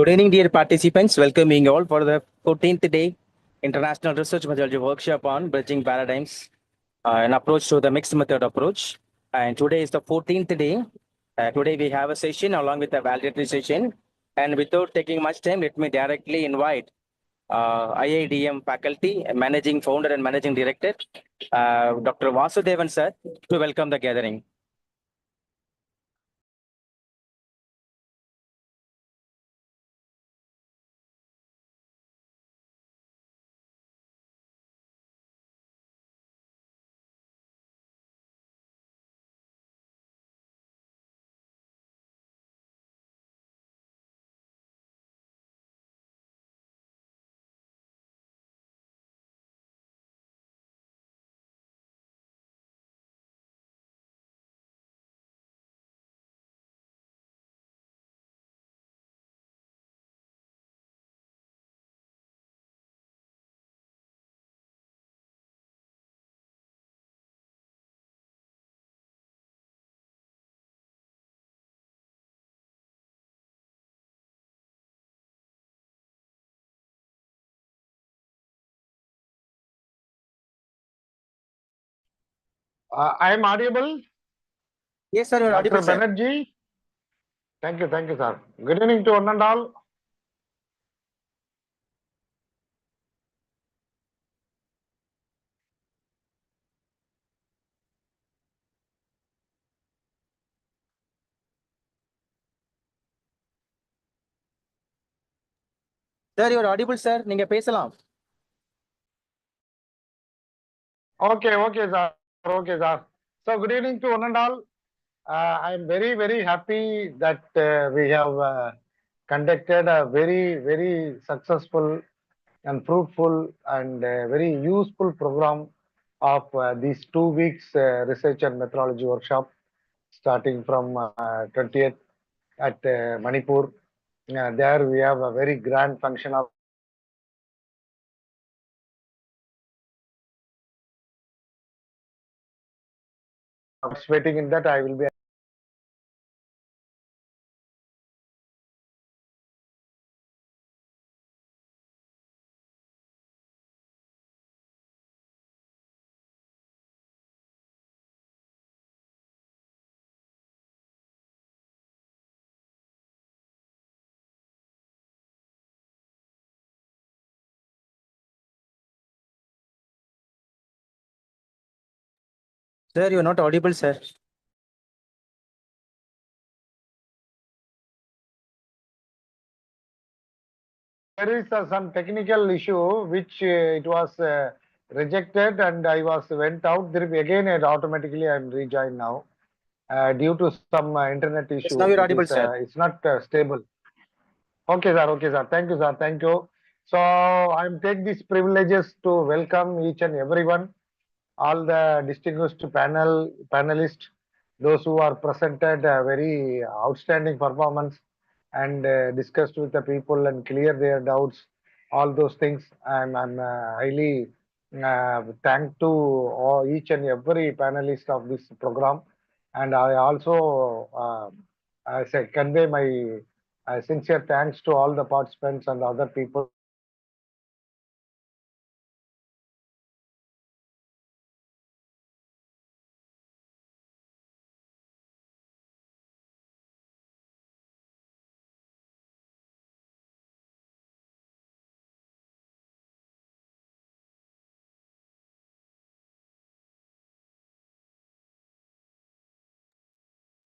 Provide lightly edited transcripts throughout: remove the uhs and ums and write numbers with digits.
Good evening, dear participants. Welcoming you all for the 14th day International Research Methodology Workshop on Bridging Paradigms, an approach to the mixed method approach. And today is the 14th day. Today we have a session along with a validatory session. And without taking much time, let me directly invite IIDM faculty, managing founder and managing director, Dr. Vasudevan sir, to welcome the gathering. I am audible? Yes, sir, you're audible, Dr. sir. Banerjee? Thank you, sir. Good evening to one and all. Sir, you're audible, sir. நீங்க பேசலாம். Okay, sir. Okay, sir. So, good evening to one and all. I am very, very happy that we have conducted a very, very successful and fruitful and very useful program of these 2 weeks research and methodology workshop starting from 20th at Manipur. There we have a very grand function of participating in that. I will be Sir, you're not audible, sir. there is some technical issue which it was rejected and I was went out. There again it automatically I am rejoined now due to some internet Yes, issue. now you're It audible, is sir. it's not stable. Okay, sir. Okay, sir. Thank you, sir. Thank you. So I'm take these privileges to welcome each and everyone, all the distinguished panelists, those who are presented a very outstanding performance and discussed with the people and clear their doubts, all those things. I'm highly thank to all, each and every panelist of this program, and I also I say convey my sincere thanks to all the participants and other people.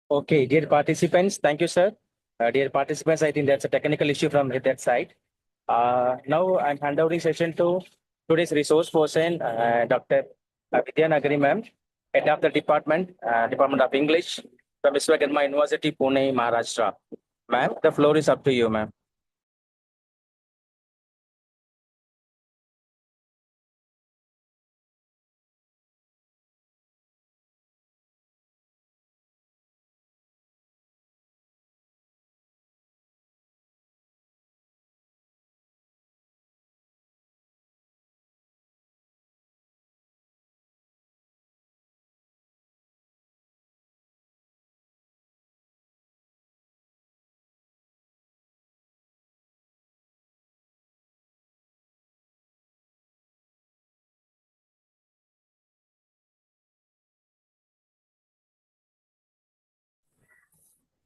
Okay, dear participants, thank you, sir. Dear participants, I think that's a technical issue from that side. Now I'm handovering session to today's resource person, Dr. Vidya Nagari ma'am, head of the department, Department of English from Vishwakarma University, Pune, Maharashtra. Ma'am, the floor is up to you, ma'am.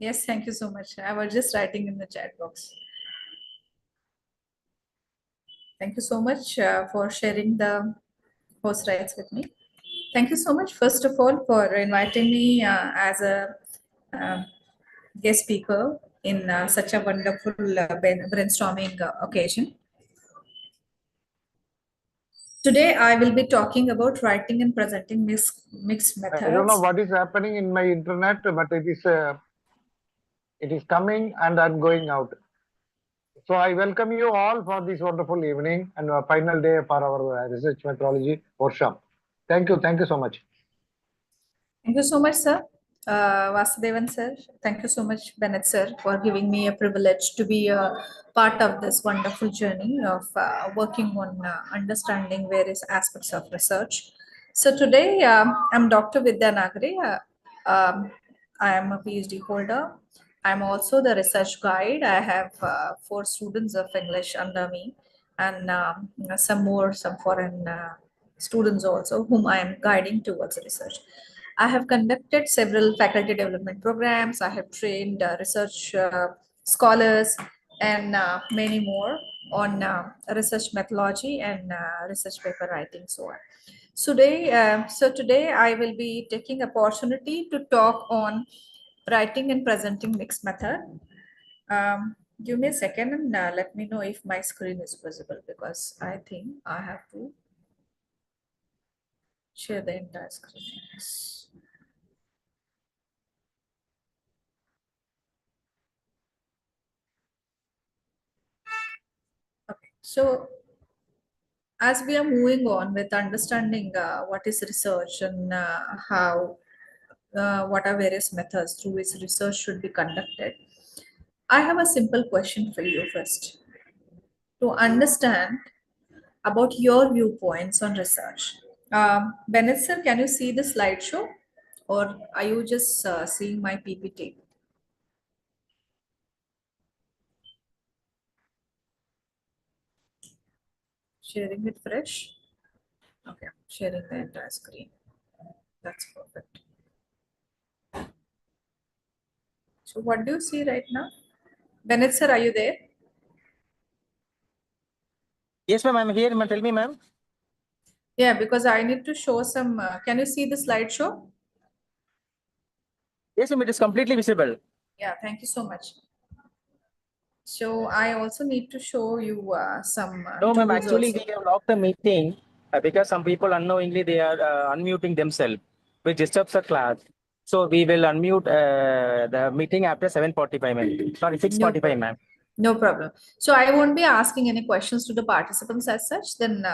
Yes, thank you so much. I was just writing in the chat box. Thank you so much for sharing the host rights with me. Thank you so much, first of all, for inviting me as a um, guest speaker in such a wonderful brainstorming occasion. Today, I will be talking about writing and presenting mixed methods. I don't know what is happening in my internet, but it is coming and I'm going out. So I welcome you all for this wonderful evening and final day for our research methodology workshop. Thank you so much. Thank you so much, sir. Vasudevan sir, thank you so much, Bennett sir, for giving me a privilege to be a part of this wonderful journey of working on understanding various aspects of research. So today, I'm Dr. Vidya Nagare. I am a PhD holder. I'm also the research guide. I have 4 students of English under me and some foreign students also whom I am guiding towards research. I have conducted several faculty development programs. I have trained research scholars and many more on research methodology and research paper writing, so on. Today I will be taking opportunity to talk on writing and presenting mixed method. Give me a second and let me know if my screen is visible, because I think I have to share the entire screen. Yes. Okay, so as we are moving on with understanding what is research and what are various methods through which research should be conducted, I have a simple question for you first. To understand about your viewpoints on research. Bennett sir, can you see the slideshow, or are you just seeing my PPT? Sharing it fresh. Okay, sharing the entire screen. That's perfect. So what do you see right now? Bennett sir, are you there? Yes, ma'am, I'm here. Ma'am, tell me, ma'am. Yeah, because I need to show some. Can you see the slideshow? Yes, ma'am, it is completely visible. Yeah, thank you so much. So I also need to show you some. No, ma'am, tools actually, also. we have locked the meeting because some people unknowingly they are unmuting themselves, which disturbs the class. So we will unmute the meeting after 7:45, ma'am. Sorry, 6:45, ma'am. No problem. So I won't be asking any questions to the participants as such. Then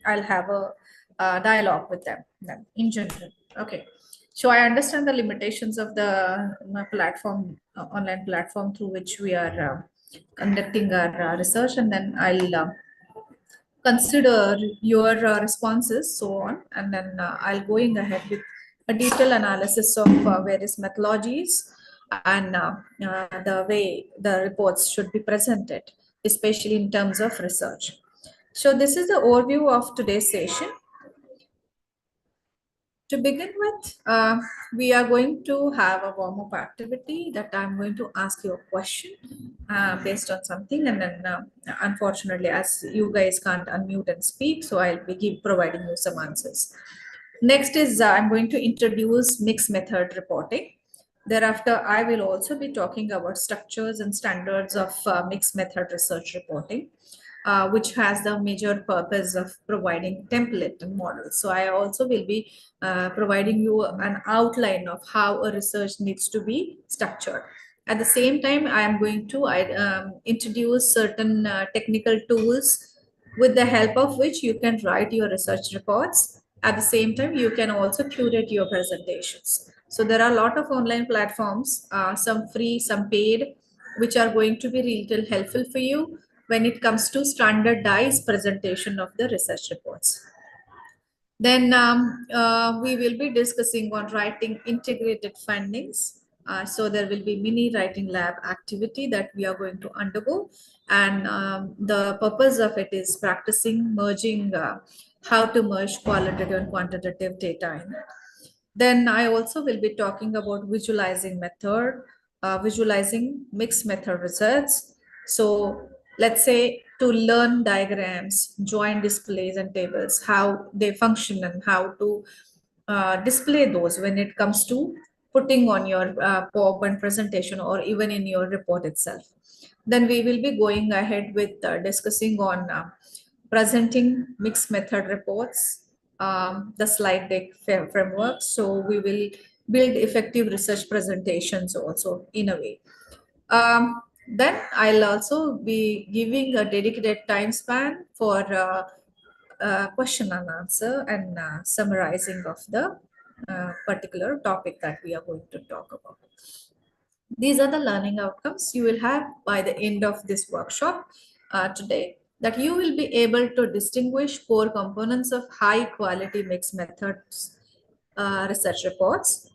I'll have a dialogue with them then in general. Okay. So I understand the limitations of the platform, online platform through which we are conducting our research, and then I'll consider your responses, so on, and then I'll going ahead with a detailed analysis of various methodologies and the way the reports should be presented, especially in terms of research. So this is the overview of today's session. To begin with, we are going to have a warm-up activity that I'm going to ask you a question based on something, and then unfortunately, as you guys can't unmute and speak, so I'll be providing you some answers. Next is I'm going to introduce mixed method reporting. Thereafter, I will also be talking about structures and standards of mixed method research reporting, which has the major purpose of providing template and models. So I also will be providing you an outline of how a research needs to be structured. At the same time, I am going to introduce certain technical tools with the help of which you can write your research reports. At the same time, you can also curate your presentations. So there are a lot of online platforms, some free, some paid, which are going to be really helpful for you when it comes to standardized presentation of the research reports. Then we will be discussing on writing integrated findings. So there will be mini writing lab activity that we are going to undergo. And the purpose of it is practicing merging, how to merge qualitative and quantitative data in it. Then I also will be talking about visualizing method, visualizing mixed method results. So let's say to learn diagrams, join displays and tables, how they function and how to display those when it comes to putting on your PowerPoint presentation or even in your report itself. Then we will be going ahead with discussing on presenting mixed method reports, the slide deck framework. So we will build effective research presentations also in a way. Then I'll also be giving a dedicated time span for question and answer and summarizing of the particular topic that we are going to talk about. These are the learning outcomes you will have by the end of this workshop today, that you will be able to distinguish core components of high quality mixed methods research reports.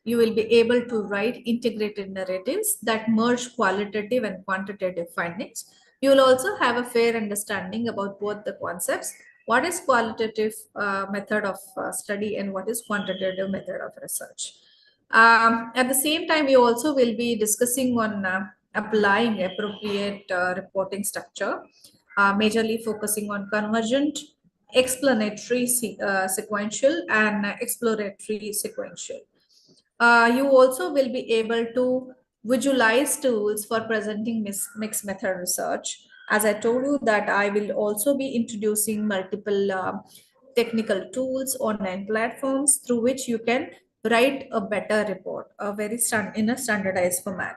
You will be able to write integrated narratives that merge qualitative and quantitative findings. You will also have a fair understanding about both the concepts. What is qualitative method of study and what is quantitative method of research? At the same time, you also will be discussing on applying appropriate reporting structure, majorly focusing on convergent, explanatory sequential, and exploratory sequential. You also will be able to visualize tools for presenting mixed method research. As I told you that I will also be introducing multiple technical tools, online platforms through which you can write a better report, in a standardized format.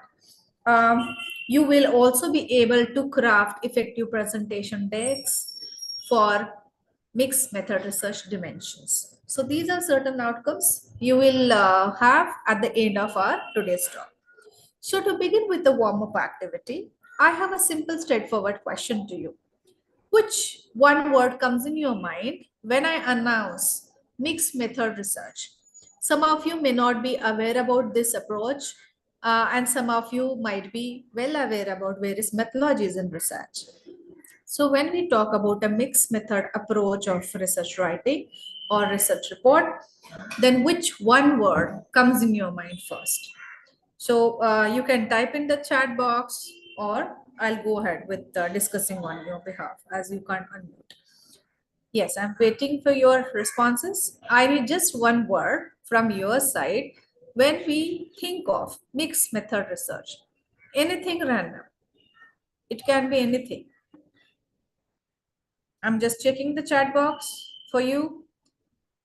You will also be able to craft effective presentation decks for mixed method research dimensions. So these are certain outcomes you will have at the end of our today's talk. So to begin with the warm-up activity, I have a simple straightforward question to you. Which one word comes in your mind when I announce mixed method research? Some of you may not be aware about this approach, and some of you might be well aware about various methodologies in research. So when we talk about a mixed method approach of research writing or research report, then which one word comes in your mind first? So you can type in the chat box, or I'll go ahead with discussing on your behalf as you can't unmute. Yes, I'm waiting for your responses. I need just one word from your side when we think of mixed method research. Anything random. It can be anything. I'm just checking the chat box for you.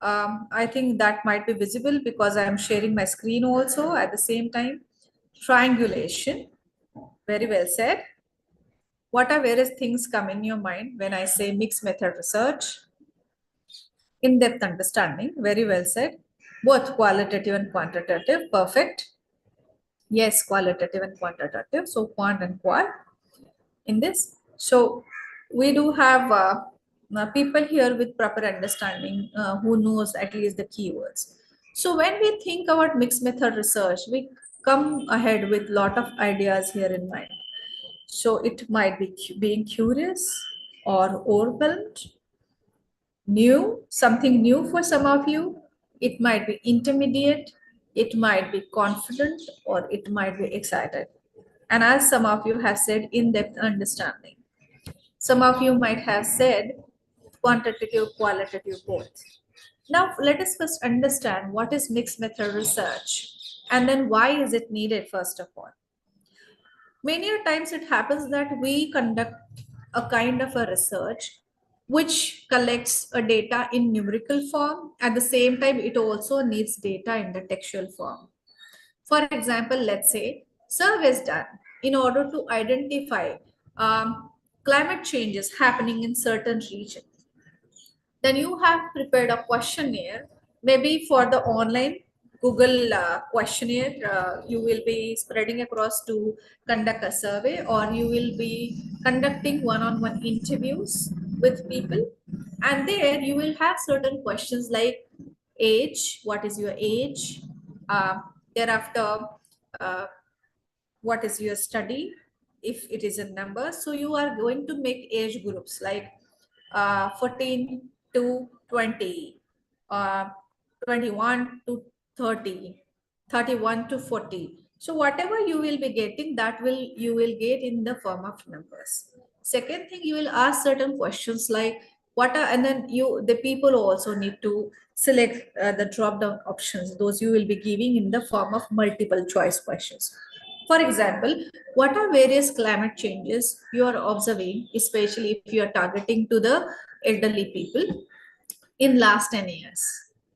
I think that might be visible because I'm sharing my screen also at the same time. Triangulation. Very well said. What are various things come in your mind when I say mixed method research? In-depth understanding. Very well said. Both qualitative and quantitative. Perfect. Yes, qualitative and quantitative. So quant and qual in this. So we do have people here with proper understanding who knows at least the keywords. So when we think about mixed method research, we come ahead with lot of ideas here in mind. So it might be being curious or overwhelmed, new, something new for some of you. It might be intermediate, it might be confident, or it might be excited. And as some of you have said, in-depth understanding. Some of you might have said quantitative, qualitative, both. Now, let us first understand what is mixed method research and then why is it needed first of all. Many times it happens that we conduct a kind of a research which collects a data in numerical form. At the same time, it also needs data in the textual form. For example, let's say surveys done in order to identify climate changes happening in certain regions. Then you have prepared a questionnaire, maybe for the online Google questionnaire, you will be spreading across to conduct a survey, or you will be conducting one-on-one interviews with people. And there you will have certain questions like age, what is your age? Thereafter, uh, what is your study, if it is a number. So you are going to make age groups like 14 to 20, 21 to 30, 31 to 40. So whatever you will be getting, you will get in the form of numbers. Second thing, you will ask certain questions like and then the people also need to select the drop down options. Those you will be giving in the form of multiple choice questions. For example, what are various climate changes you are observing, especially if you are targeting to the elderly people in last 10 years?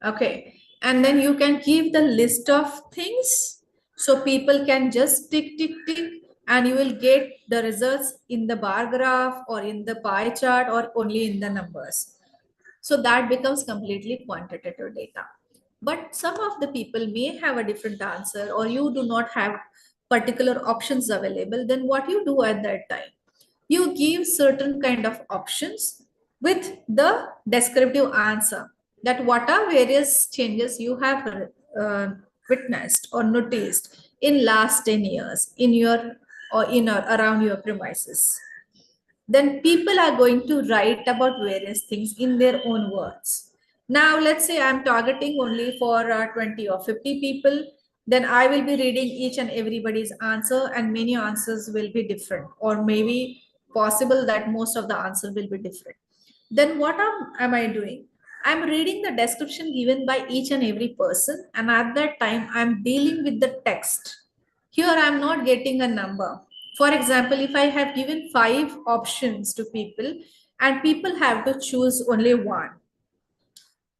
Okay. And then you can give the list of things so people can just tick, tick, tick, and you will get the results in the bar graph or in the pie chart or only in the numbers. So that becomes completely quantitative data. But some of the people may have a different answer, or you do not have particular options available. Then what you do at that time? You give certain kind of options with the descriptive answer, that what are various changes you have witnessed or noticed in last 10 years in your or in or around your premises. Then people are going to write about various things in their own words. Now, let's say I'm targeting only for 20 or 50 people. Then I will be reading each and everybody's answer, and many answers will be different, or maybe possible that most of the answers will be different. Then what am I doing? I'm reading the description given by each and every person, and at that time, I'm dealing with the text. Here, I'm not getting a number. For example, if I have given 5 options to people and people have to choose only one,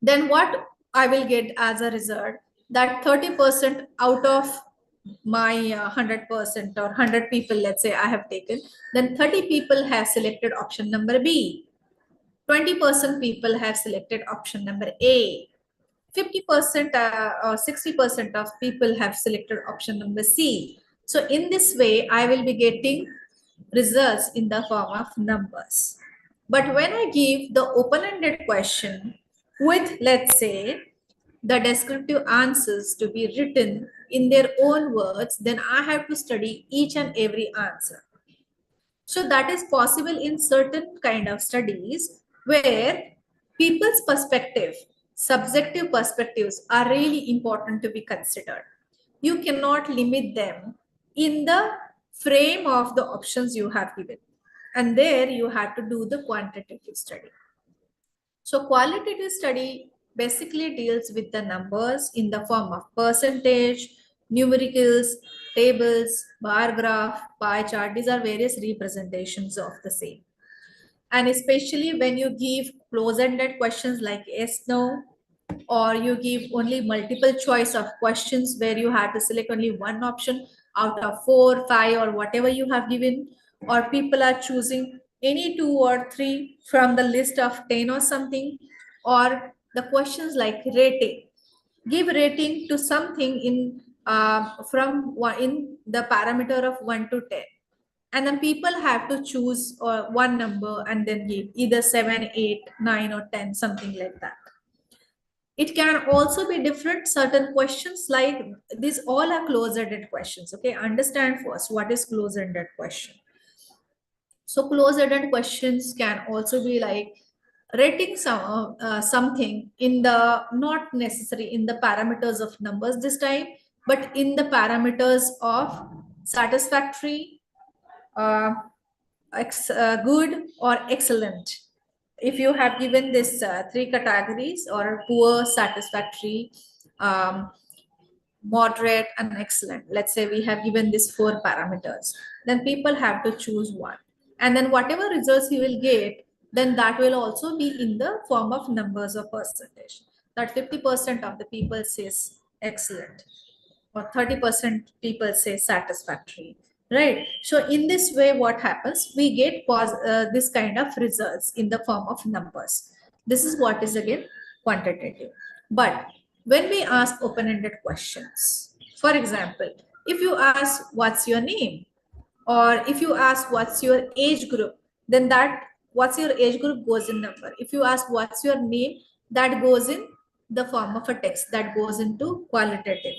then what I will get as a result, that 30% out of my 100% or 100 people, let's say I have taken, then 30 people have selected option number B. 20% people have selected option number A. 50% or 60% of people have selected option number C. So in this way, I will be getting results in the form of numbers. But when I give the open-ended question with, let's say, the descriptive answers to be written in their own words, then I have to study each and every answer. So that is possible in certain kind of studies where people's perspective, subjective perspectives are really important to be considered. You cannot limit them in the frame of the options you have given. And there you have to do the quantitative study. So qualitative study basically deals with the numbers in the form of percentage, numericals, tables, bar graph, pie chart. These are various representations of the same. And especially when you give close-ended questions like yes, no, or you give only multiple choice of questions where you have to select only one option out of 4, 5, or whatever you have given, or people are choosing any 2 or 3 from the list of 10 or something, or the questions like rating. Give rating to something in in the parameter of 1 to 10. And then people have to choose one number and then give either 7, 8, 9, or 10, something like that. It can also be different certain questions like these all are close-ended questions. Okay, understand first what is close-ended question. So close-ended questions can also be like rating something in the not necessary in the parameters of numbers this time, but in the parameters of satisfactory, good, or excellent. If you have given this 3 categories, or poor, satisfactory, moderate, and excellent, let's say we have given these 4 parameters, then people have to choose one, and then whatever results you will get, then that will also be in the form of numbers or percentage. That 50% of the people says excellent, or 30% people say satisfactory, right? So in this way, what happens, we get this kind of results in the form of numbers. This is what is again quantitative. But when we ask open-ended questions, for example, if you ask what's your name, or if you ask what's your age group, then that what's your age group goes in number. If you ask what's your name, that goes in the form of a text, that goes into qualitative.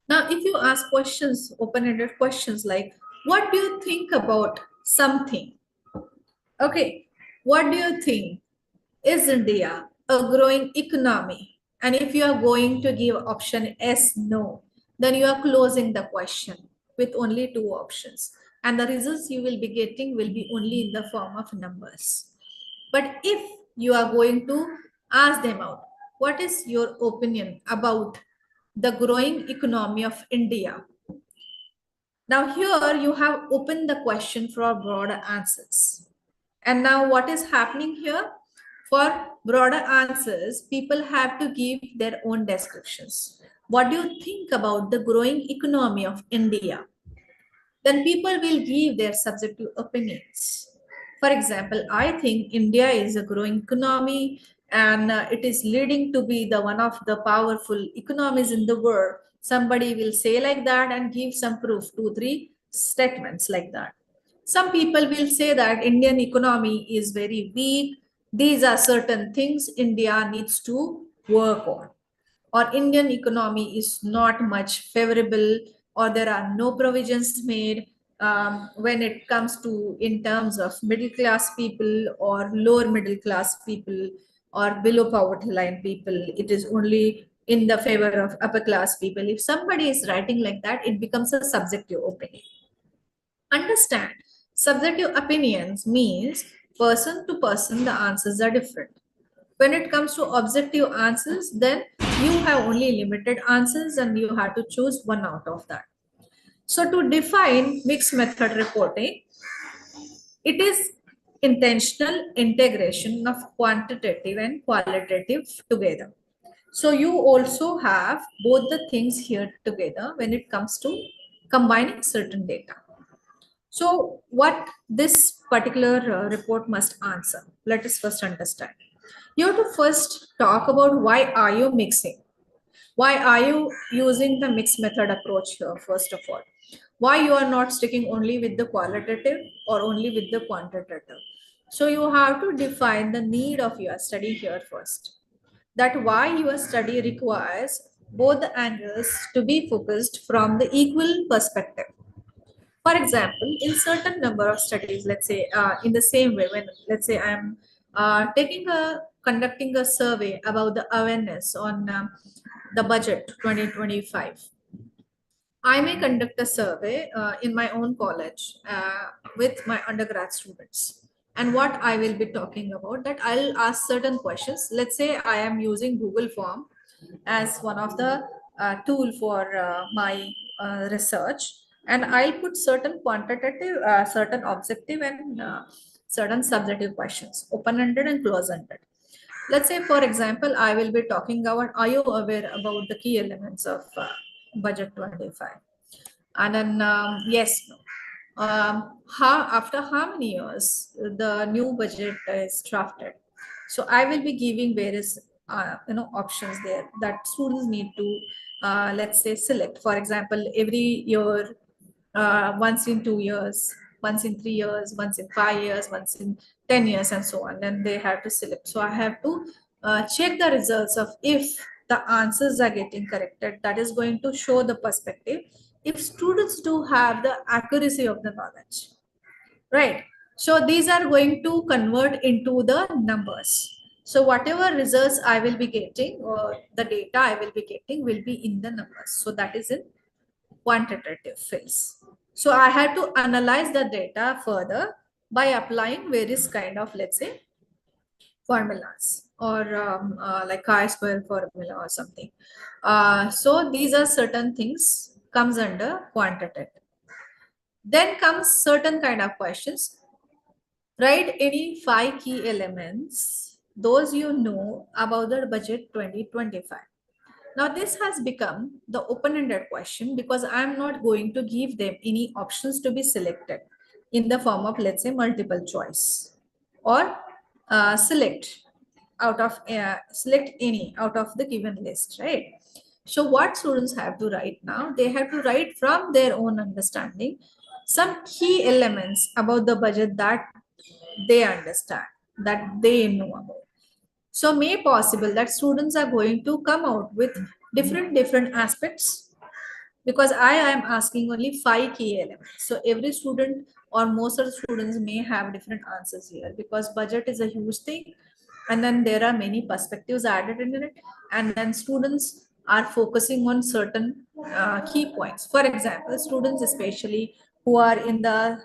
Now, if you ask questions, open-ended questions like, what do you think about something? Okay, what do you think? Is India a growing economy? And if you are going to give option yes, no, then you are closing the question with only two options. And the results you will be getting will be only in the form of numbers. But if you are going to ask them out, what is your opinion about the growing economy of India? Now here you have opened the question for broader answers. And now what is happening here? For broader answers, people have to give their own descriptions. What do you think about the growing economy of India? Then people will give their subjective opinions. For example, I think India is a growing economy and it is leading to be the one of the powerful economies in the world. Somebody will say like that and give some proof, 2, 3 statements like that. Some people will say that Indian economy is very weak. These are certain things India needs to work on. Or Indian economy is not much favorable, or there are no provisions made when it comes to in terms of middle class people or lower middle class people or below poverty line people. It is only in the favor of upper class people. If somebody is writing like that, it becomes a subjective opinion. Understand, subjective opinions means person to person the answers are different. When it comes to objective answers, then you have only limited answers and you have to choose one out of that. So to define mixed method reporting, it is intentional integration of quantitative and qualitative together. So you also have both the things here together when it comes to combining certain data. So what this particular report must answer, let us first understand. You have to first talk about why are you mixing? Why are you using the mixed method approach here, first of all? Why you are not sticking only with the qualitative or only with the quantitative? So you have to define the need of your study here first. That why your study requires both the angles to be focused from the equal perspective. For example, in certain number of studies, let's say in the same way, when let's say I'm conducting a survey about the awareness on the budget 2025. I may conduct a survey in my own college with my undergrad students. And what I will be talking about that I'll ask certain questions. Let's say I am using Google Form as one of the tool for my research, and I'll put certain quantitative, certain objective, and certain subjective questions, open-ended and close-ended. Let's say, for example, I will be talking about, are you aware about the key elements of budget 25? And then, yes, no. After how many years the new budget is drafted? So I will be giving various options there that students need to let's say select. For example, every year, once in 2 years, once in 3 years, once in 5 years, once in 10 years, and so on. Then they have to select. So I have to check the results of if the answers are getting corrected. That is going to show the perspective if students do have the accuracy of the knowledge, right? So these are going to convert into the numbers. So whatever results I will be getting or the data I will be getting will be in the numbers. So that is in quantitative phase. So I had to analyze the data further by applying various kind of, let's say, formulas or like chi-square formula or something. So these are certain things comes under quantitative. Then comes certain kind of questions. Write any 5 key elements, those you know about the budget 2025. Now this has become the open-ended question because I'm not going to give them any options to be selected in the form of, let's say, multiple choice or select any out of the given list, right? So what students have to write now, they have to write from their own understanding some key elements about the budget that they understand, that they know about. So may possible that students are going to come out with different aspects because I am asking only 5 key elements. So every student or most of the students may have different answers here because budget is a huge thing. And then there are many perspectives added in it. And then students are focusing on certain key points. For example, students especially who are in the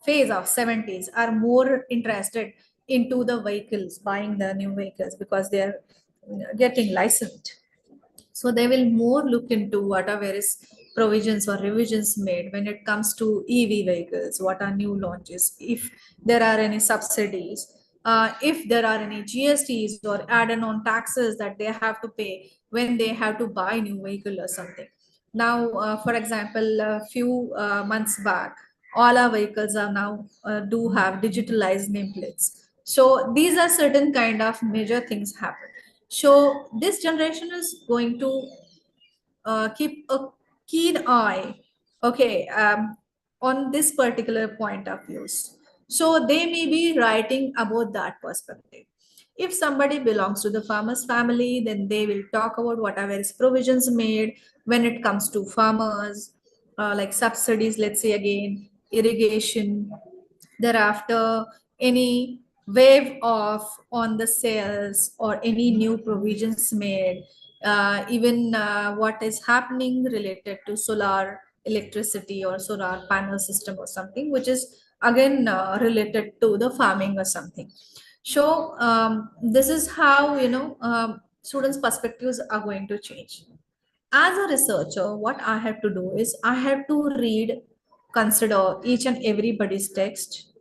phase of 70s are more interested into the vehicles, buying the new vehicles because they are getting licensed. So they will more look into what are various provisions or revisions made when it comes to EV vehicles, what are new launches, if there are any subsidies, if there are any GSTs or added on taxes that they have to pay when they have to buy new vehicle or something. Now, for example, a few months back, all our vehicles are now do have digitalized nameplates. So these are certain kind of major things happen. So this generation is going to keep a keen eye, okay, on this particular point of views. So they may be writing about that perspective. If somebody belongs to the farmer's family, then they will talk about whatever is provisions made when it comes to farmers, like subsidies, let's say again, irrigation, thereafter any wave off on the sales or any new provisions made, even what is happening related to solar electricity or solar panel system or something, which is again related to the farming or something. So this is how, students perspectives are going to change. As a researcher, what I have to do is I have to read, consider each and everybody's text,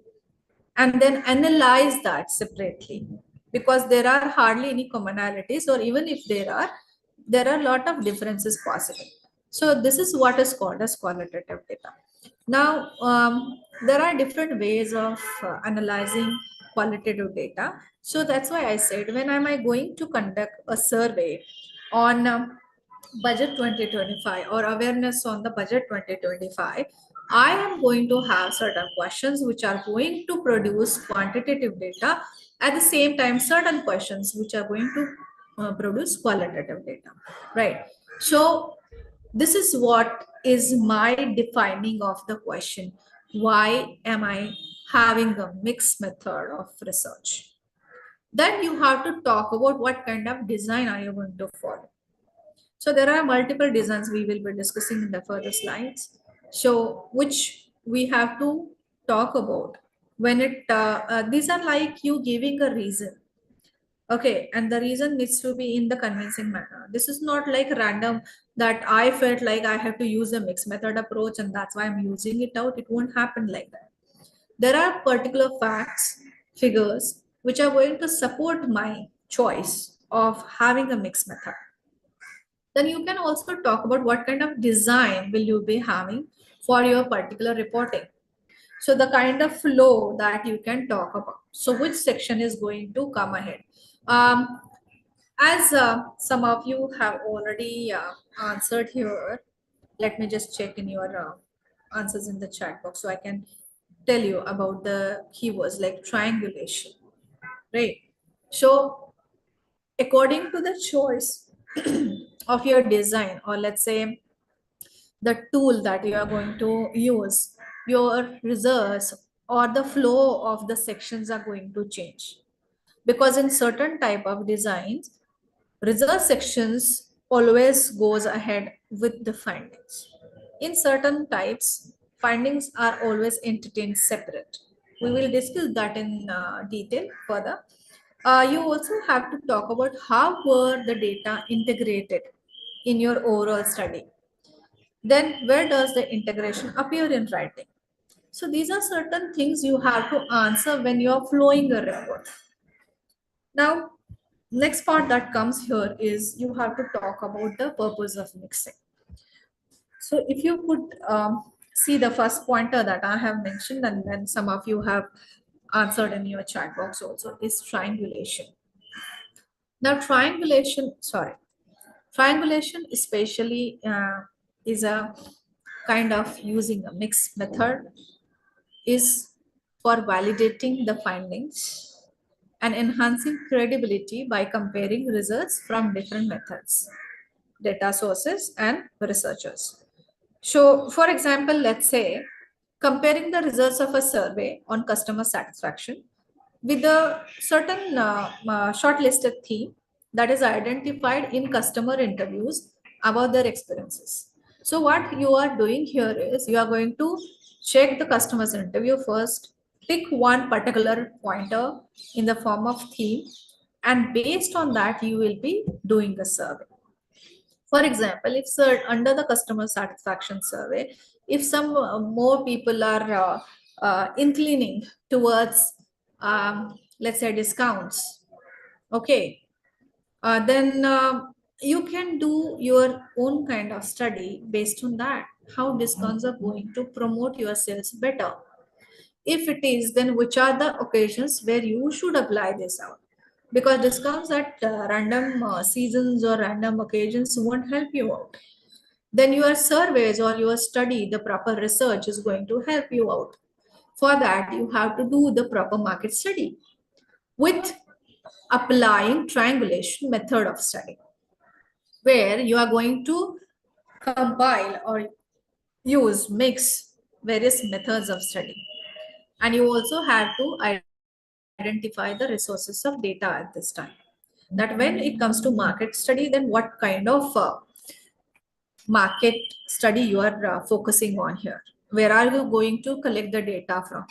and then analyze that separately, because there are hardly any commonalities, or even if there are a lot of differences possible. So this is what is called as qualitative data. Now, there are different ways of analyzing qualitative data. So that's why I said, when am I going to conduct a survey on budget 2025 or awareness on the budget 2025, I am going to have certain questions which are going to produce quantitative data. At the same time, certain questions which are going to produce qualitative data, right? So this is what is my defining of the question. Why am I having a mixed method of research? Then you have to talk about what kind of design are you going to follow. So there are multiple designs we will be discussing in the further slides. So which we have to talk about when these are like you giving a reason. Okay, and the reason needs to be in the convincing manner. This is not like random that I felt like I have to use a mixed method approach and that's why I'm using it out. It won't happen like that. There are particular facts, figures, which are going to support my choice of having a mixed method. Then you can also talk about what kind of design will you be having for your particular reporting. So the kind of flow that you can talk about. So which section is going to come ahead? As some of you have already answered here, let me just check in your answers in the chat box so I can tell you about the keywords like triangulation, right? So according to the choice of your design, or let's say the tool that you are going to use, your results or the flow of the sections are going to change. Because in certain type of designs, result sections always goes ahead with the findings. In certain types, findings are always entertained separate. We will discuss that in detail further. You also have to talk about how were the data integrated in your overall study. Then where does the integration appear in writing? So these are certain things you have to answer when you are flowing a report. Now, next part that comes here is you have to talk about the purpose of mixing. So if you could see the first pointer that I have mentioned, and then some of you have answered in your chat box also, is triangulation. Now triangulation especially is a kind of using a mixed method, is for validating the findings and enhancing credibility by comparing results from different methods, data sources, and researchers. So, for example, let's say comparing the results of a survey on customer satisfaction with a certain shortlisted theme that is identified in customer interviews about their experiences. So what you are doing here is you are going to check the customer's interview first, pick one particular pointer in the form of theme, and based on that, you will be doing a survey. For example, if under the customer satisfaction survey, if some more people are inclining towards, let's say, discounts, okay, then you can do your own kind of study based on that, how discounts are going to promote your sales better. If it is, then which are the occasions where you should apply this out? Because discounts at random seasons or random occasions won't help you out. Then your surveys or your study, the proper research is going to help you out. For that, you have to do the proper market study with applying triangulation method of study, where you are going to compile or mix various methods of study. And you also have to identify the resources of data at this time. That when it comes to market study, then what kind of market study you are focusing on here? Where are you going to collect the data from?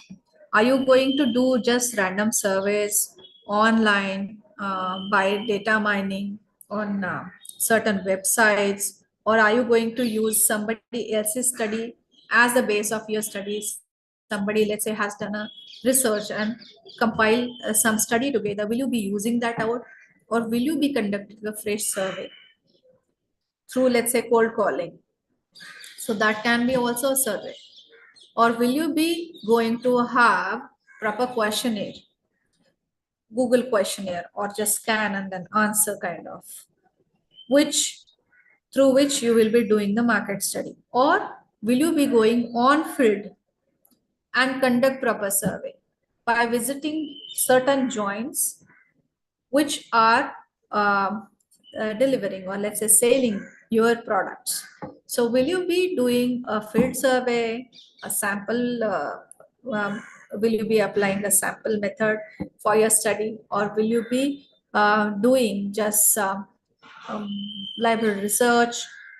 Are you going to do just random surveys online by data mining on certain websites, or are you going to use somebody else's study as the base of your studies? Somebody, let's say, has done a research and compile some study together. Will you be using that out, or will you be conducting a fresh survey through, let's say, cold calling? So that can be also a survey. Or will you be going to have proper questionnaire, Google questionnaire, or just scan and then answer kind of, through which you will be doing the market study? Or will you be going on field and conduct proper survey by visiting certain joints which are delivering, or let's say selling your products? So will you be doing a field survey, a sample, will you be applying a sample method for your study, or will you be doing just library research,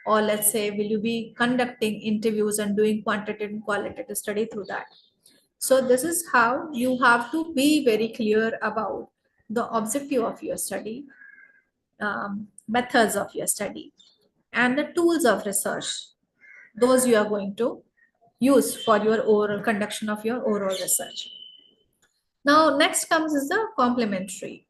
or let's say, will you be conducting interviews and doing quantitative and qualitative study through that? So this is how you have to be very clear about the objective of your study, methods of your study, and the tools of research, those you are going to use for your oral conduction of your oral research. Now, next comes is the complementary.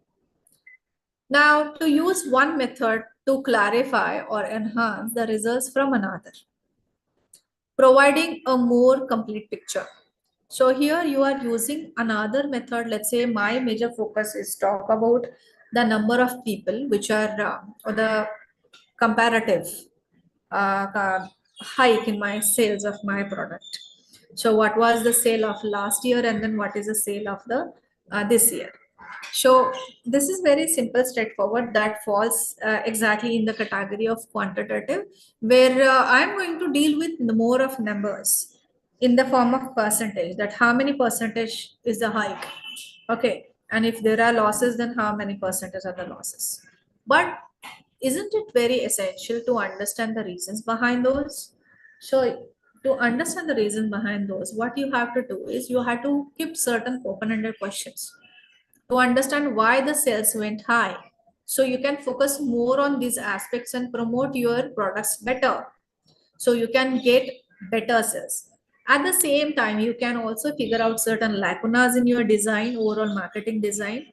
Now, to use one method to clarify or enhance the results from another, providing a more complete picture. So here you are using another method. Let's say my major focus is talk about the number of people which are or the comparative hike in my sales of my product. So what was the sale of last year, and then what is the sale of the this year? So this is very simple, straightforward, that falls exactly in the category of quantitative, where I'm going to deal with more of numbers in the form of percentage, that how many percentage is the hike, okay, and if there are losses, then how many percentage are the losses. But isn't it very essential to understand the reasons behind those? So to understand the reason behind those, what you have to do is you have to keep certain open-ended questions to understand why the sales went high. So you can focus more on these aspects and promote your products better, so you can get better sales. At the same time, you can also figure out certain lacunas in your design, overall marketing design,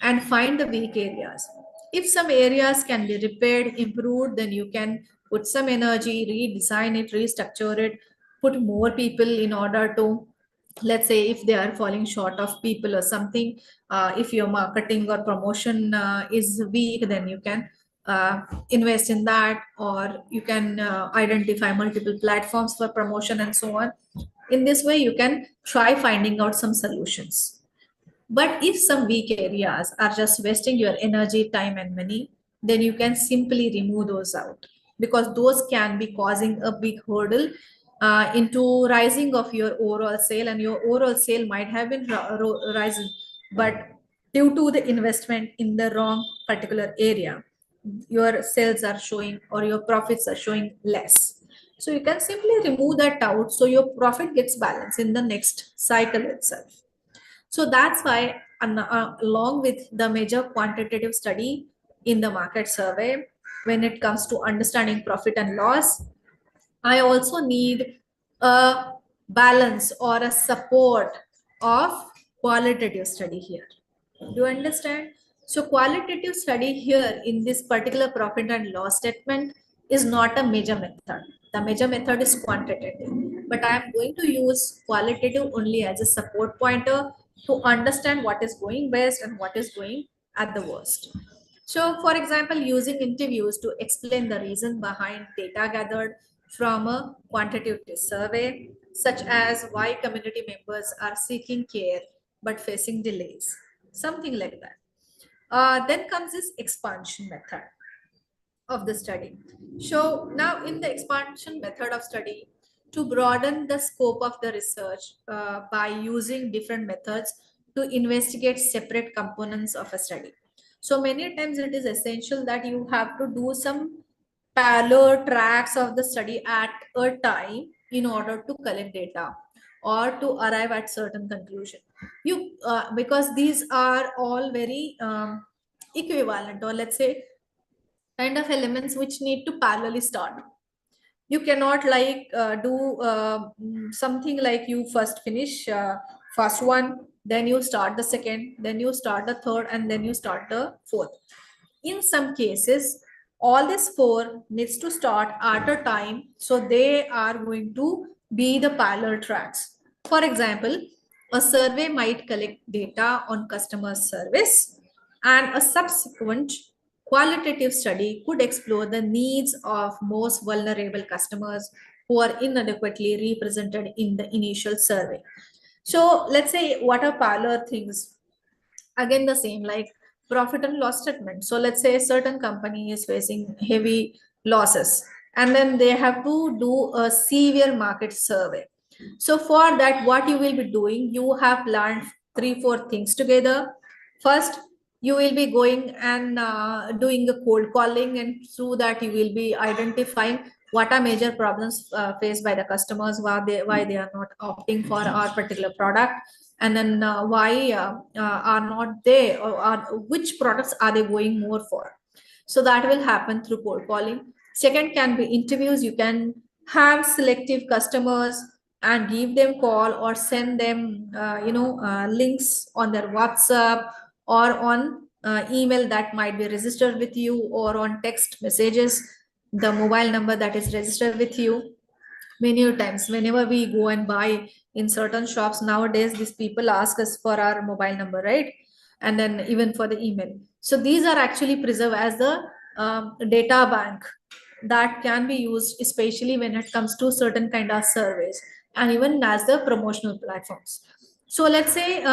and find the weak areas. If some areas can be repaired, improved, then you can put some energy, redesign it, restructure it, put more people in order to, let's say, if they are falling short of people or something, if your marketing or promotion is weak, then you can invest in that, or you can identify multiple platforms for promotion and so on. In this way, you can try finding out some solutions. But if some weak areas are just wasting your energy, time, and money, then you can simply remove those out, because those can be causing a big hurdle into rising of your overall sale, and your overall sale might have been rising, but due to the investment in the wrong particular area, your sales are showing or your profits are showing less. So you can simply remove that out so your profit gets balanced in the next cycle itself. So that's why, along with the major quantitative study in the market survey, when it comes to understanding profit and loss, I also need a balance or a support of qualitative study here. Do you understand? So qualitative study here in this particular profit and loss statement is not a major method. The major method is quantitative, but I am going to use qualitative only as a support pointer to understand what is going best and what is going at the worst. So for example, using interviews to explain the reason behind data gathered from a quantitative survey, such as why community members are seeking care but facing delays, something like that. Then comes this expansion method of the study. So now in the expansion method of study, to broaden the scope of the research by using different methods to investigate separate components of a study. So many times it is essential that you have to do some parallel tracks of the study at a time in order to collect data or to arrive at certain conclusion. You because these are all very equivalent, or let's say kind of elements which need to parallelly start. You cannot like do something like you first finish first one, then you start the second, then you start the third, and then you start the fourth. In some cases, all these four needs to start at a time, so they are going to be the parallel tracks. For example, a survey might collect data on customer service, and a subsequent qualitative study could explore the needs of most vulnerable customers who are inadequately represented in the initial survey. So let's say what are parallel things? Again, the same like profit and loss statement. So let's say a certain company is facing heavy losses, and then they have to do a severe market survey. So for that, what you will be doing, you have learned 3-4 things together. First, you will be going and doing a cold calling, and through that you will be identifying what are major problems faced by the customers, why they are not opting for our particular product, and then why are not they, or which products are they going more for. So that will happen through cold calling. Second can be interviews. You can have selective customers and give them call or send them links on their WhatsApp or on email that might be registered with you, or on text messages, the mobile number that is registered with you. Many times whenever we go and buy in certain shops nowadays, these people ask us for our mobile number, right? And then even for the email. So these are actually preserved as the data bank that can be used, especially when it comes to certain kind of surveys, and even as the promotional platforms. So let's say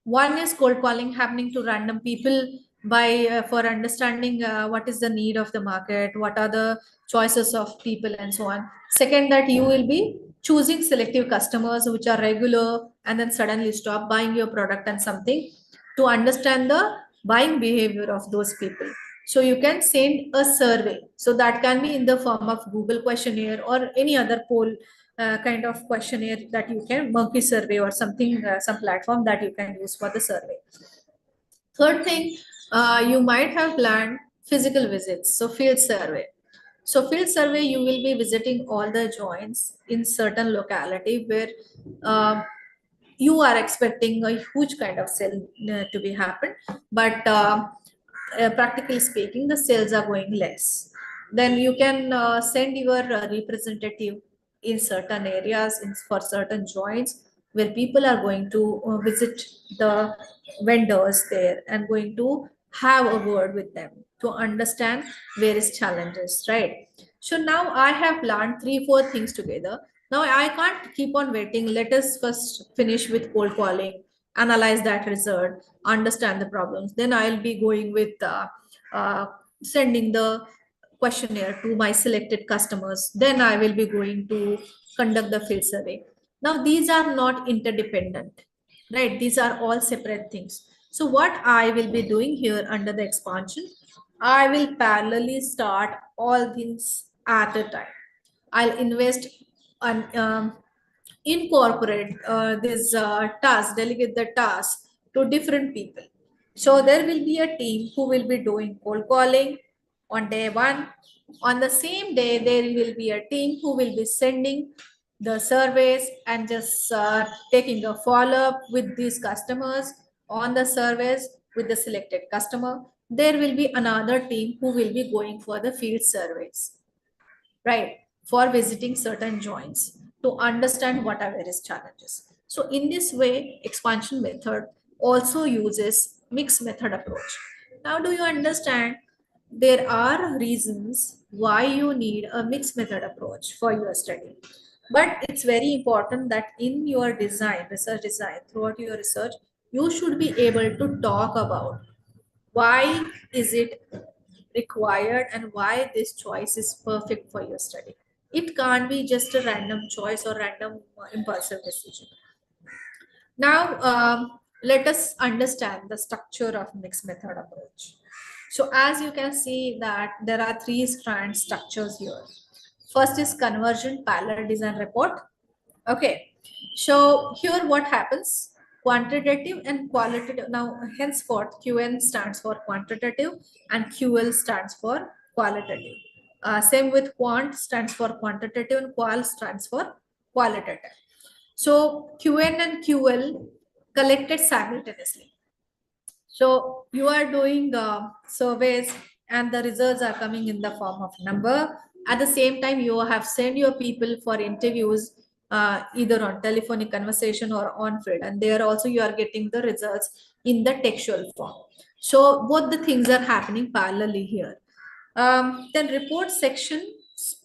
one is cold calling happening to random people by for understanding what is the need of the market, what are the choices of people, and so on. Second, that you will be choosing selective customers which are regular and then suddenly stop buying your product and something, to understand the buying behavior of those people. So you can send a survey. So that can be in the form of Google questionnaire or any other poll kind of questionnaire that you can, monkey survey or something, some platform that you can use for the survey. Third thing, you might have planned physical visits, so field survey. So field survey, you will be visiting all the joints in certain locality where you are expecting a huge kind of sale to be happen, but practically speaking, the sales are going less. Then you can send your representative in certain areas for certain joints where people are going to visit the vendors there and going to have a word with them to understand various challenges, right? So now I have learned 3-4 things together. Now I can't keep on waiting. Let us first finish with cold calling, analyze that result, understand the problems. Then I'll be going with sending the questionnaire to my selected customers. Then I will be going to conduct the field survey. Now these are not interdependent, right? These are all separate things. So what I will be doing here under the expansion, I will parallelly start all things at a time. I'll invest and incorporate this task, delegate the task to different people. So there will be a team who will be doing cold calling on day one. On the same day, there will be a team who will be sending the surveys and just taking a follow-up with these customers on the surveys with the selected customer. There will be another team who will be going for the field surveys, right? For visiting certain joints to understand what are various challenges. So in this way, expansion method also uses mixed method approach. Now, do you understand? There are reasons why you need a mixed method approach for your study. But it's very important that in your design, research design, throughout your research, you should be able to talk about why is it required and why this choice is perfect for your study. It can't be just a random choice or random impulsive decision. Now, let us understand the structure of mixed method approach. So as you can see that there are three strand structures here. First is convergent parallel design report. Okay, so here what happens? Quantitative and qualitative. Now, henceforth, QN stands for quantitative and QL stands for qualitative. Same with quant stands for quantitative and qual stands for qualitative. So QN and QL collected simultaneously. So you are doing surveys and the results are coming in the form of number. At the same time, you have sent your people for interviews either on telephonic conversation or on field, and there also you are getting the results in the textual form. So both the things are happening parallelly here. Then report section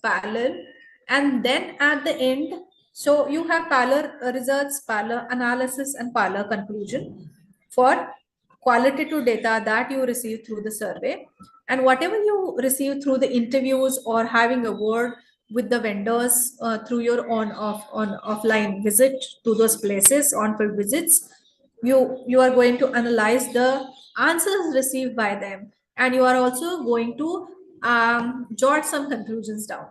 parallel, and then at the end, so you have parallel results, parallel analysis, and parallel conclusion for qualitative data that you receive through the survey, and whatever you receive through the interviews or having a word with the vendors through your offline visit to those places, on-field visits. You are going to analyze the answers received by them, and you are also going to jot some conclusions down.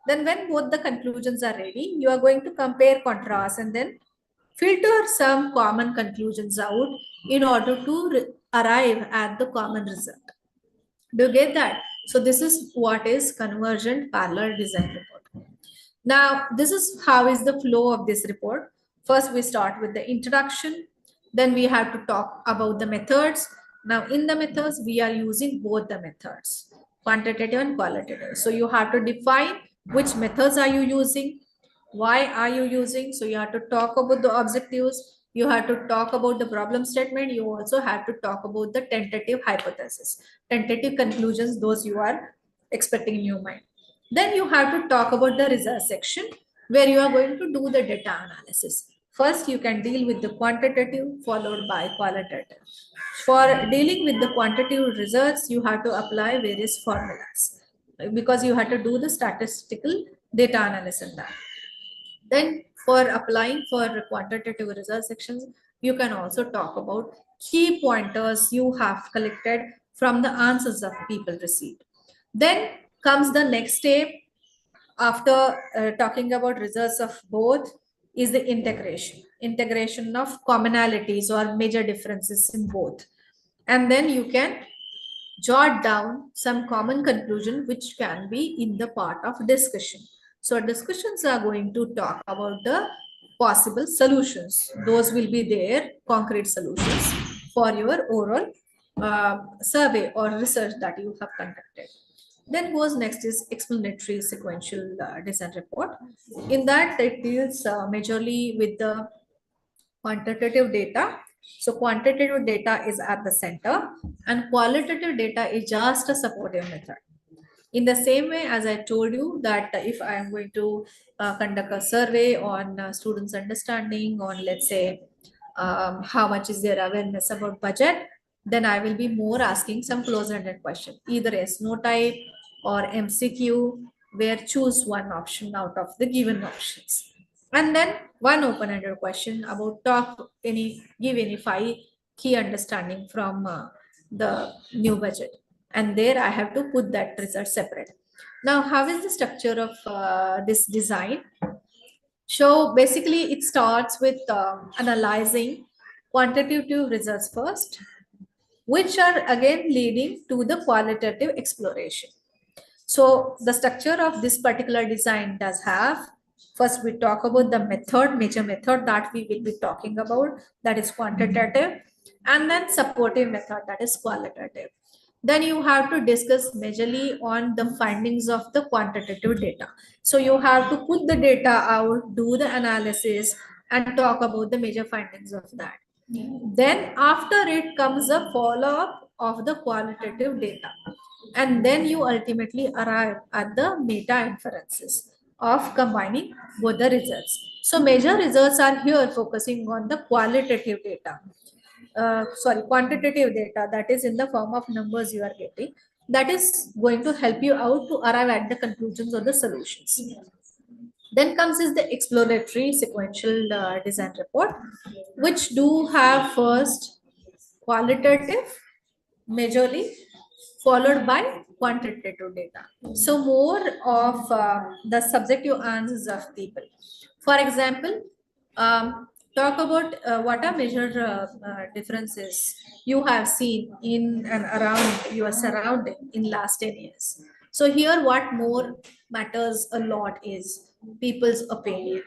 Then when both the conclusions are ready, you are going to compare, contrast, and then filter some common conclusions out in order to arrive at the common result. Do you get that? So this is what is convergent parallel design report. Now, this is how is the flow of this report. First, we start with the introduction. Then we have to talk about the methods. Now, in the methods, we are using both the methods, quantitative and qualitative. So you have to define which methods are you using, why are you using. So you have to talk about the objectives, you have to talk about the problem statement, you also have to talk about the tentative hypothesis, tentative conclusions, those you are expecting in your mind. Then you have to talk about the result section where you are going to do the data analysis. First, you can deal with the quantitative followed by qualitative. For dealing with the quantitative results, you have to apply various formulas because you have to do the statistical data analysis in that. Then for applying for quantitative result sections, you can also talk about key pointers you have collected from the answers of people received. Then comes the next step after talking about results of both is the integration of commonalities or major differences in both. And then you can jot down some common conclusion which can be in the part of discussion. So discussions are going to talk about the possible solutions. Those will be their concrete solutions for your oral survey or research that you have conducted. Then goes next is explanatory sequential design report. In that, it deals majorly with the quantitative data. So quantitative data is at the center and qualitative data is just a supportive method. In the same way, as I told you that if I am going to conduct a survey on students' understanding on, let's say, how much is their awareness about budget, then I will be more asking some close-ended question, either yes, no type or MCQ, where choose one option out of the given options. And then one open-ended question about give any 5 key understanding from the new budget. and there I have to put that result separate. Now, how is the structure of this design? So basically, it starts with analyzing quantitative results first, which are again leading to the qualitative exploration. So the structure of this particular design does have, first we talk about the method, major method that we will be talking about, that is quantitative, and then supportive method, that is qualitative. Then you have to discuss majorly on the findings of the quantitative data. So you have to put the data out, do the analysis, and talk about the major findings of that. Then after it comes a follow-up of the qualitative data. And then you ultimately arrive at the meta inferences of combining both the results. So major results are here focusing on the qualitative data. Quantitative data, that is in the form of numbers you are getting, that is going to help you out to arrive at the conclusions or the solutions. Then comes is the exploratory sequential design report, which do have first qualitative majorly, followed by quantitative data. So more of the subjective answers of people. For example, talk about what are major differences you have seen in and around your surrounding in last 10 years. So here what more matters a lot is people's opinion.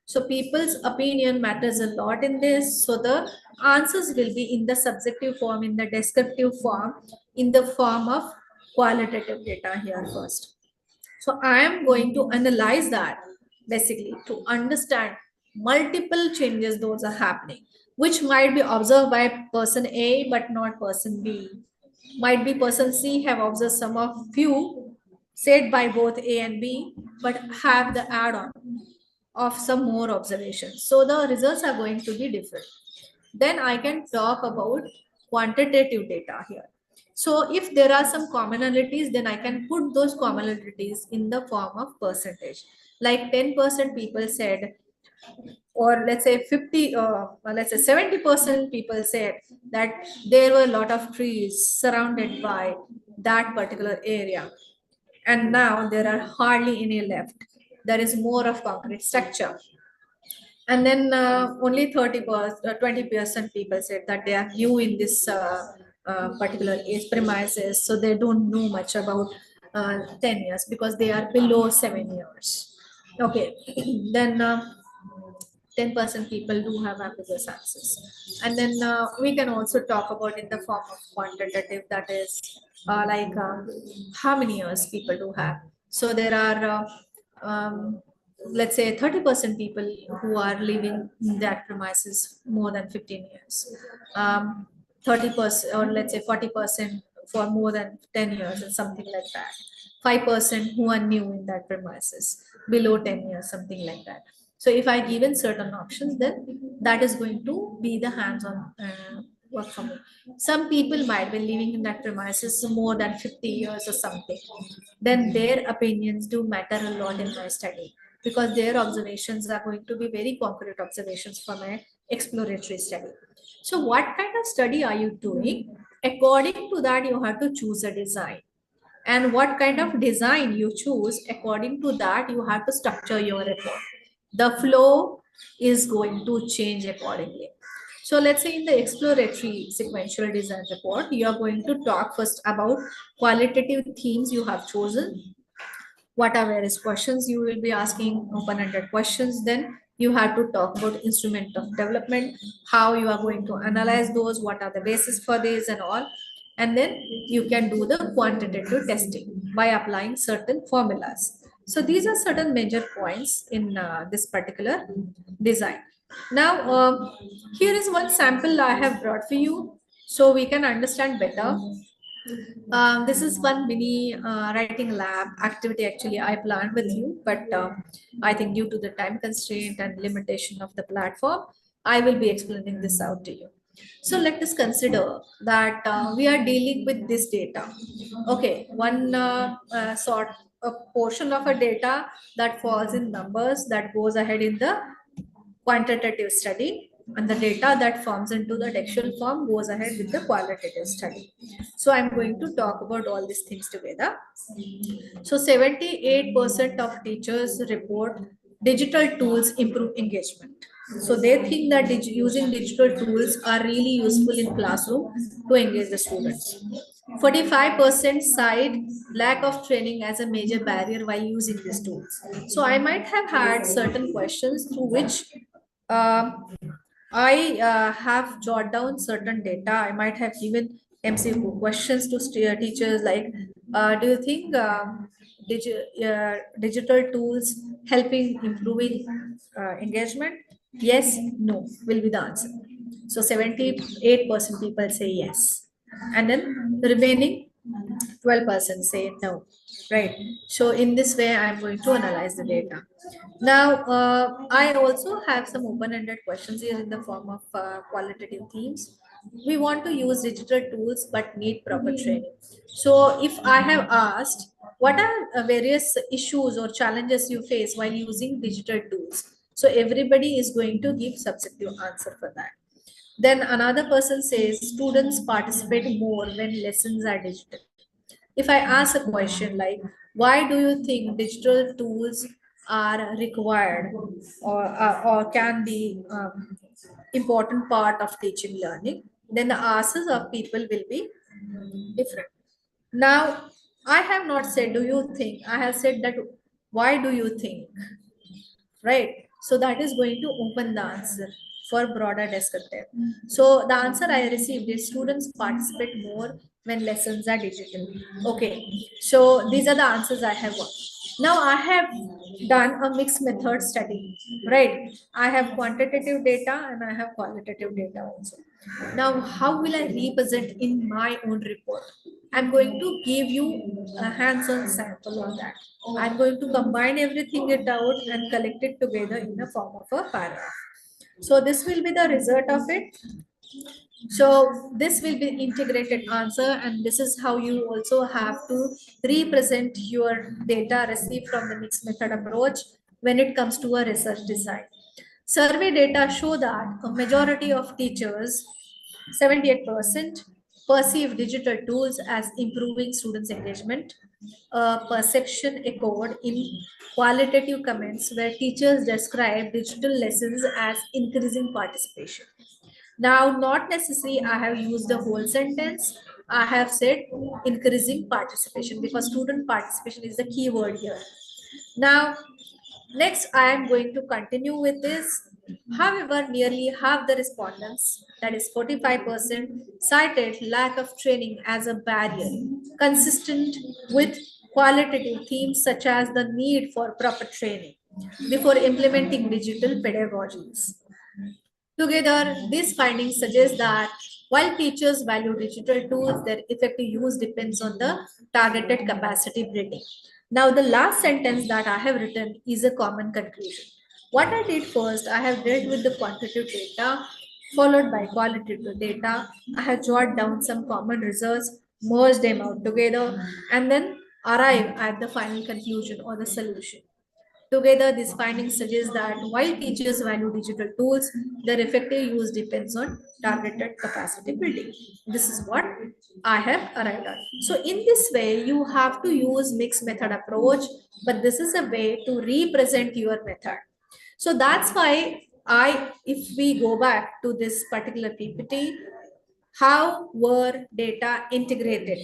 So people's opinion matters a lot in this. So the answers will be in the subjective form, in the descriptive form, in the form of qualitative data here first. So I am going to analyze that basically to understand multiple changes those are happening, which might be observed by person A but not person B. Might be person C have observed some of few said by both A and B, but have the add-on of some more observations. So the results are going to be different. Then I can talk about quantitative data here. So if there are some commonalities, then I can put those commonalities in the form of percentage. Like 10% people said, or let's say 70% people said that there were a lot of trees surrounded by that particular area. And now there are hardly any left. There is more of concrete structure. And then only 20% people said that they are new in this particular age premises, so they don't know much about 10 years because they are below 7 years. Okay, then 10% people do have ambiguous answers. And then we can also talk about in the form of quantitative, that is how many years people do have. So there are let's say 30% people who are living in that premises more than 15 years, 30% or let's say 40% for more than 10 years and something like that, 5% who are new in that premises below 10 years, something like that. So if I given certain options, then that is going to be the hands-on work for me. Some people might be living in that premises more than 50 years or something. Then their opinions do matter a lot in my study, because their observations are going to be very concrete observations for my exploratory study. So what kind of study are you doing? According to that, you have to choose a design. And what kind of design you choose, according to that, you have to structure your report. The flow is going to change accordingly. So let's say in the exploratory sequential design report, you are going to talk first about qualitative themes you have chosen. What are various questions you will be asking, open-ended questions. Then you have to talk about instrument of development, how you are going to analyze those, what are the basis for this and all. And then you can do the quantitative testing by applying certain formulas. So these are certain major points in this particular design. Now, here is one sample I have brought for you so we can understand better. This is one mini writing lab activity actually I planned with you, but I think due to the time constraint and limitation of the platform, I will be explaining this out to you. So let us consider that we are dealing with this data. Okay, one sort of portion of a data that falls in numbers that goes ahead in the quantitative study. and the data that forms into the textual form goes ahead with the qualitative study. So I'm going to talk about all these things together. So 78% of teachers report digital tools improve engagement. So they think that using digital tools are really useful in classroom to engage the students. 45% cite lack of training as a major barrier while using these tools. So I might have had certain questions through which I have jotted down certain data. I might have given MCQ questions to teachers like, do you think digital tools helping improving engagement? Yes, no will be the answer. So 78% people say yes. And then the remaining 12% say no, right? So in this way, I'm going to analyze the data. Now, I also have some open-ended questions here in the form of qualitative themes. We want to use digital tools but need proper training. So if I have asked, what are various issues or challenges you face while using digital tools? So everybody is going to give subjective answer for that. Then another person says students participate more when lessons are digital. If I ask a question like, why do you think digital tools are required or can be important part of teaching learning, then the answers of people will be different. Now, I have not said, do you think? I have said that, why do you think? Right? So that is going to open the answer for broader descriptive. So the answer I received is students participate more when lessons are digital. Okay, so these are the answers I have got. Now I have done a mixed method study, right? I have quantitative data and I have qualitative data also. Now, how will I represent in my own report? I'm going to give you a hands-on sample on that. I'm going to combine everything it out and collect it together in the form of a paragraph. So this will be the result of it. So this will be integrated answer, and this is how you also have to represent your data received from the mixed method approach when it comes to a research design. Survey data show that a majority of teachers, 78%, perceive digital tools as improving students' engagement. A perception echoed in qualitative comments where teachers describe digital lessons as increasing participation. Now, not necessarily I have used the whole sentence. I have said increasing participation because student participation is the key word here. Now, next I am going to continue with this. However, nearly half the respondents, that is 45%, cited lack of training as a barrier, consistent with qualitative themes such as the need for proper training before implementing digital pedagogies. Together, these findings suggest that while teachers value digital tools, their effective use depends on the targeted capacity building. Now, the last sentence that I have written is a common conclusion. What I did first, I have dealt with the quantitative data, followed by qualitative data. I have jotted down some common results, merged them out together, and then arrive at the final conclusion or the solution. Together, these findings suggest that while teachers value digital tools, their effective use depends on targeted capacity building. This is what I have arrived at. So in this way, you have to use mixed method approach, but this is a way to represent your method. So that's why if we go back to this particular PPT, how were data integrated?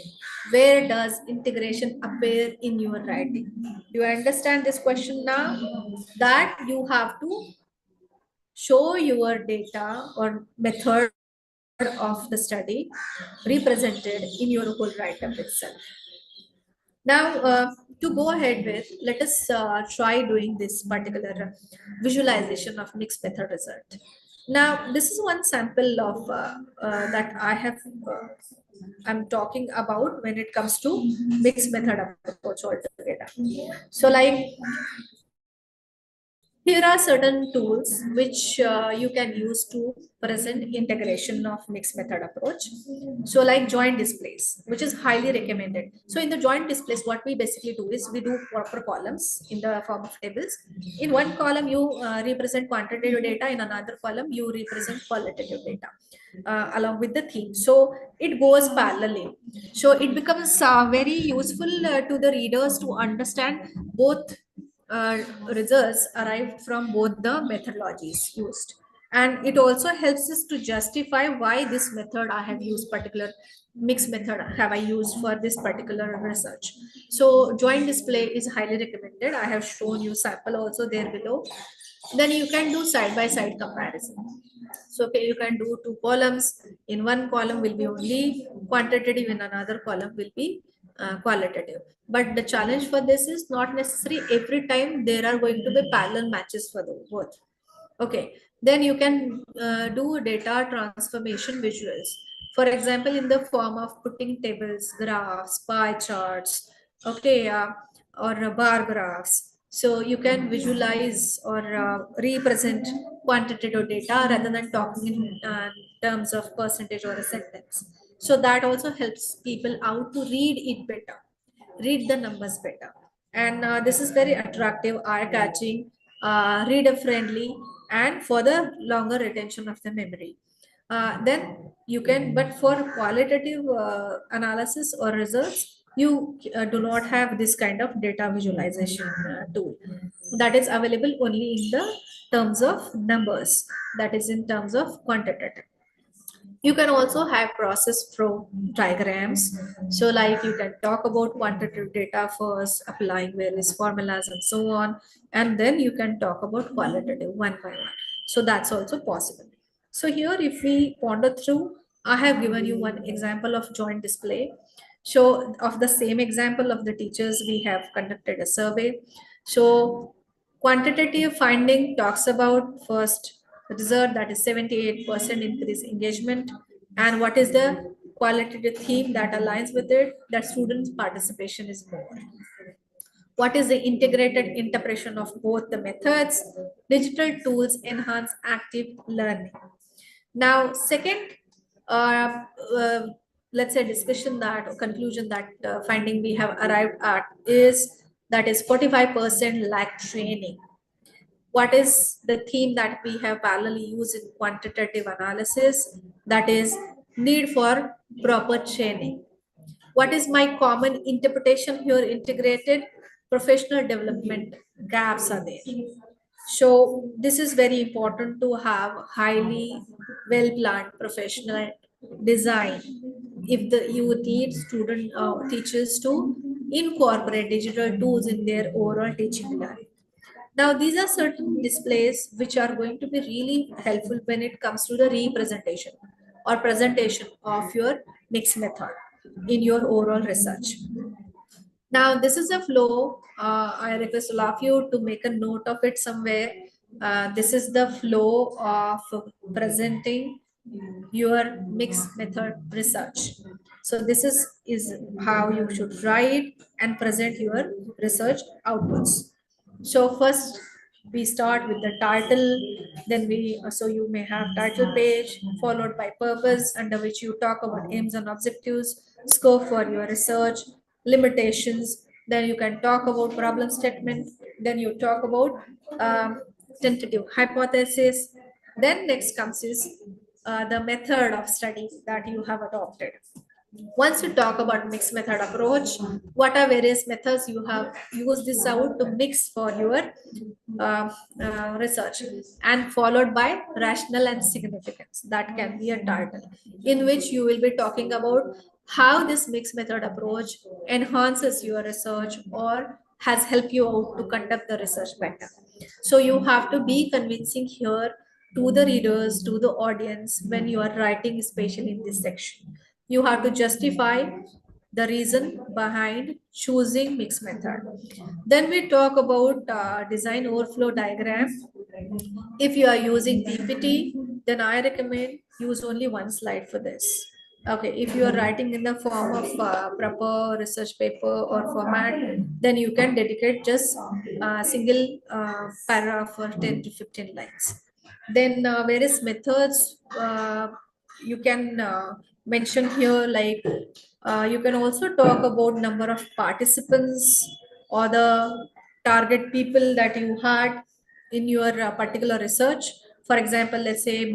Where does integration appear in your writing? Do you understand this question now? That you have to show your data or method of the study represented in your whole write-up itself. Now, to go ahead with, let us try doing this particular visualization of mixed method result. Now, this is one sample of that I have, I'm talking about when it comes to mixed method approach altogether. So like, Here are certain tools which you can use to present integration of mixed method approach. So like joint displays, which is highly recommended. So in the joint displays, what we basically do is we do proper columns in the form of tables. In one column, you represent quantitative data. In another column, you represent qualitative data along with the theme. So it goes parallelly. So it becomes very useful to the readers to understand both results arrived from both the methodologies used, and it also helps us to justify why this method I have used, particular mixed method have I used for this particular research. So joint display is highly recommended. I have shown you sample also there below. Then you can do side by side comparison. So okay, you can do two columns. In one column will be only quantitative, in another column will be qualitative. But the challenge for this is not necessary every time there are going to be parallel matches for the both. Okay, then you can do data transformation visuals. For example, in the form of putting tables, graphs, pie charts, okay, or bar graphs. So you can visualize or represent quantitative data rather than talking in terms of percentage or a sentence. So that also helps people out to read it better, read the numbers better. And this is very attractive, eye-catching, reader-friendly, and for the longer retention of the memory. Then you can, but for qualitative analysis or results, you do not have this kind of data visualization tool. That is available only in the terms of numbers, that is in terms of quantitative. You can also have process flow diagrams. So like you can talk about quantitative data first, applying various formulas and so on. And then you can talk about qualitative one by one. So that's also possible. So here, if we ponder through, I have given you one example of joint display. So of the same example of the teachers, we have conducted a survey. So quantitative finding talks about first result, that is 78% increase engagement. And what is the qualitative theme that aligns with it? That students' participation is more. What is the integrated interpretation of both the methods? Digital tools enhance active learning. Now, second, uh, uh, let's say discussion that or conclusion that finding we have arrived at is that is 45% lack training. What is the theme that we have parallelly used in quantitative analysis? That is need for proper training. What is my common interpretation here? Integrated professional development gaps are there. So this is very important to have highly well planned professional design. If you need student teachers to incorporate digital tools in their overall teaching learning. Now, these are certain displays which are going to be really helpful when it comes to the representation or presentation of your mixed method in your overall research. Now, this is a flow. I request all of you to make a note of it somewhere. This is the flow of presenting your mixed method research. So this is how you should write and present your research outputs. So first we start with the title, then so you may have title page followed by purpose, under which you talk about aims and objectives, scope for your research, limitations. Then you can talk about problem statement. Then you talk about tentative hypothesis. Then next comes is the method of study that you have adopted. Once you talk about mixed method approach, what are various methods you have used this out to mix for your research, and followed by rational and significance. That can be a title in which you will be talking about how this mixed method approach enhances your research or has helped you out to conduct the research better. So you have to be convincing here to the readers, to the audience when you are writing, especially in this section. You have to justify the reason behind choosing mixed method. Then we talk about design overflow diagram. If you are using PPT, then I recommend use only one slide for this. Okay, if you are writing in the form of proper research paper or format, then you can dedicate just a single paragraph for 10 to 15 lines. Then various methods you can mention here, like you can also talk about number of participants or the target people that you had in your particular research. For example, let's say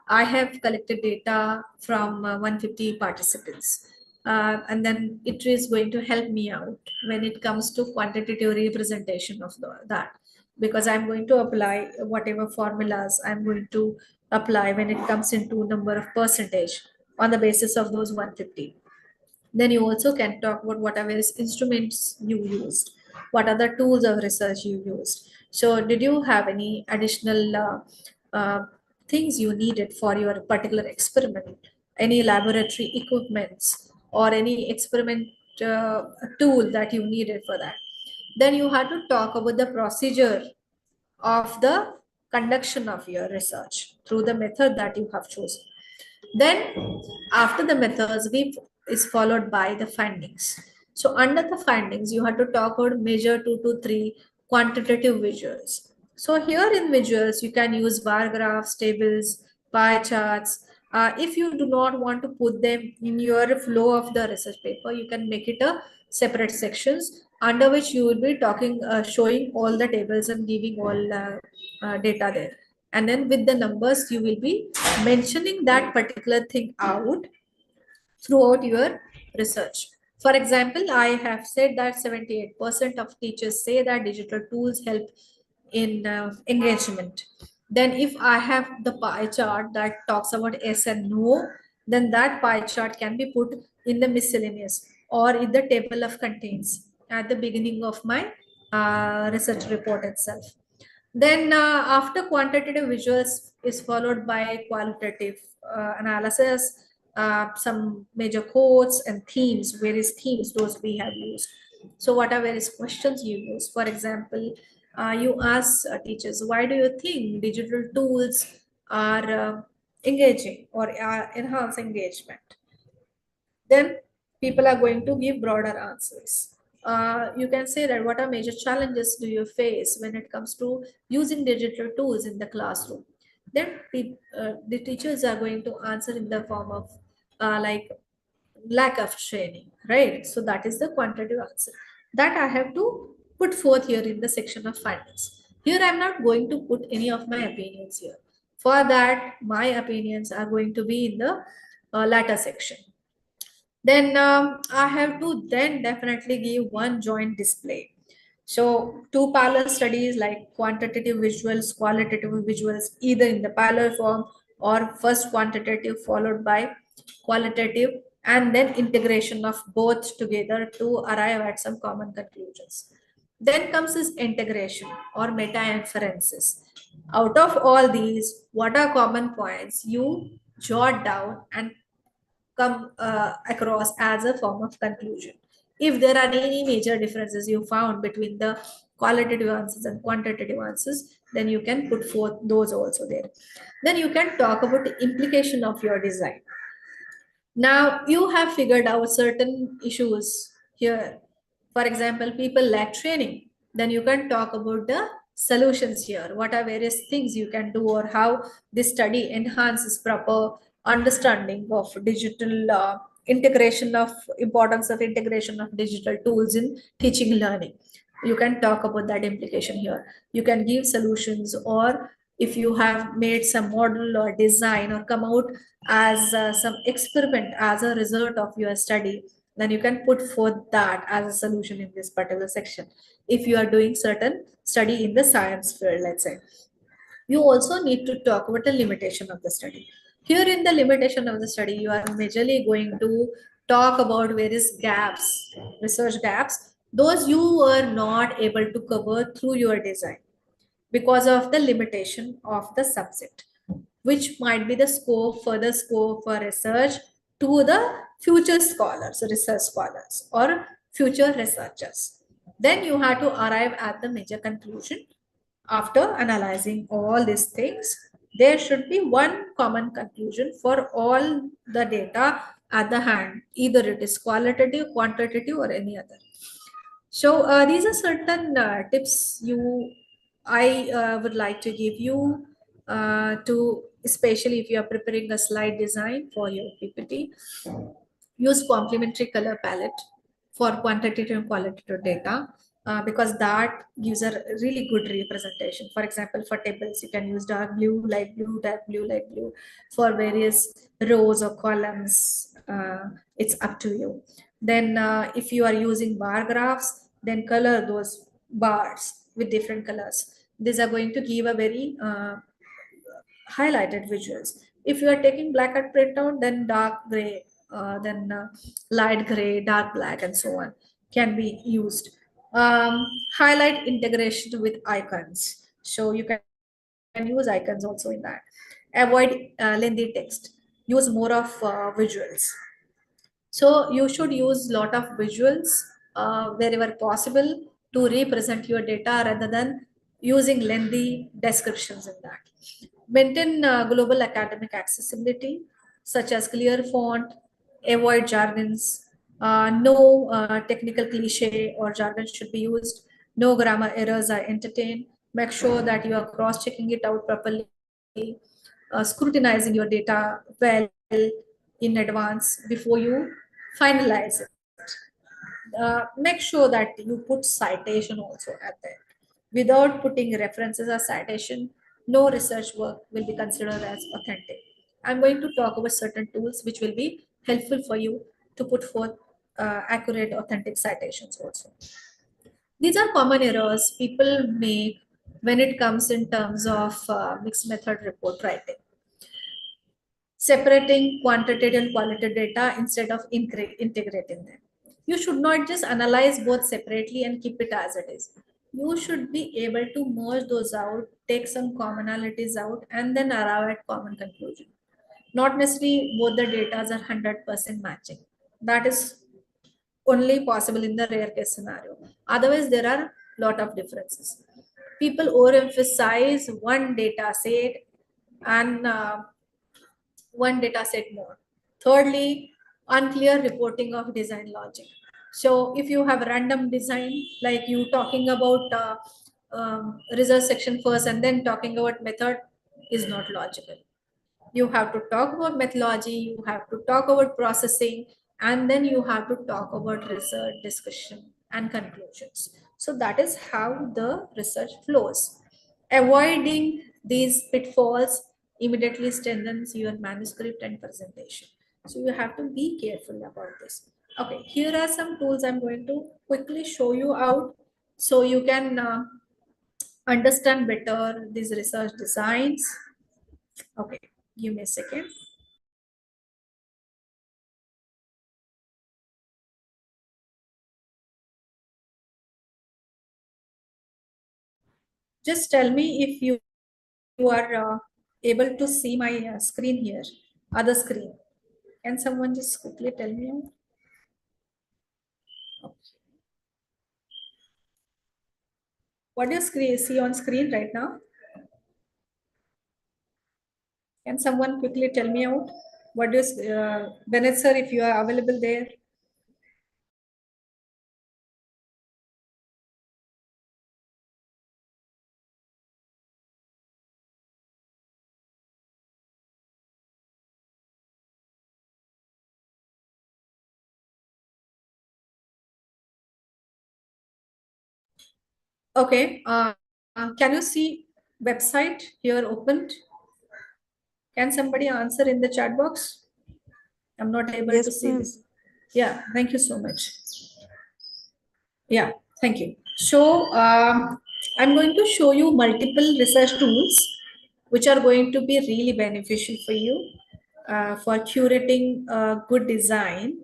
I have collected data from 150 participants. And then it is going to help me out when it comes to quantitative representation of that, because I'm going to apply whatever formulas I'm going to apply when it comes into number of percentage on the basis of those 150. Then you also can talk about what are various instruments you used, what are the tools of research you used. So did you have any additional things you needed for your particular experiment, any laboratory equipments or any experiment tool that you needed for that? Then you had to talk about the procedure of the conduction of your research through the method that you have chosen. Then after the methods, we is followed by the findings. So under the findings, you have to talk about major 2 to 3 quantitative visuals. So here in visuals, you can use bar graphs, tables, pie charts. If you do not want to put them in your flow of the research paper, you can make it a separate sections under which you will be talking, showing all the tables and giving all data there. And then with the numbers, you will be mentioning that particular thing out throughout your research. For example, I have said that 78% of teachers say that digital tools help in engagement. Then if I have the pie chart that talks about yes and no, then that pie chart can be put in the miscellaneous or in the table of contents at the beginning of my research report itself. Then after quantitative visuals is followed by qualitative analysis, some major quotes and themes, various themes those we have used. So what are various questions you use? For example, you ask teachers, why do you think digital tools are engaging or enhance engagement? Then people are going to give broader answers. You can say that what are major challenges do you face when it comes to using digital tools in the classroom? Then the teachers are going to answer in the form of like lack of training, right? So that is the quantitative answer that I have to put forth here in the section of findings. Here I'm not going to put any of my opinions here. For that, my opinions are going to be in the latter section. Then I have to then definitely give one joint display. So two parallel studies like quantitative visuals, qualitative visuals, either in the parallel form or first quantitative followed by qualitative, and then integration of both together to arrive at some common conclusions. Then comes this integration or meta-inferences. Out of all these, what are common points? You jot down and come across as a form of conclusion. If there are any major differences you found between the qualitative answers and quantitative answers, then you can put forth those also there. Then you can talk about the implication of your design. Now you have figured out certain issues here. For example, people lack training. Then you can talk about the solutions here. What are various things you can do or how this study enhances proper understanding of digital integration of importance of integration of digital tools in teaching learning. You can talk about that implication here. You can give solutions, or if you have made some model or design or come out as some experiment as a result of your study, then you can put forth that as a solution in this particular section. If you are doing certain study in the science field, let's say, you also need to talk about the limitation of the study. Here in the limitation of the study, you are majorly going to talk about various gaps, research gaps, those you were not able to cover through your design because of the limitation of the subject, which might be the scope, further scope for research to the future scholars, research scholars, or future researchers. Then you have to arrive at the major conclusion after analyzing all these things. there should be one common conclusion for all the data at the hand, either it is qualitative, quantitative, or any other. So these are certain tips I would like to give you to, especially if you are preparing a slide design for your PPT. Use complementary color palette for quantitative and qualitative data because that gives a really good representation. For example, for tables, you can use dark blue, light blue, dark blue, light blue for various rows or columns. It's up to you. Then if you are using bar graphs, then color those bars with different colors. These are going to give a very highlighted visuals. If you are taking black and printout, then dark gray, then light gray, dark black, and so on can be used. Highlight integration with icons. So you can use icons also in that. Avoid lengthy text. Use more of visuals. So you should use lot of visuals wherever possible to represent your data rather than using lengthy descriptions in that. Maintain global academic accessibility, such as clear font, avoid jargons, no technical cliche or jargon should be used, no grammar errors are entertained. Make sure that you are cross-checking it out properly, scrutinizing your data well in advance before you finalize it. Make sure that you put citation also at the end. Without putting references or citation, no research work will be considered as authentic. I'm going to talk about certain tools which will be helpful for you to put forth accurate, authentic citations also. These are common errors people make when it comes in terms of mixed method report writing. Separating quantitative and qualitative data instead of integrating them. You should not just analyze both separately and keep it as it is. You should be able to merge those out, take some commonalities out, and then arrive at common conclusion. Not necessarily both the data are 100% matching. That is only possible in the rare case scenario. Otherwise, there are a lot of differences. People overemphasize one data set and one data set more. Thirdly, unclear reporting of design logic. So if you have random design, like you talking about result section first and then talking about method is not logical. You have to talk about methodology, you have to talk about processing, and then you have to talk about research, discussion, and conclusions. So that is how the research flows. Avoiding these pitfalls immediately strengthens your manuscript and presentation. So you have to be careful about this. Okay, here are some tools I'm going to quickly show you out so you can understand better these research designs. Okay, give me a second. Just tell me if you are able to see my screen here, other screen. Can someone just quickly tell me? Okay. What do you see on screen right now? Can someone quickly tell me out? What do you, Bennett sir, if you are available there? Okay, can you see website here opened? Can somebody answer in the chat box? I'm not able to see this. Yeah, thank you so much. Yeah, thank you. So I'm going to show you multiple research tools which are going to be really beneficial for you for curating good design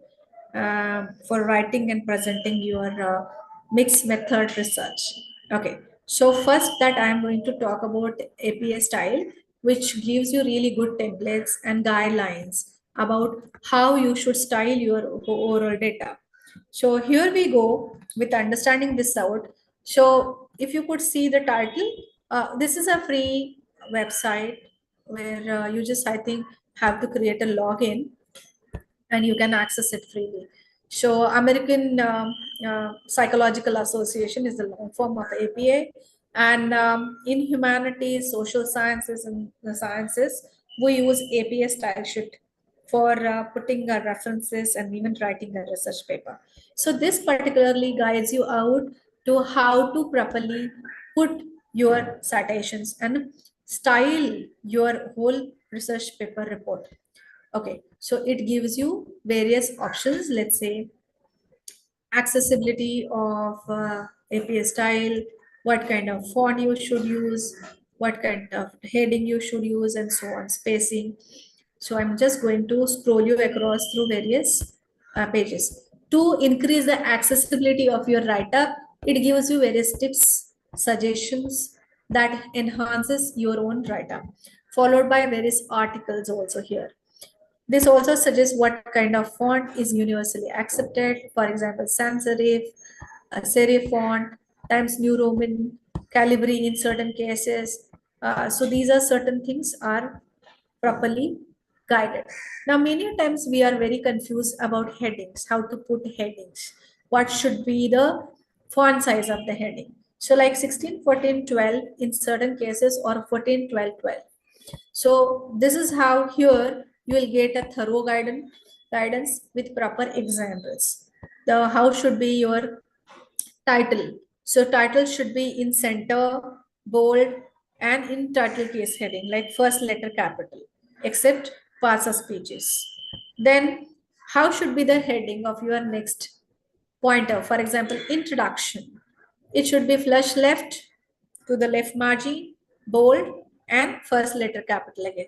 for writing and presenting your mixed method research. Okay, so first that I'm going to talk about APA style, which gives you really good templates and guidelines about how you should style your oral data. So here we go with understanding this out. So if you could see the title, this is a free website where you just, I think, have to create a login and you can access it freely. So American Psychological Association is the long form of APA. And in humanities, social sciences, and the sciences, we use APA style sheet for putting our references and even writing a research paper. So this particularly guides you out to how to properly put your citations and style your whole research paper report. Okay, so it gives you various options. Let's say accessibility of APA style, what kind of font you should use, what kind of heading you should use, and so on, spacing. So I'm just going to scroll you across through various pages. To increase the accessibility of your write-up, it gives you various tips, suggestions that enhances your own write-up, followed by various articles also here. This also suggests what kind of font is universally accepted. For example, sans serif, serif font, Times New Roman, Calibri in certain cases. So these are certain things are properly guided. Now, many times we are very confused about headings, how to put headings, what should be the font size of the heading. So like 16, 14, 12 in certain cases, or 14, 12, 12. So this is how here you will get a thorough guidance with proper examples. The how should be your title. So title should be in center, bold, and in title case heading, like first letter capital, except parts of speeches. Then how should be the heading of your next pointer? For example, introduction. It should be flush left to the left margin, bold, and first letter capital again.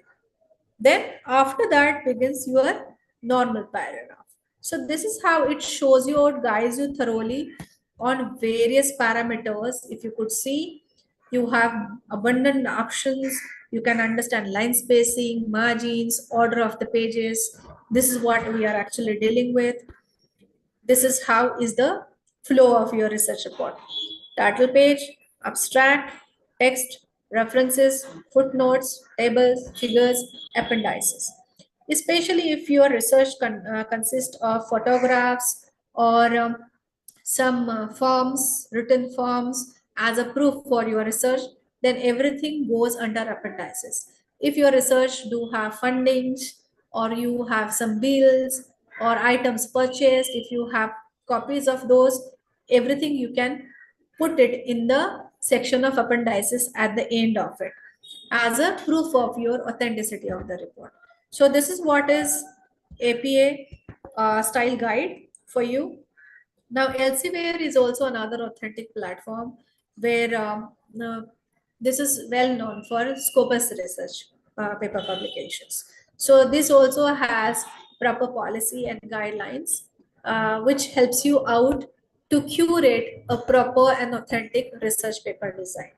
Then after that begins your normal paragraph. So this is how it shows you or guides you thoroughly on various parameters. If you could see, you have abundant options. You can understand line spacing, margins, order of the pages. This is what we are actually dealing with. This is how is the flow of your research report. Title page, abstract, text, references, footnotes, tables, figures, appendices. Especially if your research consists of photographs or some forms, written forms as a proof for your research, then everything goes under appendices. If your research do have fundings, or you have some bills or items purchased, if you have copies of those, everything you can put it in the section of appendices at the end of it as a proof of your authenticity of the report. So this is what is APA style guide for you. Now, Elsevier is also another authentic platform where this is well known for Scopus research paper publications. So this also has proper policy and guidelines, which helps you out to curate a proper and authentic research paper design.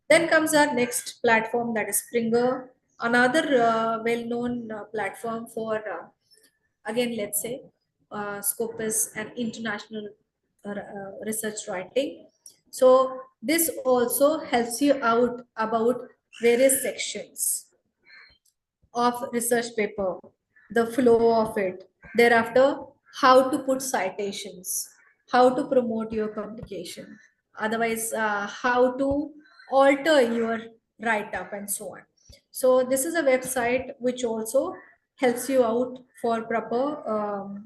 Then comes our next platform, that is Springer, another well-known platform for again, let's say, Scopus and international research writing. So this also helps you out about various sections of research paper, the flow of it, thereafter how to put citations, how to promote your publication, otherwise how to alter your write-up, and so on. So this is a website which also helps you out for proper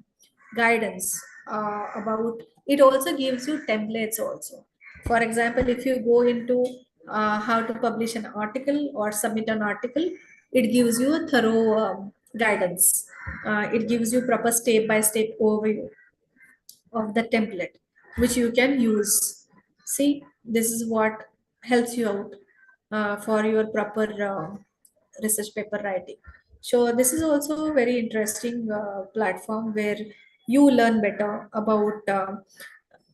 guidance about it. Also gives you templates also. For example, if you go into how to publish an article or submit an article, it gives you a thorough guidance. It gives you proper step-by-step overview of the template, which you can use. See, this is what helps you out for your proper research paper writing. So this is also a very interesting platform where you learn better about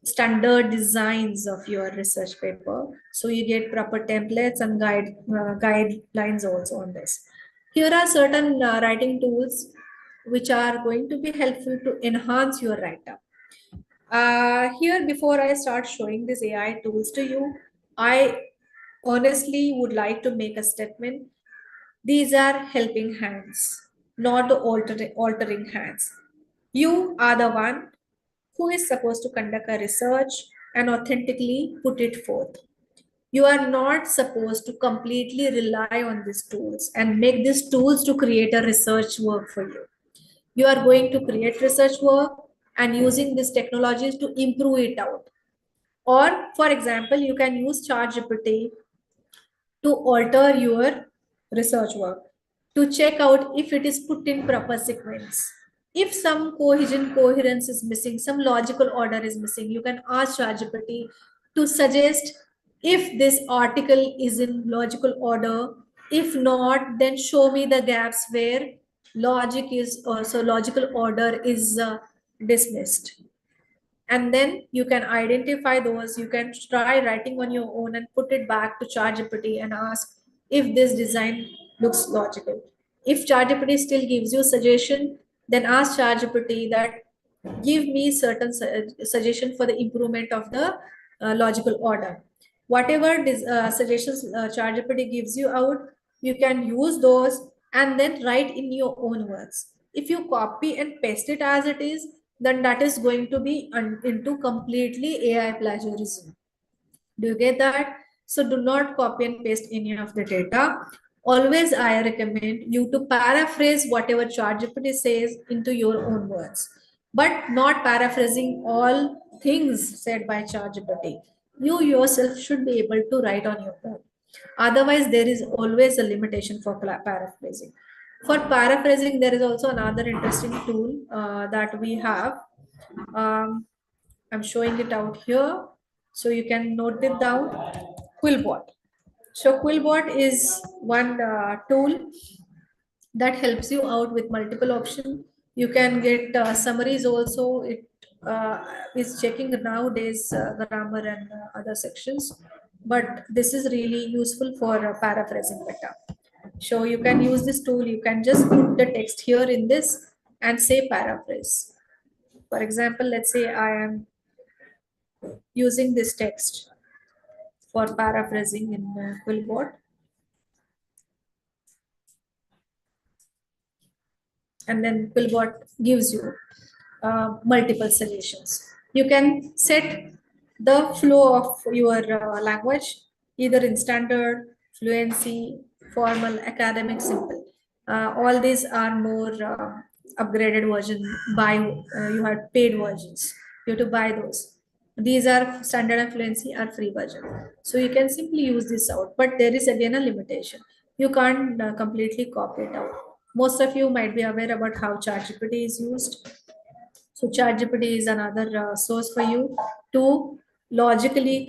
standard designs of your research paper. So you get proper templates and guidelines also on this. Here are certain writing tools which are going to be helpful to enhance your write-up. Here, before I start showing these AI tools to you, I honestly would like to make a statement. These are helping hands, not the altering hands. You are the one who is supposed to conduct a research and authentically put it forth. You are not supposed to completely rely on these tools and make these tools to create a research work for you. You are going to create research work and using these technologies to improve it out. Or, for example, you can use ChatGPT to alter your research work, to check out if it is put in proper sequence. If some coherence is missing, some logical order is missing, you can ask ChatGPT to suggest if this article is in logical order. If not, then show me the gaps where logical order is dismissed. And then you can identify those. You can try writing on your own and put it back to ChatGPT and ask if this design looks logical. If ChatGPT still gives you suggestion, then ask ChatGPT that give me certain suggestion for the improvement of the logical order. Whatever suggestions ChatGPT gives you out, you can use those and then write in your own words. If you copy and paste it as it is, then that is going to be into completely AI plagiarism. Do you get that? So do not copy and paste any of the data. Always I recommend you to paraphrase whatever ChatGPT says into your own words, but not paraphrasing all things said by ChatGPT. You yourself should be able to write on your own. Otherwise, there is always a limitation for paraphrasing. For paraphrasing, there is also another interesting tool that we have. I'm showing it out here, so you can note it down. Quillbot. So Quillbot is one tool that helps you out with multiple options. You can get summaries also. It is checking nowadays grammar and other sections, but this is really useful for paraphrasing better. So you can use this tool. You can just put the text here in this and say paraphrase. For example, let's say I am using this text for paraphrasing in Quillbot. And then Quillbot gives you multiple suggestions. You can set the flow of your language, either in standard, fluency, formal, academic, simple. All these are more upgraded version. You have paid versions. You have to buy those. These are standard and fluency are free version. So you can simply use this out, but there is again a limitation. You can't completely copy it out. Most of you might be aware about how ChatGPT is used. So ChatGPT is another source for you to logically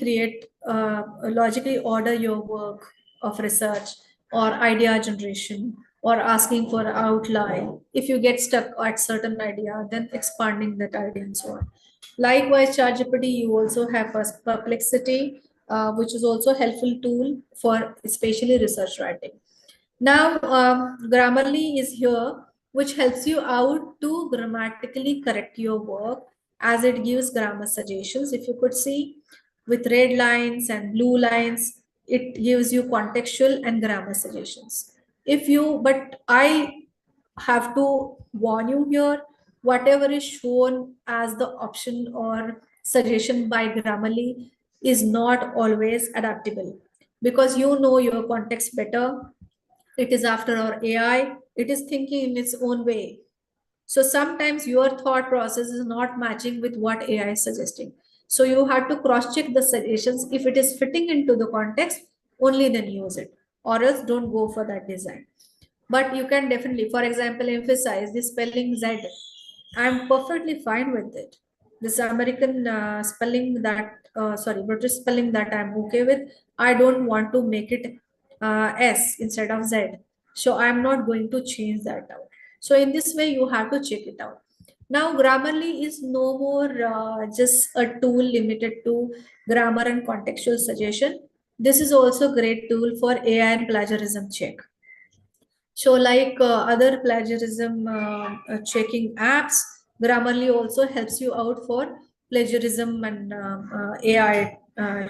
logically order your work of research or idea generation or asking for outline. If you get stuck at certain idea, then expanding that idea and so on. Likewise, ChatGPT, you also have Perplexity, which is also a helpful tool for especially research writing. Now, Grammarly is here, which helps you out to grammatically correct your work as it gives grammar suggestions. If you could see with red lines and blue lines, it gives you contextual and grammar suggestions. But I have to warn you here, whatever is shown as the option or suggestion by Grammarly is not always adaptable because you know your context better. It is after our AI, it is thinking in its own way. So sometimes your thought process is not matching with what AI is suggesting. So you have to cross-check the suggestions. If it is fitting into the context, only then use it, or else don't go for that design. But you can definitely, for example, emphasize the spelling Z. I'm perfectly fine with it. This American spelling that, British spelling that I'm okay with, I don't want to make it S instead of Z. So I'm not going to change that out. So in this way, you have to check it out. Now, Grammarly is no more just a tool limited to grammar and contextual suggestion. This is also a great tool for AI and plagiarism check. So like other plagiarism checking apps, Grammarly also helps you out for plagiarism and AI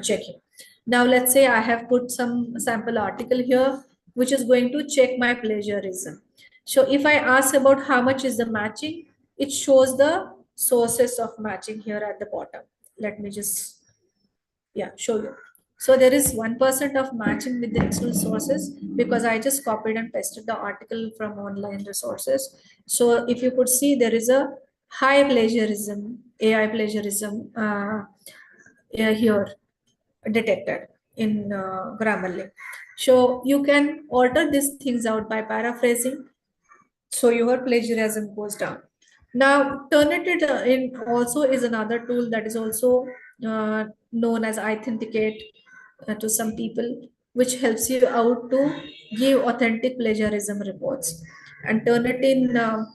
checking. Now let's say I have put some sample article here. which is going to check my plagiarism. So if I ask about how much is the matching, it shows the sources of matching here at the bottom. Let me just, yeah, show you. So there is 1% of matching with the external sources because I just copied and pasted the article from online resources. So if you could see, there is a high plagiarism, AI plagiarism here detected in Grammarly. So you can alter these things out by paraphrasing, so your plagiarism goes down. Now, Turnitin in also is another tool that is also known as Authenticate to some people, which helps you out to give authentic plagiarism reports. And Turnitin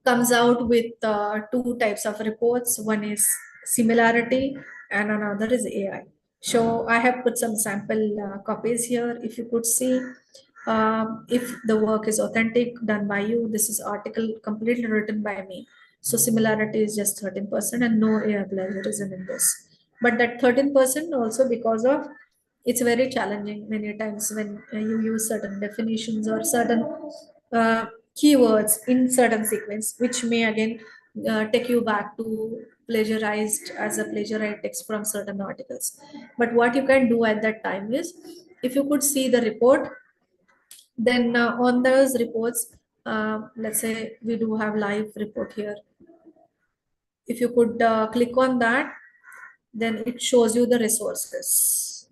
comes out with two types of reports. One is similarity and another is AI. So I have put some sample copies here. If you could see, if the work is authentic, done by you, this is article completely written by me. So similarity is just 13% and no AI plagiarism in this. But that 13% also because of it's very challenging many times when you use certain definitions or certain uh, keywords in certain sequence, which may again take you back to plagiarized as a plagiarized text from certain articles. But what you can do at that time is, if you could see the report, then on those reports, let's say we do have live report here. If you could click on that, then it shows you the resources.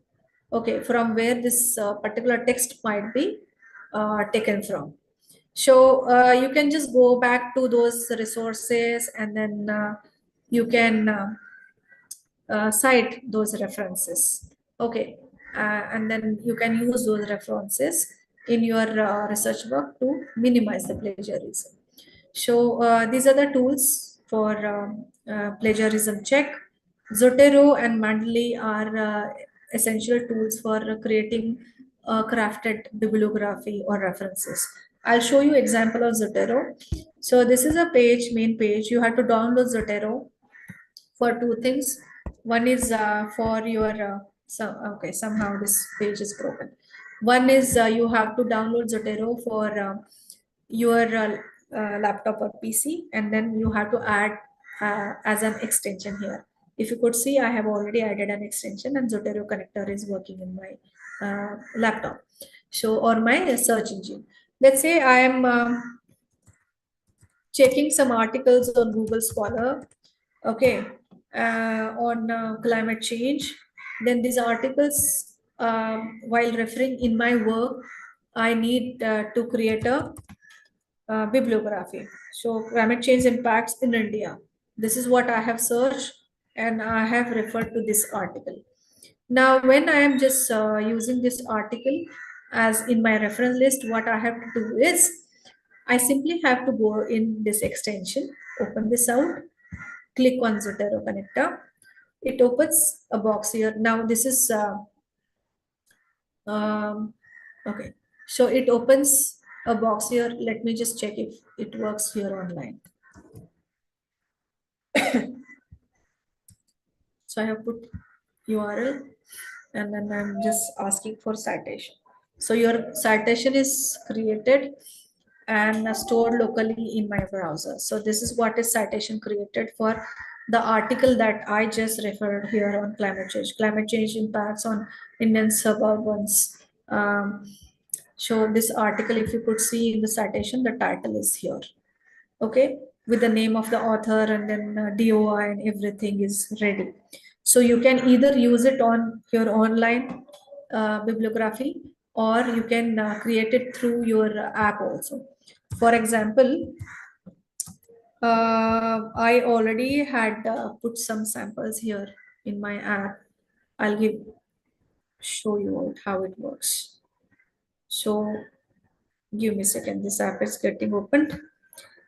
Okay, from where this particular text might be taken from. So you can just go back to those resources and then you can cite those references. Okay, and then you can use those references in your research work to minimize the plagiarism. So these are the tools for plagiarism check. Zotero and Mendeley are essential tools for creating crafted bibliography or references. I'll show you example of Zotero. So this is a page, main page. You have to download Zotero for two things. One is for your, okay, somehow this page is broken. One is you have to download Zotero for your laptop or PC, and then you have to add as an extension here. If you could see, I have already added an extension and Zotero connector is working in my laptop. So, or my search engine. Let's say I am checking some articles on Google Scholar, okay, on climate change. Then these articles, while referring in my work, I need to create a bibliography. So climate change impacts in India. This is what I have searched and I have referred to this article. Now, when I am just using this article as in my reference list, what I have to do is I simply have to go in this extension, open this out, click on Zotero connector. It opens a box here. Now this is, okay. So it opens a box here. Let me just check if it works here online. So I have put URL and then I'm just asking for citation. So your citation is created and stored locally in my browser. So this is what is citation created for the article that I just referred here on climate change. Climate change impacts on Indian suburbans. So this article, if you could see in the citation, the title is here. Okay, with the name of the author and then DOI and everything is ready. So you can either use it on your online bibliography or you can create it through your app also. For example, I already had put some samples here in my app. I'll show you how it works. So give me a second, this app is getting opened.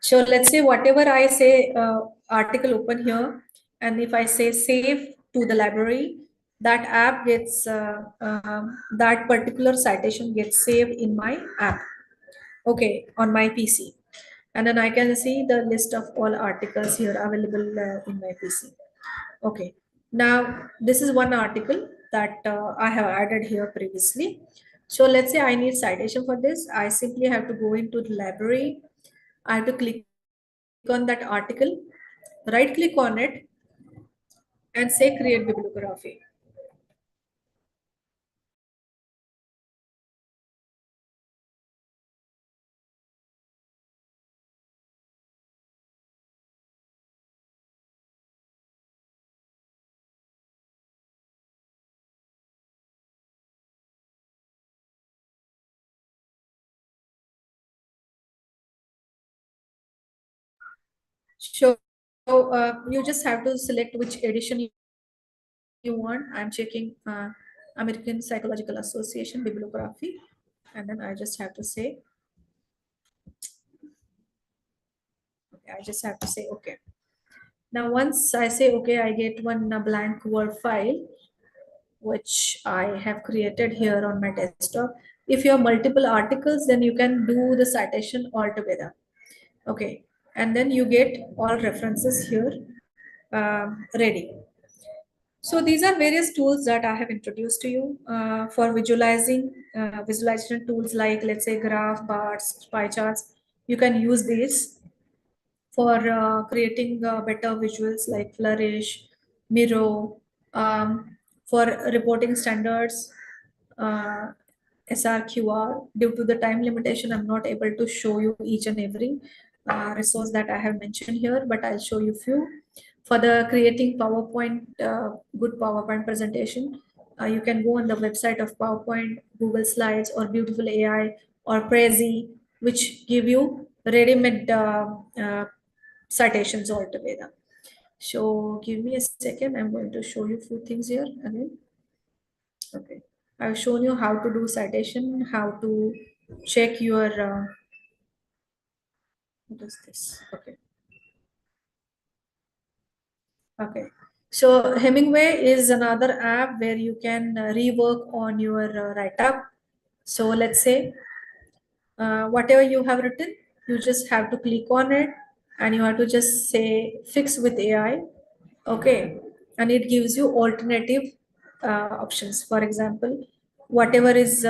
So let's say whatever I say, article open here, and if I say save to the library, that app gets, that particular citation gets saved in my app, okay, on my PC. And then I can see the list of all articles here available in my PC. Okay, now this is one article that I have added here previously. So let's say I need citation for this. I simply have to go into the library. I have to click on that article, right click on it and say create bibliography. So you just have to select which edition you want. I'm checking American Psychological Association bibliography, and then I just have to say, okay, I just have to say okay. Now once I say okay, I get one blank Word file which I have created here on my desktop. If you have multiple articles, then you can do the citation all together. Okay, and then you get all references here ready. So these are various tools that I have introduced to you for visualization tools like, let's say, graph, bars, pie charts. You can use these for creating better visuals like Flourish, Miro, for reporting standards, uh, SRQR. Due to the time limitation, I'm not able to show you each and every resource that I have mentioned here, but I'll show you few. For the creating PowerPoint, good PowerPoint presentation, you can go on the website of PowerPoint, Google Slides, or Beautiful AI, or Prezi, which give you ready-made citations altogether. So give me a second. I'm going to show you few things here again. Okay, I've shown you how to do citation, how to check your what is this? Okay. Okay. So Hemingway is another app where you can rework on your write-up. So let's say whatever you have written, you just have to click on it and you have to just say fix with AI. Okay. And it gives you alternative options. For example, whatever is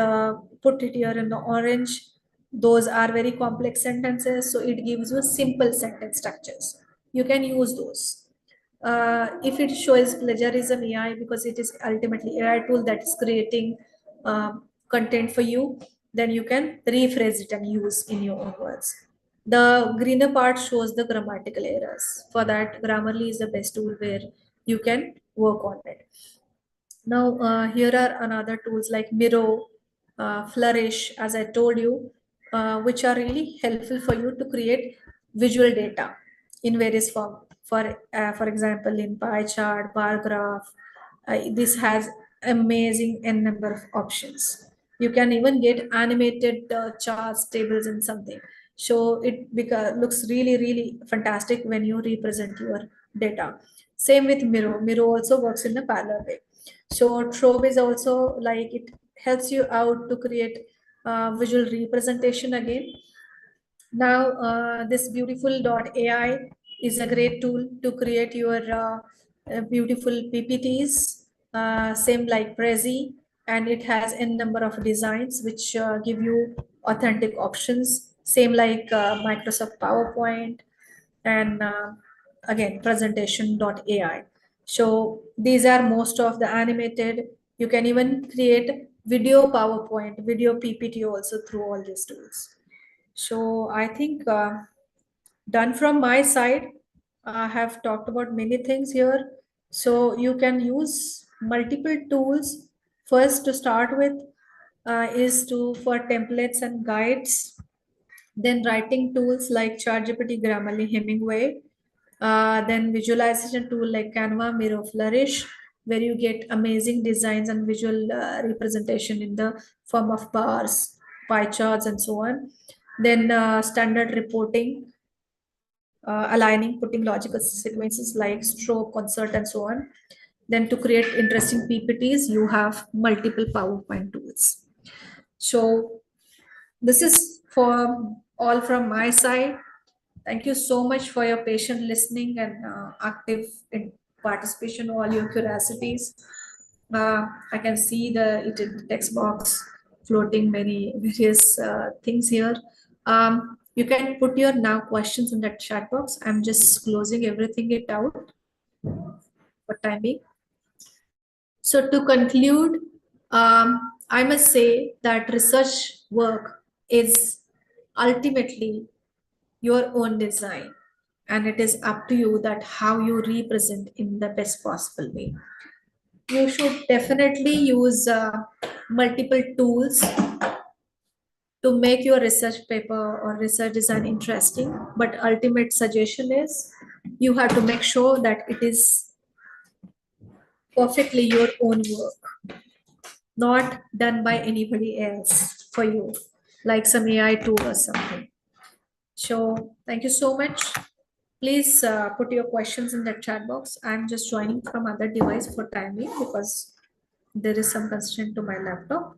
put it here in the orange, those are very complex sentences. So it gives you simple sentence structures. You can use those. If it shows plagiarism AI, because it is ultimately AI tool that is creating content for you, then you can rephrase it and use in your own words. The greener part shows the grammatical errors. For that, Grammarly is the best tool where you can work on it. Now, here are another tools like Miro, Flourish, as I told you, which are really helpful for you to create visual data in various form. For example, in pie chart, bar graph, this has amazing n number of options. You can even get animated charts, tables, and something. So it looks really, really fantastic when you represent your data. Same with Miro. Miro also works in a parallel way. So Trove is also like it helps you out to create visual representation again. Now, this beautiful AI is a great tool to create your beautiful PPTs, same like Prezi, and it has n number of designs which give you authentic options, same like Microsoft PowerPoint and again presentation.ai. So these are most of the animated. You can even create video PowerPoint, video PPT also through all these tools. So I think done from my side. I have talked about many things here. So you can use multiple tools. First to start with is to for templates and guides. Then writing tools like ChatGPT, Grammarly, Hemingway. Then visualization tool like Canva, Miro, Flourish, where you get amazing designs and visual representation in the form of bars, pie charts, and so on. Then standard reporting, aligning, putting logical sequences like stroke, concert, and so on. Then to create interesting PPTs, you have multiple PowerPoint tools. So this is for all from my side. Thank you so much for your patient listening and active participation, all your curiosities. I can see the text box floating many various things here. You can put your now questions in the chat box. I'm just closing everything it out for time being. So to conclude, I must say that research work is ultimately your own design, and it is up to you that how you represent in the best possible way. You should definitely use multiple tools to make your research paper or research design interesting, but ultimate suggestion is you have to make sure that it is perfectly your own work, not done by anybody else for you, like some AI tool or something. So thank you so much. Please put your questions in the chat box. I'm just joining from other device for time being because there is some constraint to my laptop.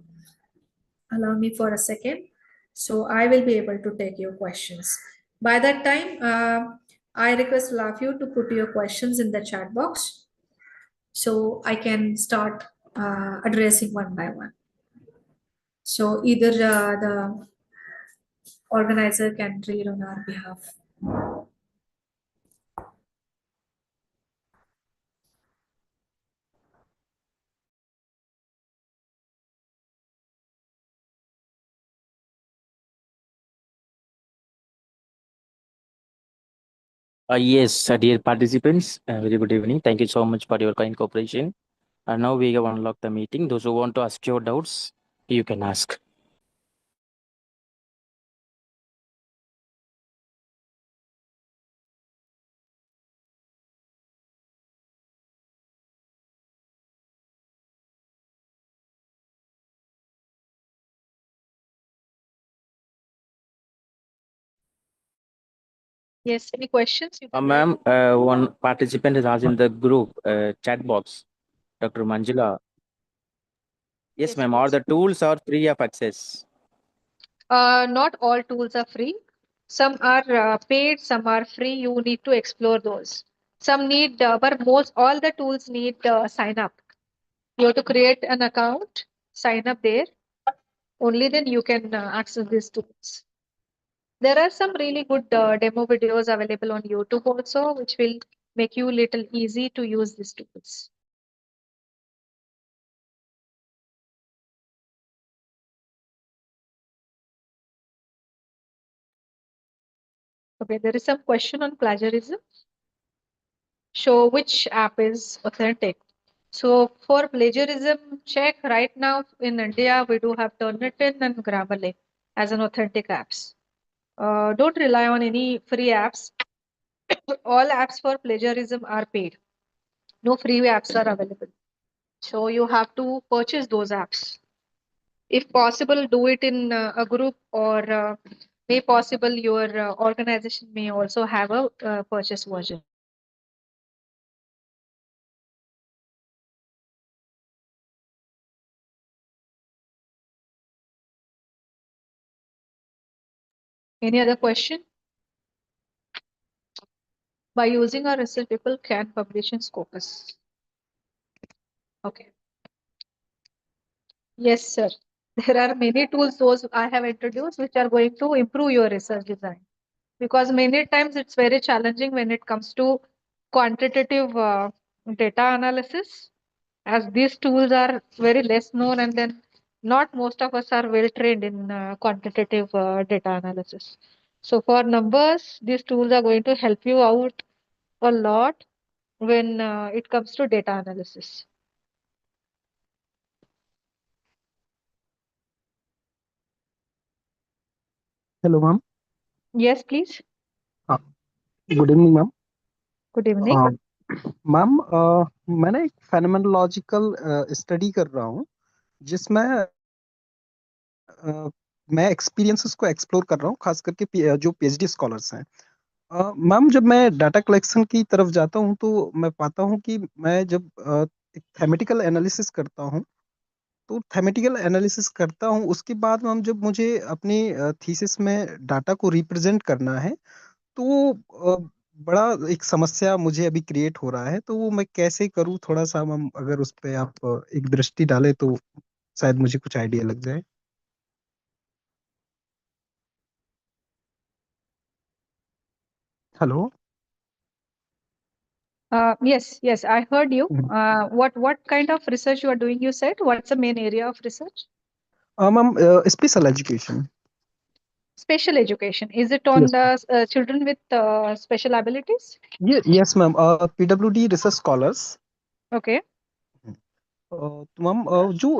Allow me for a second. So I will be able to take your questions. By that time, I request all of you to put your questions in the chat box so I can start addressing one by one. So either the organizer can read on our behalf. Yes, dear participants, very good evening. Thank you so much for your kind cooperation. And now we have unlocked the meeting. Those who want to ask your doubts, you can ask. Yes, any questions? You can Ma'am, one participant is asked in the group chat box, Dr. Manjula. Yes, Yes, ma'am, all please. the tools are free of access. Not all tools are free. Some are paid, some are free. You need to explore those. Some need, but most all the tools need sign up. You have to create an account, sign up there. Only then you can access these tools. There are some really good demo videos available on YouTube also, which will make you little easy to use these tools. Okay, there is some question on plagiarism. Show which app is authentic. So for plagiarism check right now in India, we do have Turnitin and Grammarly as an authentic apps. Don't rely on any free apps. All apps for plagiarism are paid. No free apps are available. So you have to purchase those apps. If possible, do it in a group or may possible your organization may also have a purchase version. Any other question? By using our research, people can publish in Scopus. Okay. Yes, sir. There are many tools, those I have introduced, which are going to improve your research design. Because many times it's very challenging when it comes to quantitative data analysis, as these tools are very less known, and then not most of us are well trained in quantitative data analysis. So for numbers, these tools are going to help you out a lot when it comes to data analysis. Hello, ma'am. Yes, please. Good evening, ma'am. Good evening. Ma'am मैंने एक phenomenological study कर रहा हूँ जिसमें मैं experiences को explore कर रहा हूँ, खास करके जो पीएचडी स्कॉलर्स हैं। मैम जब मैं डाटा कलेक्शन की तरफ जाता हूँ तो मैं पाता हूँ कि मैं जब एक थेमेटिकल एनालिसिस करता हूँ तो थेमेटिकल एनालिसिस करता हूँ उसके बाद मैम जब मुझे अपनी थीसिस में डाटा को रिप्रेजेंट करना है तो बड़ा एक समस्या मुझे अभी क्रिएट हो रहा है, तो वो मैं कैसे करूँ थोड़ा सा मैम अगर उस पे आप एक दृष्टि डालें तो शायद मुझे कुछ आइडिया लग जाए। Hello. Yes, I heard you. Mhm. What kind of research you are doing? You said what's the main area of research? Ma'am, special education. Special education. Is it on Yes, the children with special abilities? yes, ma'am. PWD research scholars. Okay. तो ma'am जो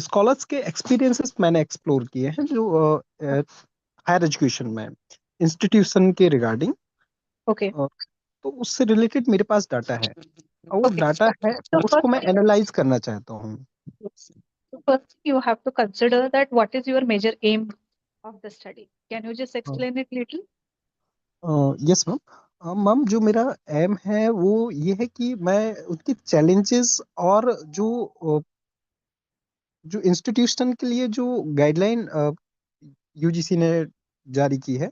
scholars के experiences मैंने explore किए हैं जो higher education में institution के regarding, Okay. तो उससे रिलेटेड मेरे पास डाटा है और वो Okay. डाटा है So उसको मैं firstly, एनालाइज करना चाहता हूँ. yes. So first you have to consider that what is your major aim of the study. Can you just explain it little? Yes ma'am. Ma'am जो मेरा एम है वो ये है कि मैं उनके चैलेंजेस और जो इंस्टीट्यूशन के लिए जो गाइडलाइन यूजीसी ने जारी की है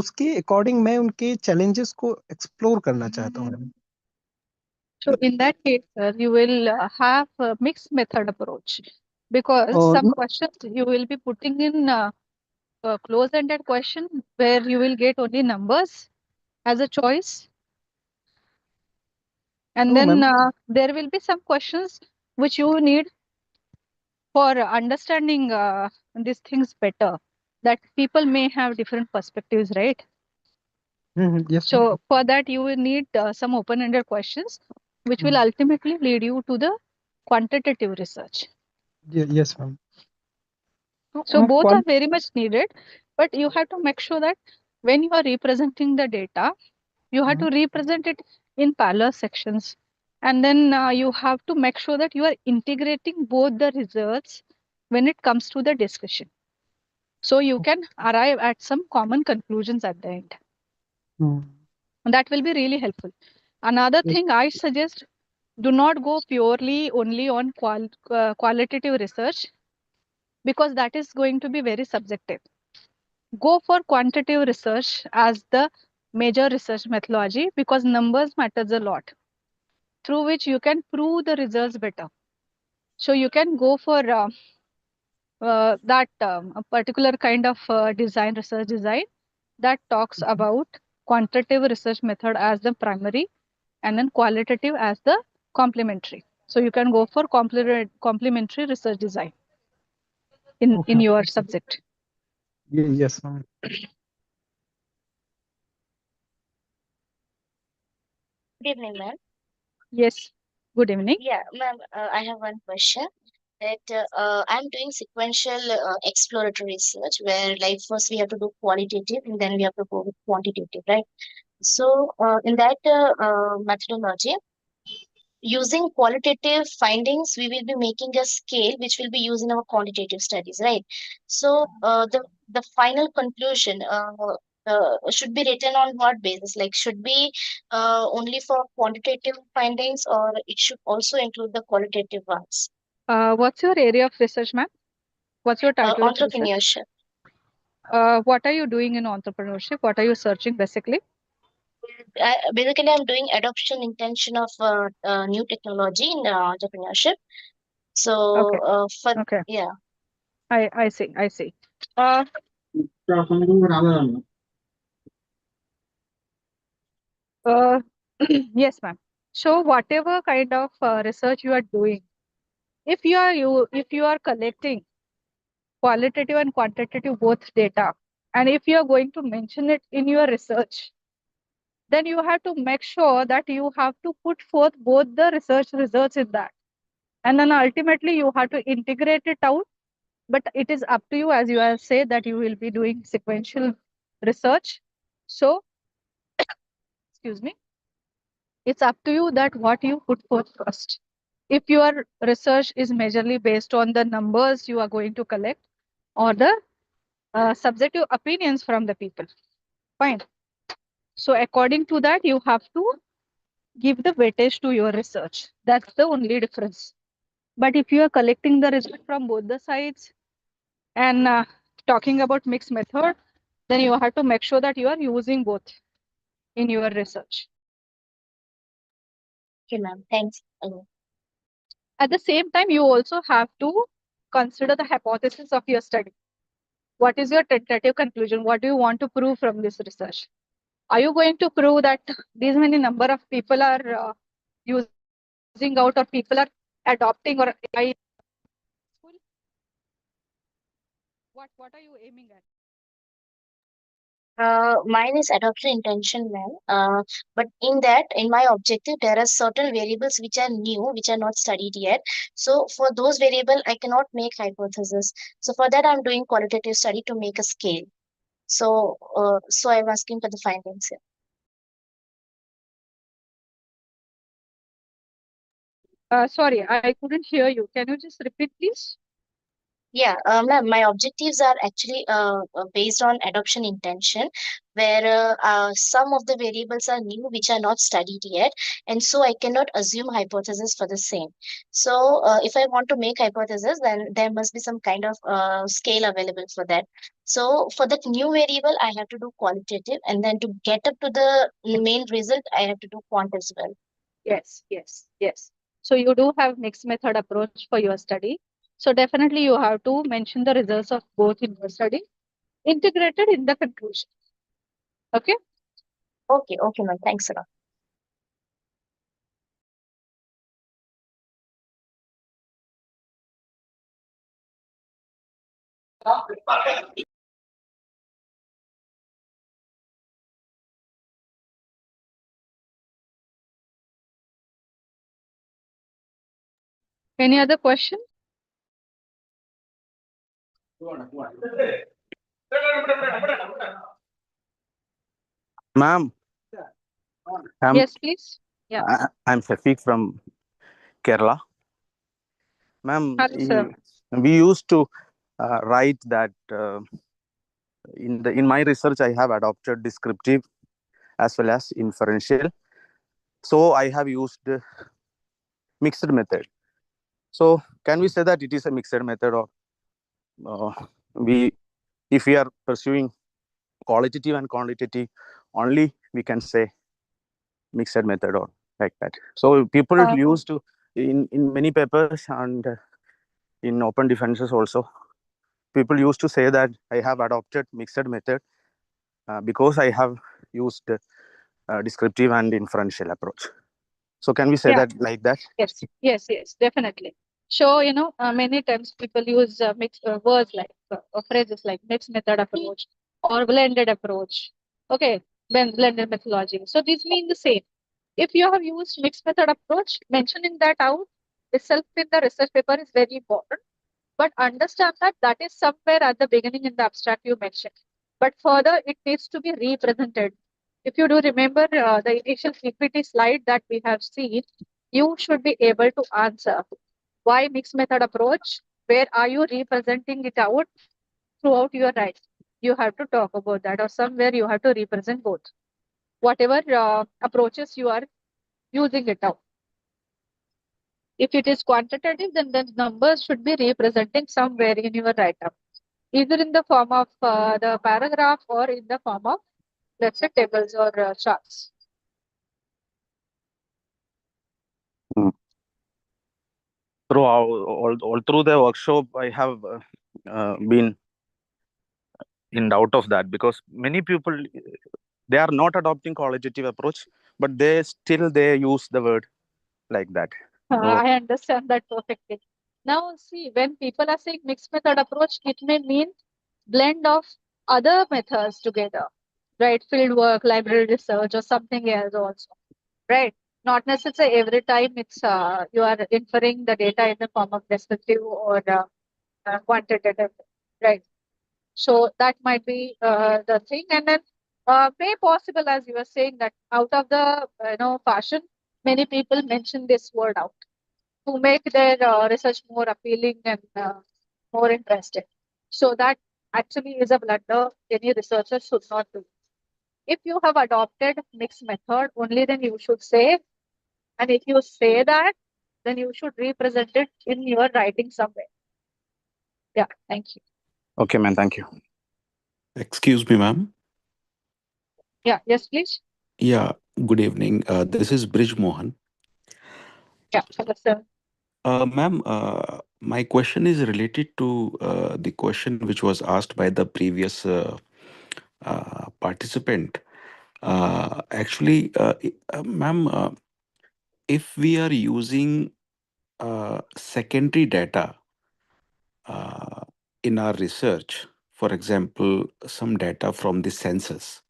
उसके अकॉर्डिंग मैं उनके चैलेंजेस को एक्सप्लोर करना चाहता हूँ. So in that case, sir, you will have a mixed method approach because some No, questions you will be putting in a close-ended question where you will get only numbers as a choice. And no, then ma'am. there will be some questions which you need for understanding these things better, that people may have different perspectives, right? Yes, ma'am. So for that, you will need some open-ended questions, which will ultimately lead you to the quantitative research. Yes, ma'am. So both are very much needed, but you have to make sure that when you are representing the data, you have to represent it in parallel sections. And then you have to make sure that you are integrating both the results when it comes to the discussion. So you can arrive at some common conclusions at the end. And that will be really helpful. Another thing I suggest, do not go purely only on qualitative research, because that is going to be very subjective. Go for quantitative research as the major research methodology, because numbers matters a lot, through which you can prove the results better. So you can go for that a particular kind of research design that talks about quantitative research method as the primary and then qualitative as the complementary. So you can go for complementary research design in your subject. Yes, ma'am. Good evening, ma'am. Yes. Good evening. Yeah, ma'am, I have one question that I'm doing sequential exploratory research where, like, first we have to do qualitative and then we have to go with quantitative, right? So, in that methodology, using qualitative findings, we will be making a scale which will be used in our quantitative studies, right? So, the final conclusion should be written on what basis? Like, should be only for quantitative findings, or it should also include the qualitative ones? What's your area of research, ma'am? What's your title of research? Entrepreneurship. What are you doing in entrepreneurship? What are you searching basically? Basically, I'm doing adoption intention of new technology in entrepreneurship. So, Okay. Okay. yeah. I see. I see. Yes, ma'am. So whatever kind of research you are doing, if you are collecting qualitative and quantitative both data, and if you are going to mention it in your research, then you have to make sure that you have to put forth both the research results in that, and then ultimately you have to integrate it out. But it is up to you, as you have said that you will be doing sequential research. So excuse me, it's up to you that what you put forth first. If your research is majorly based on the numbers you are going to collect or the subjective opinions from the people, fine. So according to that, you have to give the weightage to your research. That's the only difference. But if you are collecting the result from both the sides and talking about mixed method, then you have to make sure that you are using both in your research. Okay, ma'am. Thanks. At the same time, you also have to consider the hypothesis of your study. What is your tentative conclusion? What do you want to prove from this research? Are you going to prove that these many number of people are using out or people are adopting or AI? What are you aiming at? Mine is adoption intention, ma'am. But in that, in my objective, there are certain variables which are new, which are not studied yet. So for those variable, I cannot make hypothesis. So for that, I'm doing qualitative study to make a scale. So I'm asking for the findings here. Sorry, I couldn't hear you. Can you just repeat, please? Yeah, ma'am, my objectives are actually based on adoption intention, where some of the variables are new, which are not studied yet, and so I cannot assume hypothesis for the same. So, if I want to make hypothesis, then there must be some kind of scale available for that. So, for that new variable, I have to do qualitative, and then to get up to the main result, I have to do quant as well. Yes. So you do have mixed method approach for your study. So definitely you have to mention the results of both in your study, integrated in the conclusion. Okay. Okay, ma'am. Thanks a lot. Any other question? Ma'am, Yes, please. Yeah. I'm Shafiq from Kerala. Ma'am, Hello, sir. we used to write that in my research I have adopted descriptive as well as inferential. So I have used mixed method. So can we say that it is a mixed method, or if we are pursuing qualitative and quantitative only, we can say mixed method or like that. So people used to in many papers and in open defenses also, people used to say that I have adopted mixed method because I have used descriptive and inferential approach. So can we say Yeah. that like that? Yes, definitely. So, many times people use mixed words like or phrases like mixed method approach or blended approach. Okay, blended methodology. So these mean the same. If you have used mixed method approach, mentioning that out itself in the research paper is very important. But understand that that is somewhere at the beginning in the abstract you mentioned. But further, it needs to be represented. If you do remember the initial PPT slide that we have seen, you should be able to answer why mixed method approach, where are you representing it out throughout your writing. You have to talk about that, or somewhere you have to represent both. Whatever approaches you are using it out. If it is quantitative, then the numbers should be representing somewhere in your write-up, either in the form of the paragraph or in the form of, let's say, tables or charts. All through the workshop, I have been in doubt of that, because many people, they are not adopting qualitative approach, but they use the word like that. I understand that perfectly. Now, see, when people are saying mixed method approach, it may mean blend of other methods together, right? Field work, library research, or something else also, right? Not necessarily every time it's you are inferring the data in the form of descriptive or quantitative, right? So that might be the thing, and then may possible, as you were saying, that out of the passion, many people mention this word out to make their research more appealing and more interesting. So that actually is a blunder any researcher should not do. If you have adopted mixed method, only then you should say, and if you say that, then you should represent it in your writing somewhere. Yeah, thank you. Okay, man, thank you. Excuse me, ma'am. Yeah, yes, please. Yeah, good evening. This is Brij Mohan. Yeah, hello, sir. Ma'am, my question is related to the question which was asked by the previous participant. Ma'am, if we are using secondary data uh, in our research, for example, some data from the census,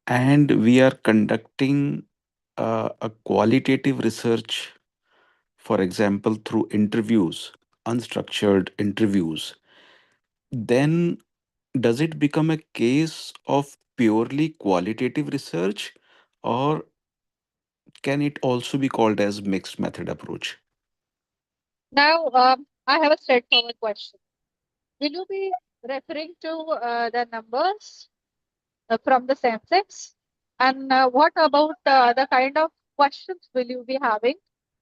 and we are conducting a qualitative research, for example, through interviews, unstructured interviews, then does it become a case of purely qualitative research, or can it also be called as mixed method approach? Now, I have a straightforward question. Will you be referring to the numbers from the census? And what about the kind of questions will you be having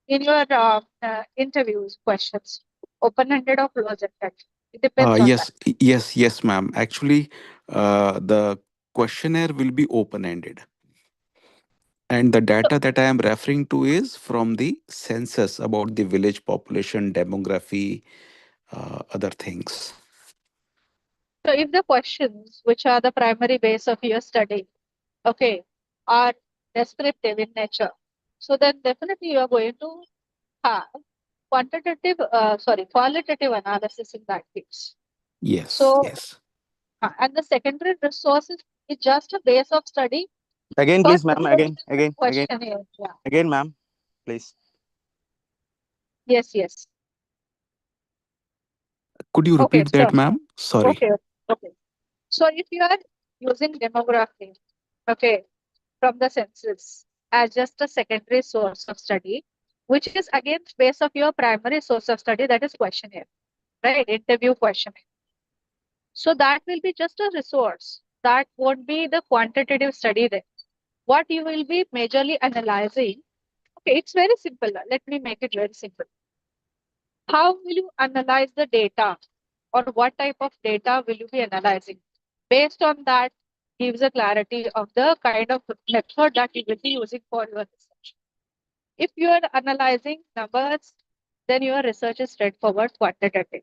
in your interviews questions? Open-ended or closed-ended? It depends on that. Yes, ma'am. Actually, the questionnaire will be open-ended. And the data that I am referring to is from the census about the village population, demography, other things. So if the questions, which are the primary base of your study, okay, are descriptive in nature, so then definitely you are going to have qualitative analysis in that case. Yes, So, yes. and the secondary resources is just a base of study. Again, First, please, ma'am. Again. questionnaire. Yeah. Again, ma'am. Please. Yes. Could you Okay, repeat that, sure. ma'am? Sorry. Okay. So if you are using demography, okay, from the census as just a secondary source of study, which is again base of your primary source of study, that is questionnaire, right? Interview questionnaire. So that will be just a resource. That won't be the quantitative study there. What you will be majorly analyzing, okay, it's very simple. Let me make it very simple. How will you analyze the data, or what type of data will you be analyzing? Based on that, gives a clarity of the kind of method that you will be using for your research. If you are analyzing numbers, then your research is straightforward, quantitative.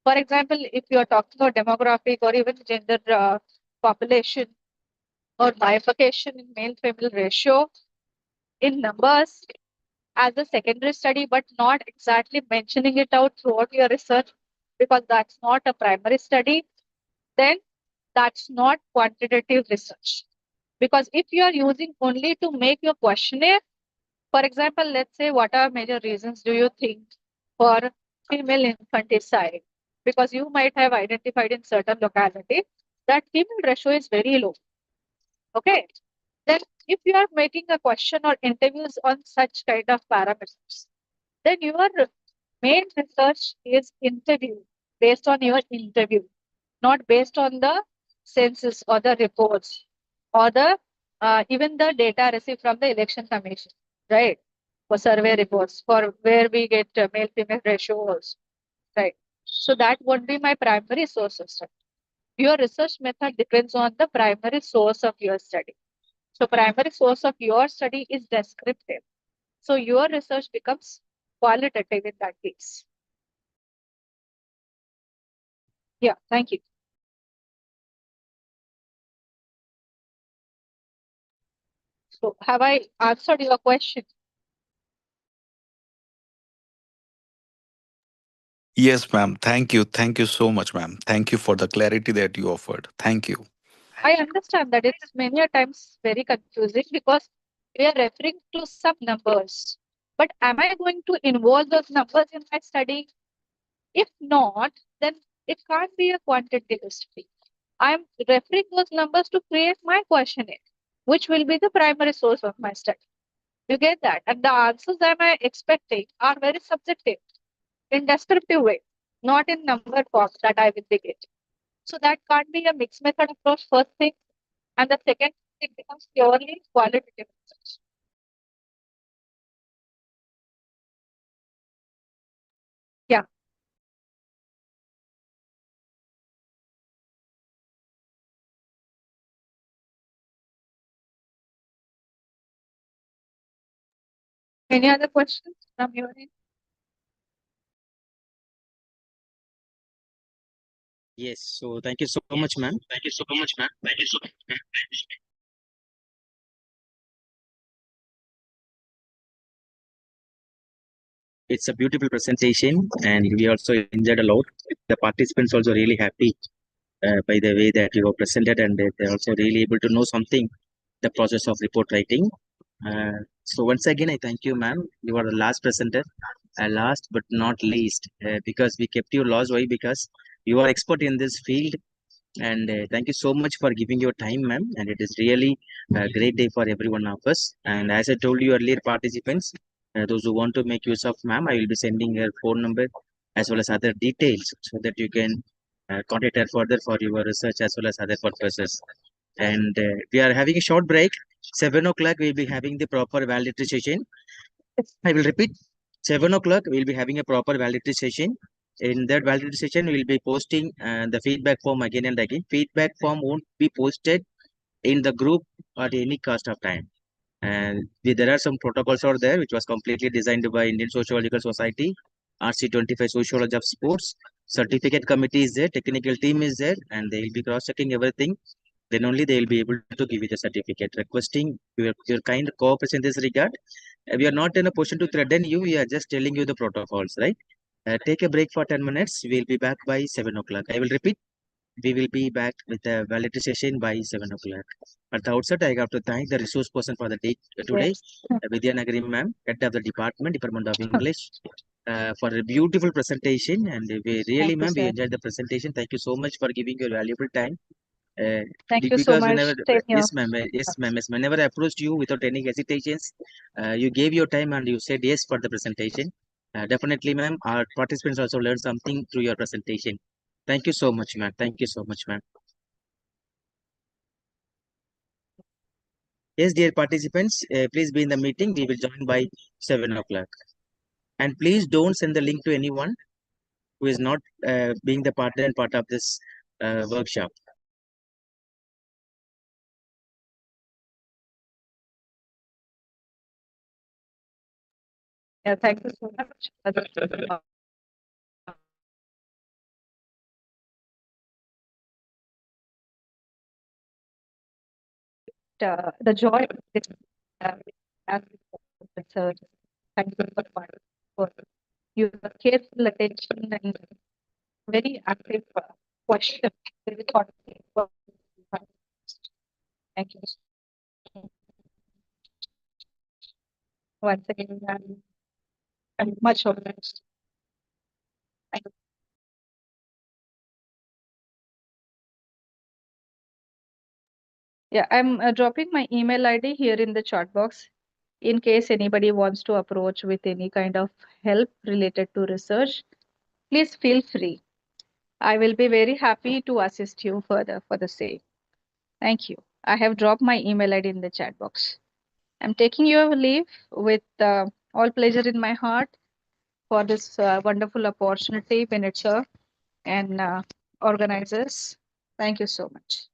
For example, if you are talking about demographic or even gender population or bifurcation in male-female ratio in numbers as a secondary study, but not exactly mentioning it out throughout your research because that's not a primary study, then that's not quantitative research. Because if you are using only to make your questionnaire, for example, let's say, what are major reasons do you think for female infanticide? Because you might have identified in certain locality that female ratio is very low. Okay. Then if you are making a question or interviews on such kind of parameters, then your main research is interview, based on your interview, not based on the census or the reports or the even the data received from the election commission, right? For survey reports, for where we get male female ratios, right? So that would be my primary source of study. Your research method depends on the primary source of your study. So primary source of your study is descriptive. So your research becomes qualitative in that case. Yeah, thank you. So have I answered your question? Yes, ma'am. Thank you. Thank you so much, ma'am. Thank you for the clarity that you offered. Thank you. I understand that it's many a times very confusing because we are referring to some numbers. But am I going to involve those numbers in my study? If not, then it can't be a quantitative study. I'm referring those numbers to create my questionnaire, which will be the primary source of my study. You get that? And the answers that I'm expecting are very subjective in descriptive way, not in number form that I will be getting. So that can't be a mixed method approach, first thing. And the second, it becomes purely qualitative research. Yeah. Any other questions from your end? Yes, so thank you so much, ma'am. Thank you so much, ma'am. Thank you so much. it's a beautiful presentation, and we also enjoyed a lot. The participants also really happy by the way that you have presented, and they're also really able to know something, the process of report writing. So once again, I thank you, ma'am. You are the last presenter, last but not least, because we kept you last. Why? Because you are expert in this field, and thank you so much for giving your time, ma'am. And it is really a great day for every one of us. And as I told you earlier, participants, those who want to make use of ma'am, I will be sending her phone number as well as other details so that you can contact her further for your research as well as other purposes. And we are having a short break. 7 o'clock, we'll be having the proper validity session. I will repeat. 7 o'clock, we'll be having a proper validity session. In that validity session, we'll be posting the feedback form again and again. Feedback form won't be posted in the group at any cost of time. And there are some protocols out there which was completely designed by Indian Sociological Society, RC25 Sociology of Sports. Certificate committee is there, technical team is there, and they will be cross-checking everything. Then only they will be able to give you the certificate. Requesting your kind cooperation in this regard. We are not in a position to threaten you. We are just telling you the protocols, right? Take a break for 10 minutes. We'll be back by 7 o'clock. I will repeat. We will be back with a validity session by 7 o'clock. At the outset, I have to thank the resource person for the day today, Vidya Nagari ma'am, head of the Department of English, for a beautiful presentation. And we really, Thank you, ma'am, we sir. enjoyed the presentation. Thank you so much for giving your valuable time. Thank you so Because much. whenever, Same here. yes, whenever I approached you without any hesitations, you gave your time and you said yes for the presentation. Definitely, ma'am, our participants also learned something through your presentation. Thank you so much, ma'am. Thank you so much, ma'am. Yes, dear participants, please be in the meeting. We will join by 7 o'clock. And please don't send the link to anyone who is not being the partner and part of this workshop. Yeah, thank you so much. The joy of this, as research. Thank you so much for your careful attention and very active question. Very thoughtful. Thank you once again. I'm much obliged. Thank you. Yeah, I'm dropping my email ID here in the chat box in case anybody wants to approach with any kind of help related to research. Please feel free. I will be very happy to assist you further for the same. Thank you. I have dropped my email ID in the chat box. I'm taking your leave with all pleasure in my heart for this wonderful opportunity, Benetzer and organizers. Thank you so much.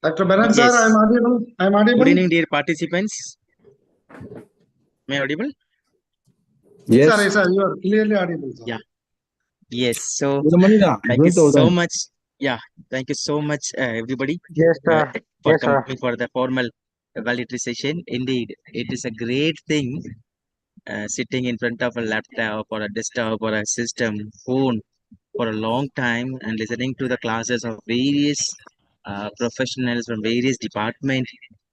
Dr. Bennett, sir, Yes. I'm audible. I'm audible. Good evening, dear participants. Am I audible? Yes, sir, you are clearly audible, sir. Yeah. Yes. So thank you so much. Yeah. Thank you so much, everybody, Yes, sir. for Yes, sir. coming for the formal valedictory session. Indeed, it is a great thing sitting in front of a laptop or a desktop or a system, phone for a long time and listening to the classes of various professionals from various departments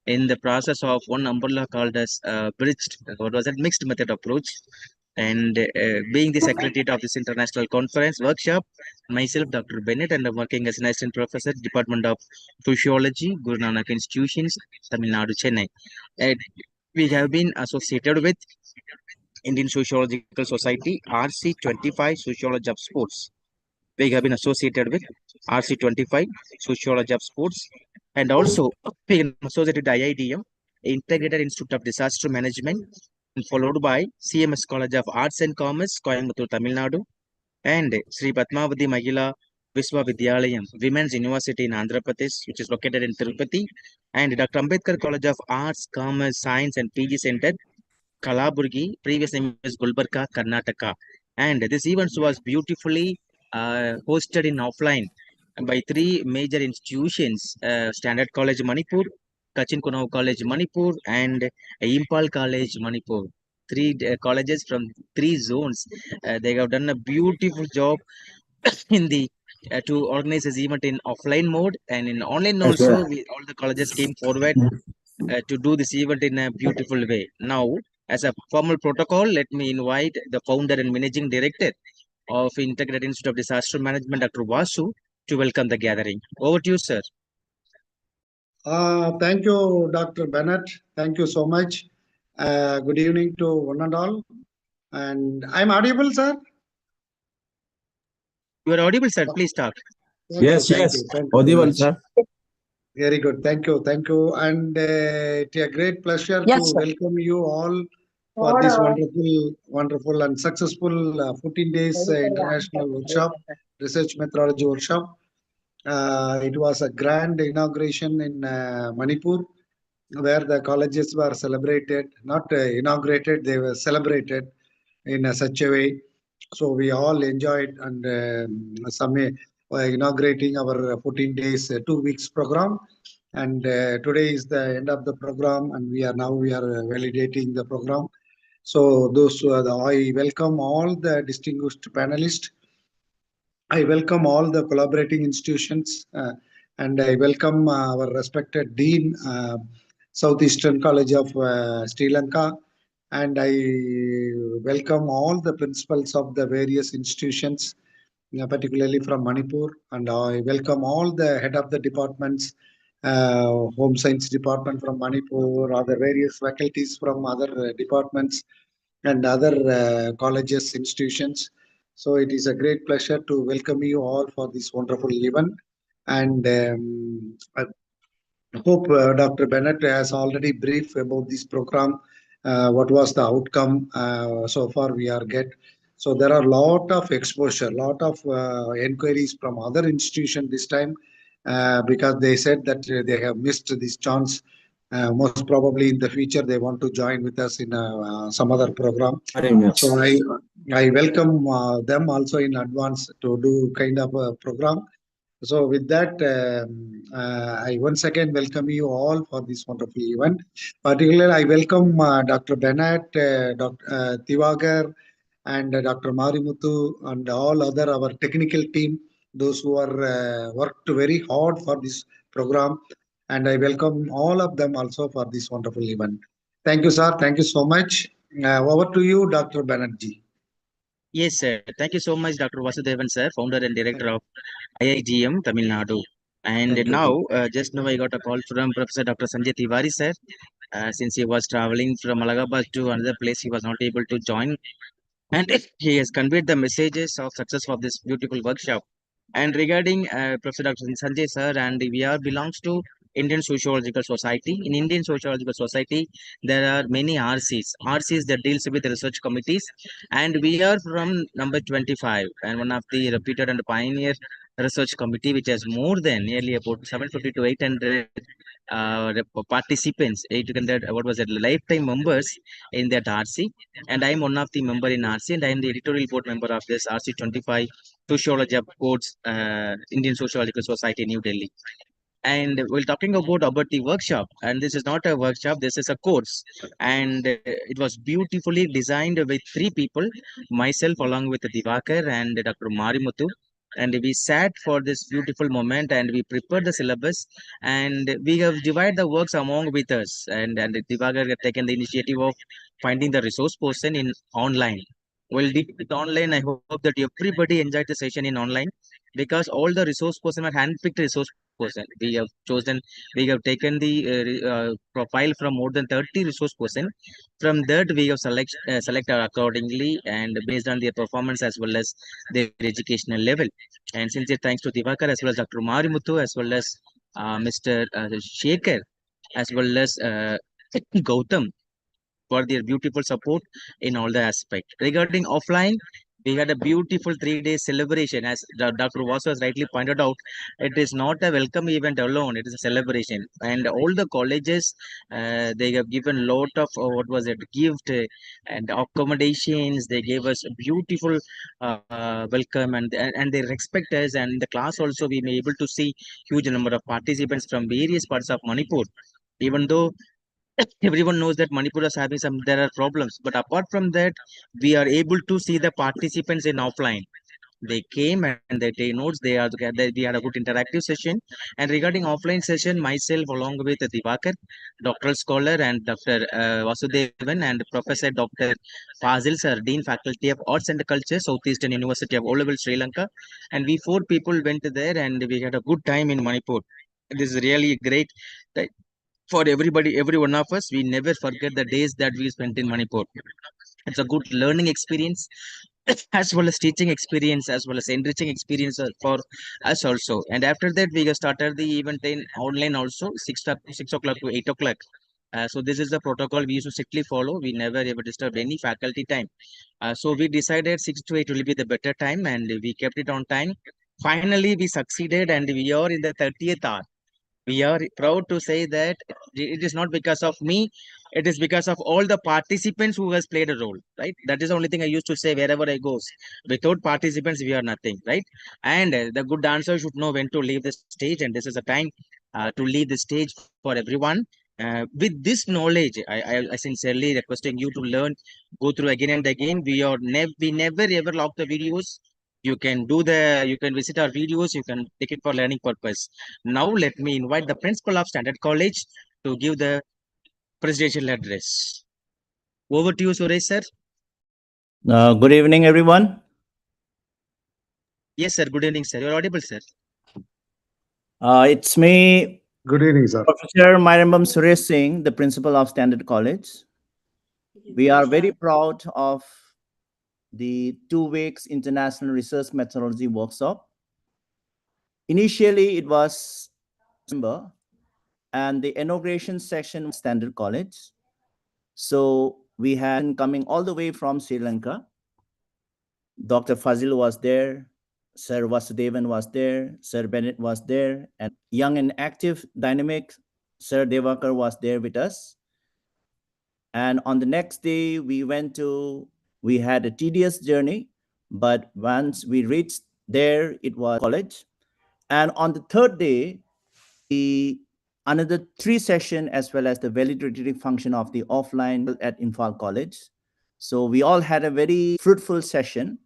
in the process of one umbrella called as bridged, what was it, mixed method approach. And being the secretary of this international conference workshop, myself, Dr. Bennett, and I'm working as an assistant professor, Department of Sociology, Guru Nanak Institutions, Tamil Nadu, Chennai. And we have been associated with Indian Sociological Society, RC25, Sociology of Sports. We have been associated with RC25, Sociology of Sports, and also been associated with IIDM, Integrated Institute of Disaster Management, and followed by CMS College of Arts and Commerce, Coimbatore, Tamil Nadu, and Sri Padmavati Mahila Viswavidyalayam, Women's University in Andhra Pradesh, which is located in Tirupati, and Dr. Ambedkar College of Arts, Commerce, Science, and PG Center, Kalaburgi, previous name is Gulbarga, Karnataka. And this event was beautifully hosted in offline by three major institutions, Standard College Manipur, Kachin Kunau College Manipur, and Impal College Manipur. Three colleges from three zones. They have done a beautiful job in the to organize this event in offline mode, and in online also all the colleges came forward to do this event in a beautiful way. Now, as a formal protocol, let me invite the founder and managing director of Integrated Institute of Disaster Management, Dr. Vasu, to welcome the gathering. Over to you, sir. Thank you, Dr. Bennett. Thank you so much. Good evening to one and all. And I'm audible, sir? You are audible, sir. Please talk. Thank you, thank you very Audible, much. sir. Very good. Thank you. Thank you. And it's a great pleasure Yes, to sir. welcome you all for this wonderful and successful 14 days international workshop, research methodology workshop. It was a grand inauguration in Manipur, where the colleges were celebrated, not inaugurated, they were celebrated in such a way. So we all enjoyed and inaugurating our 14 days, 2 weeks program. And today is the end of the program, and we are validating the program. So I welcome all the distinguished panelists. I welcome all the collaborating institutions, and I welcome our respected Dean, Southeastern College of Sri Lanka, and I welcome all the principals of the various institutions, particularly from Manipur, and I welcome all the head of the departments, Home Science Department from Manipur, other various faculties from other departments and other colleges, institutions. So it is a great pleasure to welcome you all for this wonderful event. And I hope Dr. Bennett has already briefed about this program. What was the outcome so far we are get. So there are a lot of exposure, lot of inquiries from other institutions this time because they said that they have missed this chance. Most probably in the future they want to join with us in some other program. So I welcome them also in advance to do kind of a program. So with that, I once again welcome you all for this wonderful event. Particularly, I welcome Dr. Bennett, Dr. Tivagar, and Dr. Marimuthu, and all other our technical team, those who are worked very hard for this program. And I welcome all of them also for this wonderful event. Thank you, sir. Thank you so much. Over to you, Dr. Banerjee. Yes, sir. Thank you so much, Dr. Vasudevan, sir, founder and director of IIGM Tamil Nadu. And Thank you. now, just now I got a call from Professor Dr. Sanjay Tiwari, sir. Since he was traveling from Allahabad to another place, he was not able to join. And he has conveyed the messages of success of this beautiful workshop. And regarding Professor Dr. Sanjay, sir, and we are belongs to Indian Sociological Society. In Indian Sociological Society, there are many RCs. RCs that deals with research committees, and we are from number 25, and one of the reputed and pioneer research committee, which has more than nearly about 750 to 800 participants, 800 what was it, lifetime members in that RC, and I am one of the member in RC, and I am the editorial board member of this RC 25 Sociology of Codes, Indian Sociological Society, New Delhi. And we're talking about the workshop, and this is not a workshop, this is a course, and it was beautifully designed with three people, myself along with Divakar and Dr. Marimuthu, and we sat for this beautiful moment and we prepared the syllabus, and we have divided the works among with us, and Divakar had taken the initiative of finding the resource person in online. Well, with online, I hope that everybody enjoyed the session in online, because all the resource person are handpicked resource person. We have chosen, we have taken the profile from more than 30 resource person. From that, we have selected accordingly and based on their performance as well as their educational level. And sincere thanks to Divakar as well as Dr. Marimuthu as well as Mr. Shekhar as well as Gautam for their beautiful support in all the aspect. Regarding offline, we had a beautiful 3 day celebration. As Dr. Vasu has rightly pointed out, it is not a welcome event alone, it is a celebration. And all the colleges, they have given lot of, what was it, gift and accommodations. They gave us a beautiful welcome, and they respect us. And in the class also, we may able to see huge number of participants from various parts of Manipur. Even though everyone knows that Manipur is having some, there are problems, but apart from that, we are able to see the participants in offline. They came and they take notes. We had a good interactive session. And regarding offline session, myself along with Divakar, doctoral scholar, and Dr. Vasudevan and Professor Dr. Fazil sir, Dean Faculty of Arts and Culture, Southeastern University of O-Level, Sri Lanka. And we four people went there and we had a good time in Manipur. This is really great for everybody, every one of us. We never forget the days that we spent in Manipur. It's a good learning experience as well as teaching experience as well as enriching experience for us also. And after that, we started the event in online also, 6 o'clock to 8 o'clock. So this is the protocol we used to strictly follow. We never ever disturbed any faculty time. So we decided 6 to 8 will be the better time, and we kept it on time. Finally, we succeeded, and we are in the 30th hour. We are proud to say that it is not because of me, it is because of all the participants who has played a role, right? That is the only thing I used to say wherever I goes. Without participants, we are nothing, right? And the good dancer should know when to leave the stage, and this is a time to leave the stage for everyone. With this knowledge, I sincerely requesting you to learn, go through again and again. We never ever lock the videos. You can visit our videos, you can take it for learning purpose. Now let me invite the principal of Standard College to give the presidential address. Over to you, Suresh sir. Good evening, everyone. Yes, sir. Good evening, sir. You're audible, sir. It's me, Good evening, sir. Professor Mairambam Suresh Singh, the principal of Standard College. We are very proud of the 2 weeks International Research Methodology Workshop. Initially, it was December, and the inauguration session was Standard College. So we had coming all the way from Sri Lanka. Dr. Fazil was there, Sir Vasudevan was there, Sir Bennett was there, and young and active, dynamic Sir Devakar was there with us. And on the next day, we had a tedious journey, but once we reached there, it was college. And on the third day, another 3 session as well as the validatory function of the offline at Imphal College. So we all had a very fruitful session.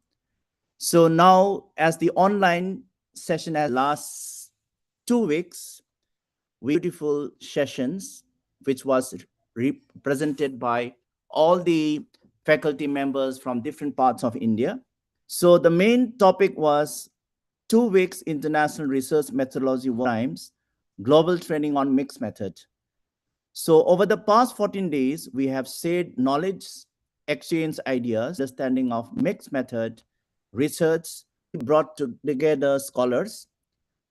So now, as the online session has last 2 weeks, beautiful sessions, which was represented by all the faculty members from different parts of India. So the main topic was 2 weeks international research methodology times, global training on mixed method. So over the past 14 days, we have shared knowledge, exchange ideas, understanding of mixed method research, brought together scholars,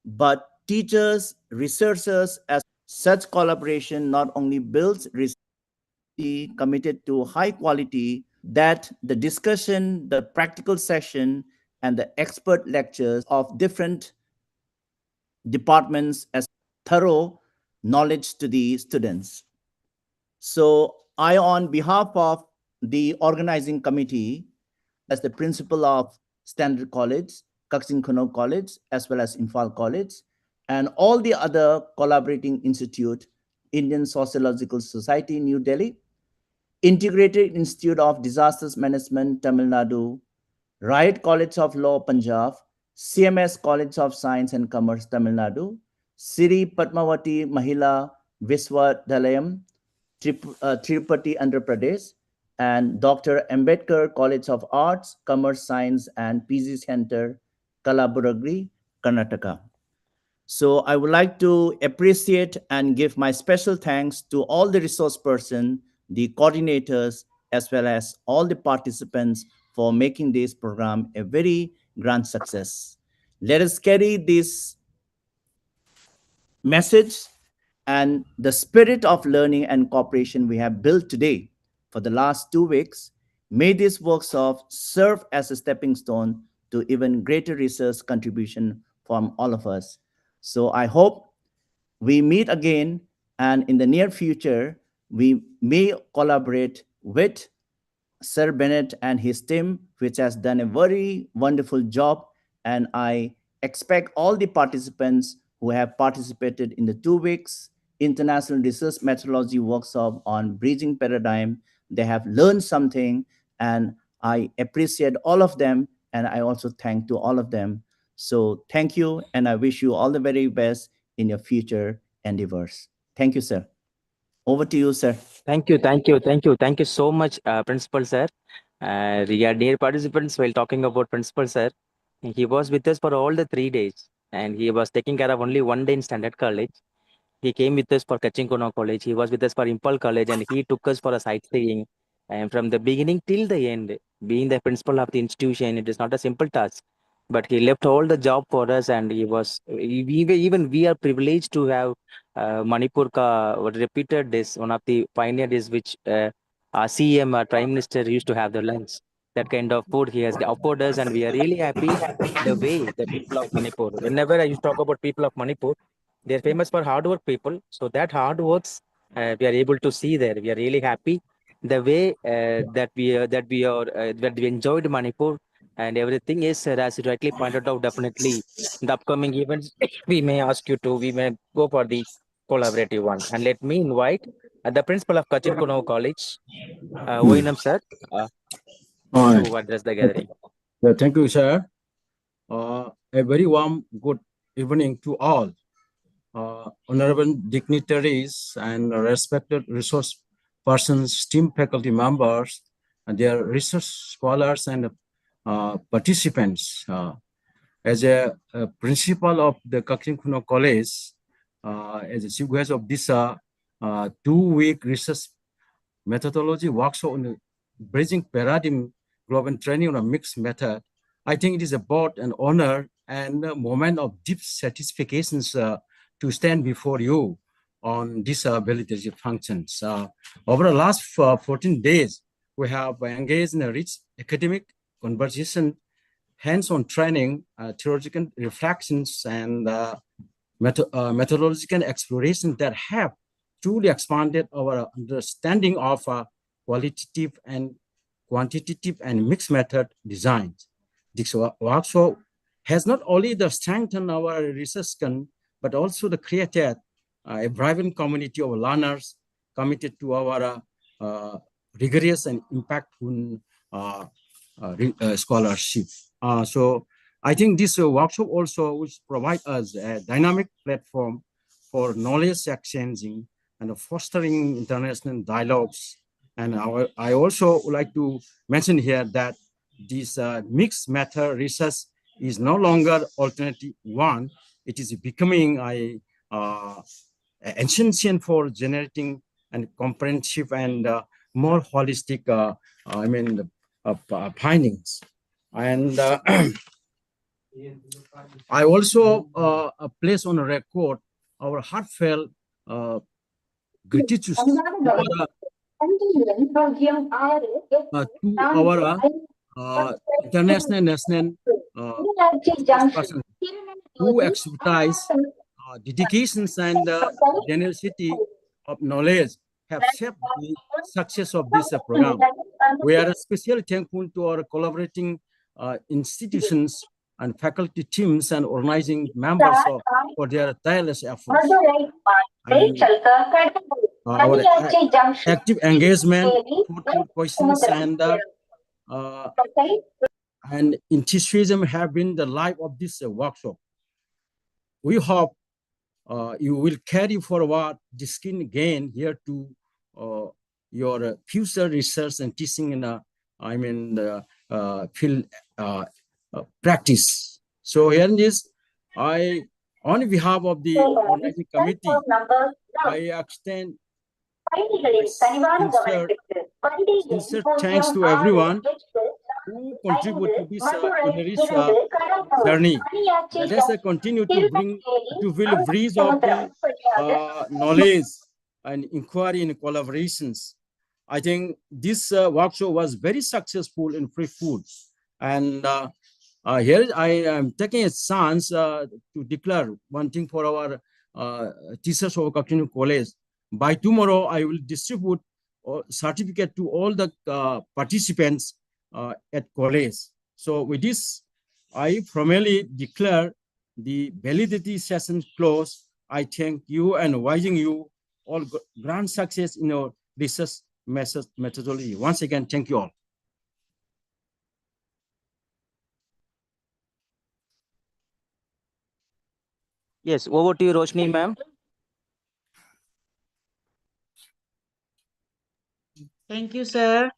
but teachers, researchers, as such collaboration not only builds research committed to high quality, that the discussion, the practical session, and the expert lectures of different departments as thorough knowledge to the students. So I, on behalf of the organizing committee, as the principal of Standard College, Kaksin Kuno College, as well as Imphal College, and all the other collaborating institute, Indian Sociological Society, New Delhi, Integrated Institute of Disasters Management, Tamil Nadu, Riot College of Law, Punjab, CMS College of Science and Commerce, Tamil Nadu, Sri Padmavati Mahila Viswadalayam, Tirupati, Andhra Pradesh, and Dr. Ambedkar College of Arts, Commerce, Science, and PG Center, Kalaburagi, Karnataka. So I would like to appreciate and give my special thanks to all the resource persons, the coordinators, as well as all the participants for making this program a very grand success. Let us carry this message and the spirit of learning and cooperation we have built today for the last 2 weeks. May this workshop serve as a stepping stone to even greater research contribution from all of us. So I hope we meet again, and in the near future, we may collaborate with Sir Bennett and his team, which has done a very wonderful job. And I expect all the participants who have participated in the 2 weeks International Research Methodology Workshop on Bridging Paradigm, they have learned something, and I appreciate all of them, and I also thank to all of them. So thank you, and I wish you all the very best in your future endeavors. Thank you, sir. Over to you, sir. Thank you so much, Principal Sir. Dear participants, while talking about Principal Sir, he was with us for all the 3 days, and he was taking care of only 1 day in Standard College. He came with us for Kachinkono College. He was with us for Imphal College, and he took us for a sightseeing. And from the beginning till the end, being the principal of the institution, it is not a simple task. But he left all the job for us, and he was even we are privileged to have Manipur repeated this, one of the pioneer dish which our CM, our Prime Minister used to have the lunch. That kind of food he has offered us, and we are really happy the way the people of Manipur. Whenever I used to talk about people of Manipur, they're famous for hard work people. So that hard works we are able to see there. We are really happy the way that we enjoyed Manipur and everything is, as you rightly pointed out, definitely in the upcoming events, we may ask you to, we may go for the collaborative one. And let me invite the principal of Kachinkono College, Oinam sir, to address the gathering. Thank you, sir. A very warm good evening to all. Honorable dignitaries and respected resource persons, team faculty members, and their research scholars and participants. As a principal of the Kaksin Kuno College, as a chief guest of this 2-week research methodology workshop on bridging paradigm global training on a mixed method, I think it is a both an honor and a moment of deep satisfaction to stand before you on these ability functions. Over the last 14 days, we have engaged in a rich academic conversation, hands-on training, theoretical reflections, and methodological exploration that have truly expanded our understanding of qualitative and quantitative and mixed method designs. This workshop has not only strengthened our research, but also created a vibrant community of learners committed to our rigorous and impactful scholarship. So I think this workshop also will provide us a dynamic platform for knowledge exchanging and fostering international dialogues And I also would like to mention here that this mixed method research is no longer alternative one. It is becoming essential for generating and comprehensive and more holistic, findings. And I also place on record our heartfelt gratitude to our international national person who expertise, dedications, and generosity of knowledge have shaped the success of this program. We are especially thankful to our collaborating institutions and faculty teams and organizing members for their tireless efforts. And, our active engagement, thoughtful questions, and enthusiasm have been the life of this workshop. We hope you will carry forward the skill gain here to your future research and teaching in field practice. So here in this, on behalf of the organizing committee, I extend sincere thanks to everyone who contribute to this journey. Let us continue to build a bridge of the knowledge and inquiry and collaborations. I think this workshop was very successful in free food. And here I am taking a chance to declare one thing for our teachers of Kathmandu College. By tomorrow, I will distribute a certificate to all the participants at college. So with this, I formally declare the validity session closed. I thank you and wishing you all grand success in your research methodology. Once again, thank you all. Yes, over to you, Roshni ma'am. Thank you, sir.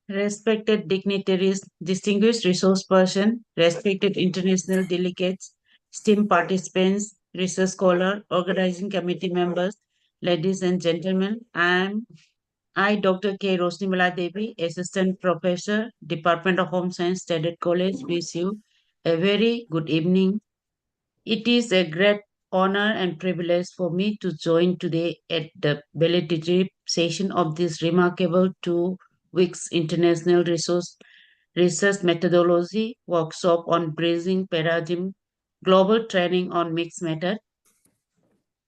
Respected dignitaries, distinguished resource person, respected international delegates, STEAM participants, research scholar, organizing committee members, ladies and gentlemen, I, Dr. K. Rosnimala Devi, Assistant Professor, Department of Home Science, Standard College, wish you a very good evening. It is a great honor and privilege for me to join today at the valedictory session of this remarkable 2 weeks international research methodology workshop on bridging paradigm, global training on mixed method.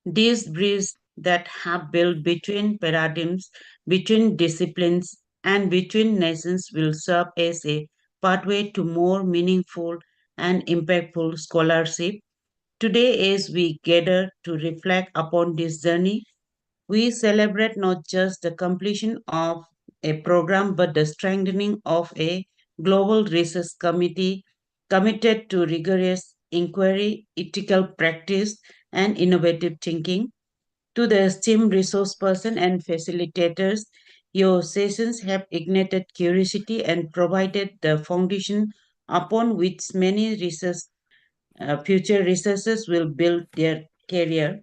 These bridges that have built between paradigms, between disciplines, and between nations will serve as a pathway to more meaningful and impactful scholarship. Today, as we gather to reflect upon this journey, we celebrate not just the completion of a program but the strengthening of a global research committee committed to rigorous inquiry, ethical practice, and innovative thinking. To the esteemed resource person and facilitators, your sessions have ignited curiosity and provided the foundation upon which many future researchers will build their career.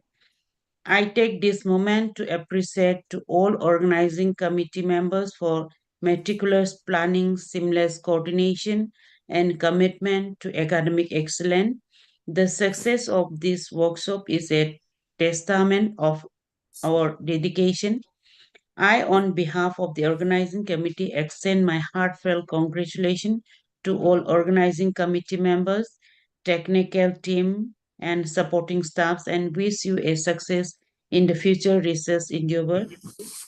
I take this moment to appreciate to all organizing committee members for meticulous planning, seamless coordination, and commitment to academic excellence. The success of this workshop is a testament of our dedication. I, on behalf of the organizing committee, extend my heartfelt congratulations to all organizing committee members, technical team, and supporting staffs, and wish you a success in the future research endeavor.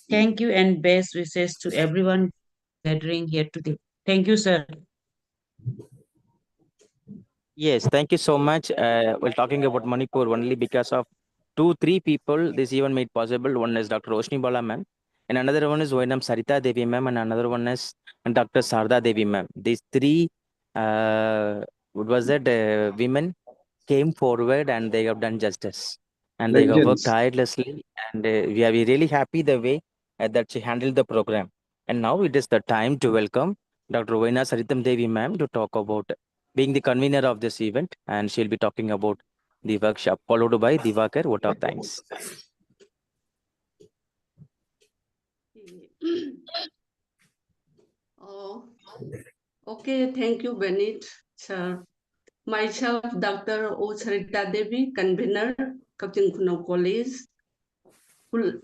Thank you and best wishes to everyone gathering here today. Thank you, sir. Yes, thank you so much. We're talking about Manipur only because of 2-3 people this event made possible. One is Dr. Roshni Bala ma'am, and another one is ONM Sarita Devi ma'am, and another one is Dr. Sarda Devi ma'am. These three, women came forward and they have done justice, and they have worked Legends. tirelessly, and we are really happy the way that she handled the program. And now it is the time to welcome Dr. Vaina Saritam Devi ma'am to talk about being the convener of this event, and she'll be talking about the workshop, followed by Divakar, vote of thanks. Oh, okay, thank you, Benit, sir. Myself, Dr. O. Sarita Devi, convener, Kaptin Kuno College, would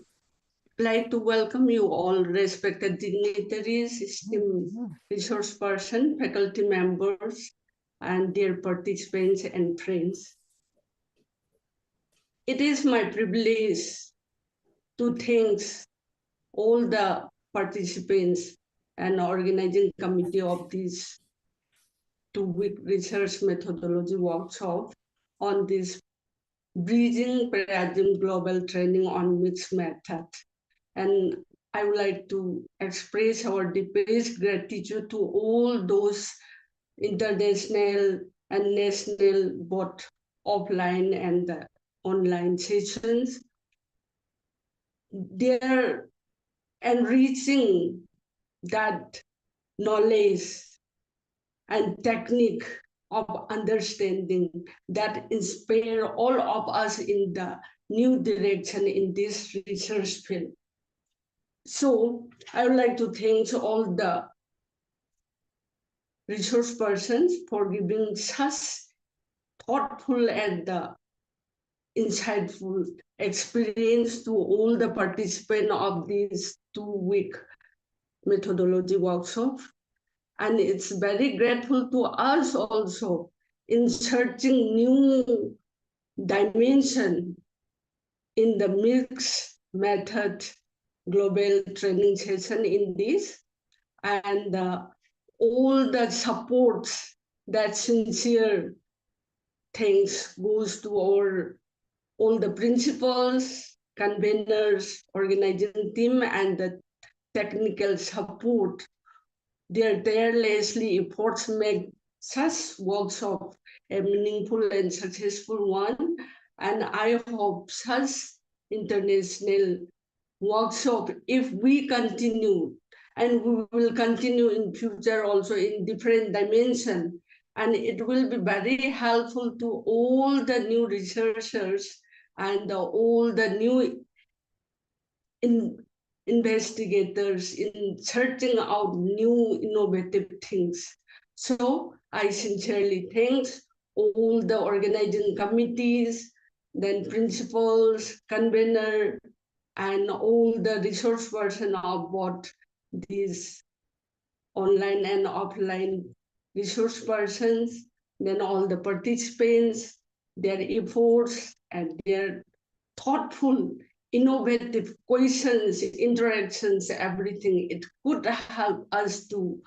like to welcome you all, respected dignitaries, esteemed resource person, faculty members, and dear participants and friends. It is my privilege to thank all the participants and organizing committee of this two-week research methodology workshop on this Bridging Paradigm Global Training on Mixed Method. And I would like to express our deepest gratitude to all those international and national, both offline and the online sessions. They're enriching that knowledge and technique of understanding that inspire all of us in the new direction in this research field. So I would like to thank all the resource persons for giving such thoughtful and insightful experience to all the participants of this two-week methodology workshop. And it's very grateful to us also in searching new dimension in the mixed method global training session in this, and all the supports that sincere thanks goes to all the principals, conveners, organizing team, and the technical support. Their tirelessly efforts make such workshop a meaningful and successful one. And I hope such international workshop, if we continue, and we will continue in future also in different dimension, and it will be very helpful to all the new researchers and all the new investigators in searching out new innovative things. So I sincerely thank all the organizing committees, then principals, convener, and all the resource person of both these online and offline resource persons, then all the participants, their efforts and their thoughtful, innovative questions, interactions, everything. It could help us to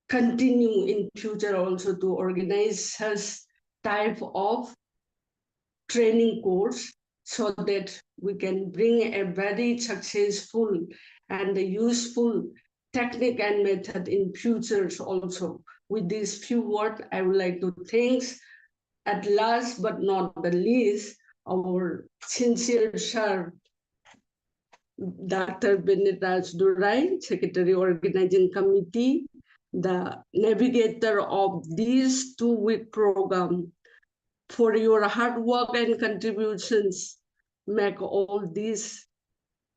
continue in future also to organize such type of training course so that we can bring a very successful and useful technique and method in futures also. With these few words, I would like to thank, at last but not the least, our sincere sir, Dr. Beniraj Durai, Secretary Organizing Committee, the navigator of this two-week program, for your hard work and contributions, make all these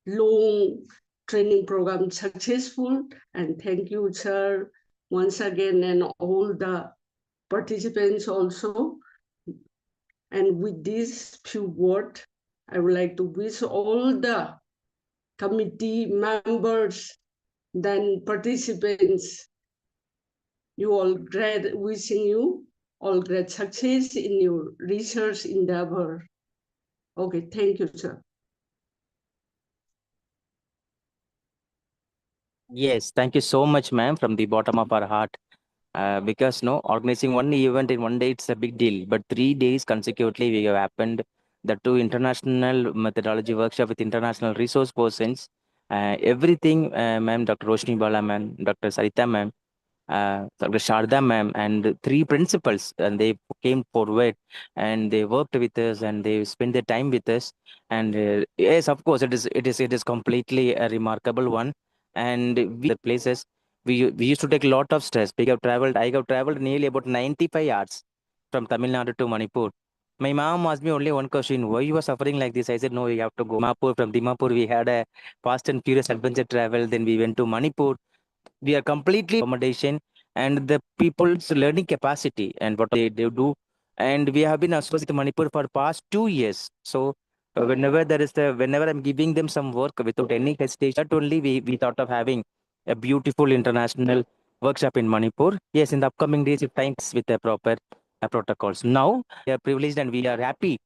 long training programs successful. And thank you, sir, once again, and all the participants also. And with these few words, I would like to wish all the committee members, then participants, you all great, wishing you all great success in your research endeavor. Okay, thank you, sir. Yes, thank you so much, ma'am, from the bottom of our heart. Because no, organizing one event in one day, it's a big deal. But 3 days consecutively, we have happened the two international methodology workshop with international resource persons. Everything, ma'am, Dr. Roshni Bala, ma'am, Dr. Sarita, ma'am, Dr. Sharda ma'am, and three principals, and they came forward and they worked with us and they spent their time with us. And yes, of course, it is completely a remarkable one. And we the places we used to take a lot of stress. I have traveled nearly about 95 hours from Tamil Nadu to Manipur. My mom asked me only one question: why you are suffering like this? I said, no, we have to go Dimapur. From Dimapur, we had a fast and furious adventure travel. Then we went to Manipur. We are completely accommodation and the people's learning capacity and what they do. And we have been associated with Manipur for past 2 years. So whenever I'm giving them some work without any hesitation, not only we thought of having a beautiful international workshop in Manipur. Yes, in the upcoming days, if times with the proper protocols. Now we are privileged and we are happy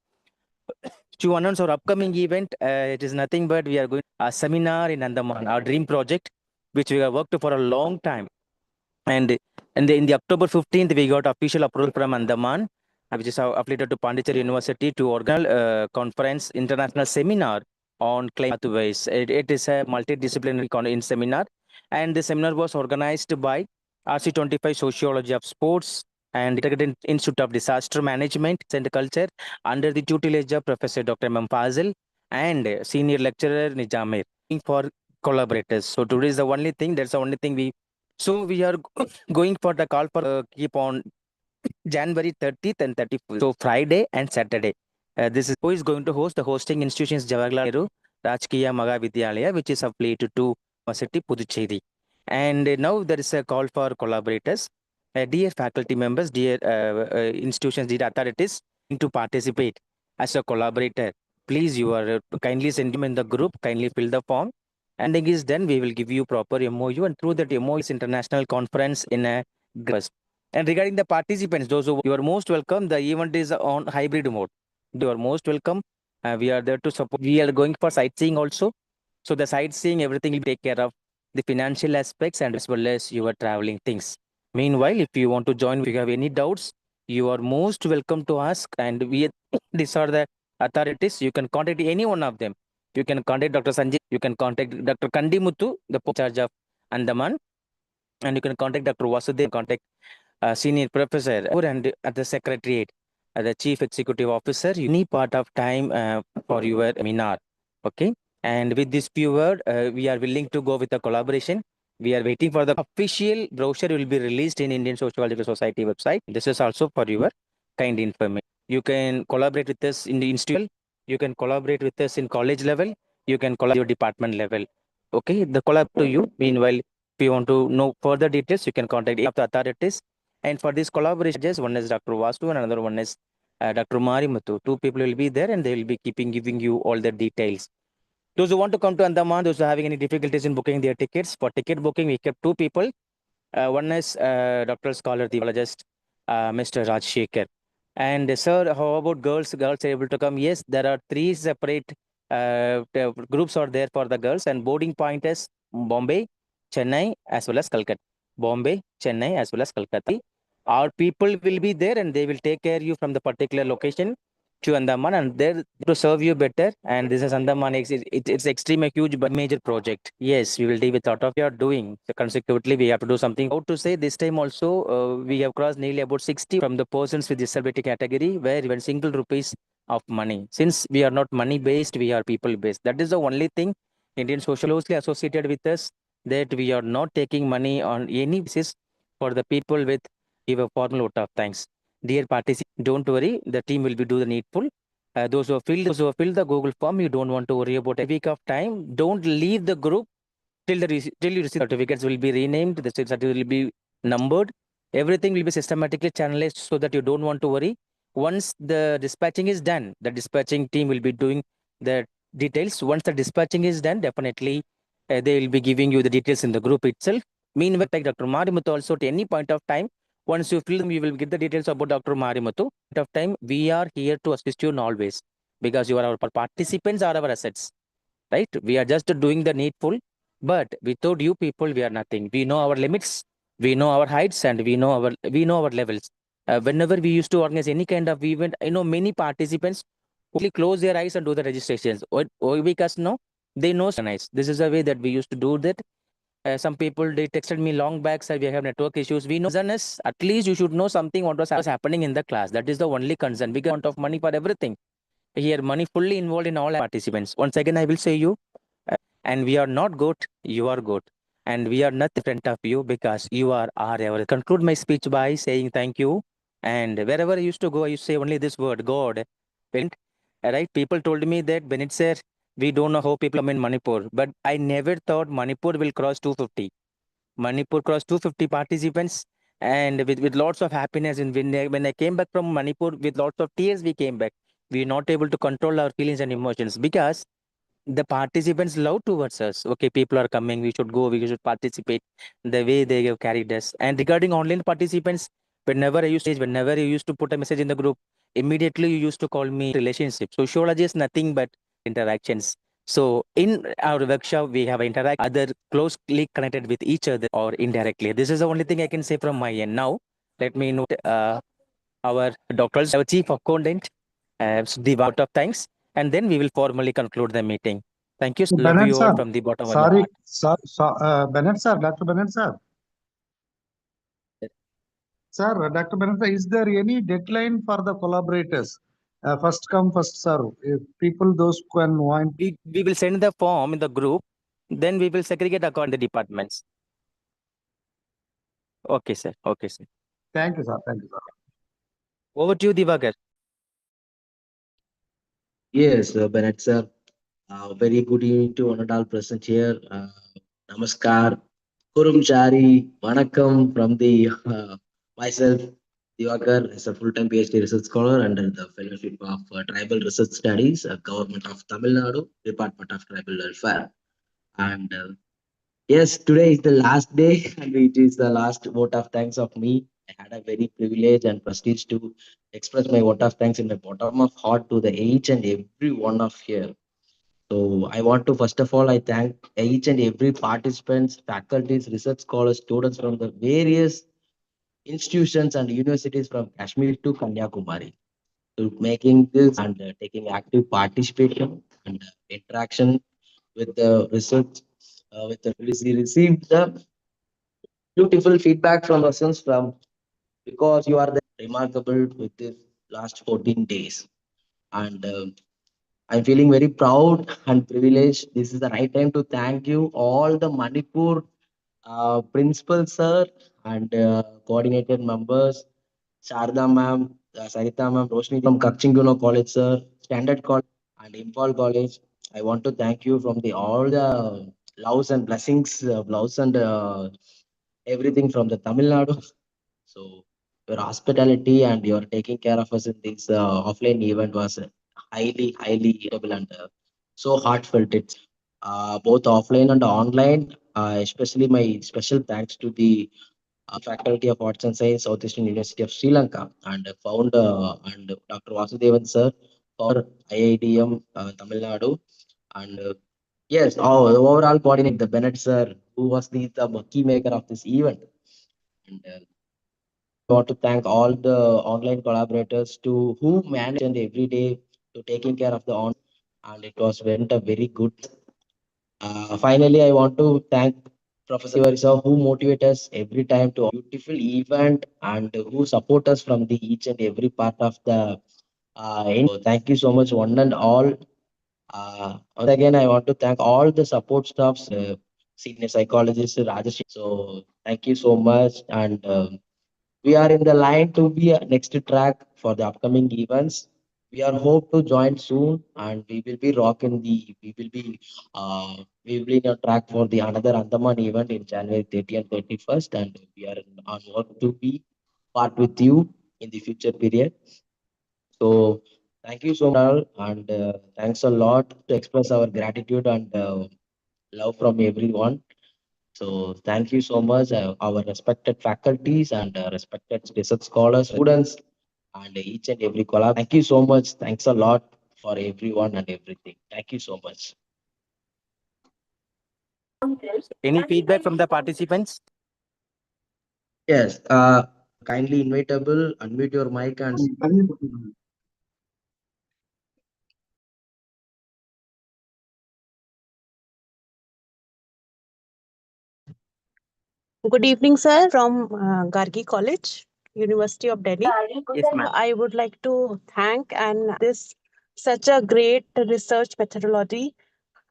to announce our upcoming event. It is nothing but we are going a seminar in Andaman, our dream project, which we have worked for a long time. And in the October 15th, we got official approval from Andaman, which is affiliated to Pondicherry University, to organize conference international seminar on climate pathways. It is a multidisciplinary seminar, and the seminar was organized by RC25 Sociology of Sports and Integrated Institute of Disaster Management and Culture under the tutelage of Professor Dr. M. Fazil and Senior Lecturer Nijamir for collaborators. So today is the only thing, that's the only thing we are going for the call for keep on January 30th and 31st. So Friday and Saturday. This is who is going to host. The hosting institutions Jawaharlal Nehru Rajkiya Mahavidyalaya, which is affiliated to University Puducherry. And now there is a call for collaborators. Dear faculty members, dear institutions, dear authorities, to participate as a collaborator. Please, you are kindly send them in the group. Kindly fill the form. And then is done, we will give you proper MOU, and through that MOU is international conference in a August. And regarding the participants, those who you are most welcome. The event is on hybrid mode. You are most welcome. We are there to support. We are going for sightseeing also. So the sightseeing, everything will take care of the financial aspects and as well as your traveling things. Meanwhile, if you want to join, if you have any doubts, you are most welcome to ask. And these are the authorities. You can contact any one of them. You can contact Dr. Sanjay. You can contact Dr. Kandimuthu, the charge of Andaman, and you can contact Dr. Vasudev. Contact senior professor and at the secretariat, the chief executive officer. Any part of time for your seminar. Okay. And with this few word, we are willing to go with a collaboration. We are waiting for the official brochure will be released in Indian Sociological Society website. This is also for your kind information. You can collaborate with us in the institute. You can collaborate with us in college level. You can collaborate your department level. Okay, the collab to you. Meanwhile, if you want to know further details, you can contact the authorities. And for this collaboration, one is Dr. Vasu and another one is Dr. Marimuthu. Two people will be there and they will be giving you all the details. Those who want to come to Andaman, those who are having any difficulties in booking their tickets, for ticket booking, we kept two people. One is Dr. Scholar, the biologist, Mr. Raj Shekhar. And sir, how about girls? Girls are able to come? Yes, there are three separate groups are there for the girls, and boarding point is Bombay, Chennai, as well as Calcutta. Bombay, Chennai, as well as Calcutta. Our people will be there and they will take care of you from the particular location to Andaman and there to serve you better. And this is Andaman. It's extreme, a huge but major project. Yes, we will deal with lot of we are doing. So consecutively, we have to do something. How to say this time also, we have crossed nearly about 60 from the persons with disability category, where even single rupees of money. Since we are not money based, we are people based. That is the only thing Indian social closely associated with us, that we are not taking money on any basis for the people with give a formal vote of thanks. Dear participants, don't worry, the team will be do the needful. Those who have filled the Google form, you don't want to worry about a week of time. Don't leave the group till you receive certificates will be renamed, the certificate will be numbered. Everything will be systematically channelized so that you don't want to worry. Once the dispatching is done, the dispatching team will be doing the details. Once the dispatching is done, definitely they will be giving you the details in the group itself. Meanwhile, like Dr. Marimuthu also at any point of time, once you fill them, you will get the details about Dr. Marimuthu. At of time, we are here to assist you in always because you are our participants are our assets, right? We are just doing the needful, but without you people, we are nothing. We know our limits, we know our heights, and we know our levels. Whenever we used to organize any kind of event, many participants only close their eyes and do the registrations. Or because no, they know nice. This is a way that we used to do that. Some people they texted me long back, sir, we have network issues. We know concern at least you should know something what was happening in the class. That is the only concern. We got amount of money for everything. Here, money fully involved in all participants. Once again, I will say you, and we are not good, you are good. And we are not in front of you because you are our ever. Conclude my speech by saying thank you. And wherever I used to go, I used to say only this word, God. Right? People told me that Bennett sir, we don't know how people come in Manipur, but I never thought Manipur will cross 250. Manipur crossed 250 participants, and with lots of happiness. And when I came back from Manipur with lots of tears, we came back. We were not able to control our feelings and emotions because the participants love towards us. Okay, people are coming, we should go, we should participate. The way they have carried us. And regarding online participants, whenever I used to put a message in the group, immediately you used to call me relationship. Sociology is nothing but interactions. So in our workshop, we have interact other closely connected with each other or indirectly. This is the only thing I can say from my end. Now, let me note our doctors, our chief accountant, the vote of thanks, and then we will formally conclude the meeting. Thank you. Love Bennett you all sir, from the bottom of my sorry, heart. Bennett sir, Dr. Bennett sir. Sir, Dr. Bennett sir, is there any deadline for the collaborators? First come, first serve. If people, those who can want. We will send the form in the group, then we will segregate according to the departments. Okay, sir. Okay, sir. Thank you, sir. Thank you, sir. Over to you, Divakar. Yes, Bennett sir. Very good evening to one and all present here. Namaskar. Kurumchari, Vanakkam from the myself, Divakar, as a full-time PhD research scholar under the Fellowship of Tribal Research Studies, Government of Tamil Nadu, Department of Tribal Welfare. And yes, today is the last day, and it is the last vote of thanks of me. I had a very privilege and prestige to express my vote of thanks in the bottom of heart to the each and every one of here. So I want to first of all I thank each and every participants, faculties, research scholars, students from the various institutions and universities from Kashmir to Kanyakumari to making this and taking active participation and interaction with the research with the we received the beautiful feedback from persons from because you are the remarkable with this last 14 days and I'm feeling very proud and privileged. This is the right time to thank you all the Manipur principal sir and coordinated members, Sharda ma'am, Sarita ma'am, Roshni from Kakchinguno College sir, Standard College and Impal College. I want to thank you from the all the loves and blessings, loves and everything from the Tamil Nadu. So your hospitality and your taking care of us in this offline event was highly able and so heartfelt. It's both offline and online. Especially my special thanks to the Faculty of Arts and Science, Southeastern University of Sri Lanka, and founder and Dr. Vasudevan sir for IIDM Tamil Nadu, and yes, overall coordinate the Bennett sir, who was the key maker of this event. And I want to thank all the online collaborators to who managed and every day to taking care of the on, and it was went a very good. Finally, I want to thank Professor Varisa who motivate us every time to a beautiful event and who support us from the each and every part of the. So thank you so much, one and all. Once again, I want to thank all the support staffs, senior psychologist Rajesh. So thank you so much, and we are in the line to be a next track for the upcoming events. We are hope to join soon, and we will be rocking the. We will be in a track for the another Andaman event in January 30 and 31st, and we are on work to be part with you in the future period. So thank you so much, and thanks a lot to express our gratitude and love from everyone. So thank you so much, our respected faculties and respected research scholars, students, and each and every collab. Thank you so much. Thanks a lot for everyone and everything. Thank you so much. Any feedback from the participants? Yes. Kindly invitable, unmute your mic and. Good evening, sir, from Gargi College, University of Delhi. Yes, ma'am. I would like to thank and this such a great research methodology.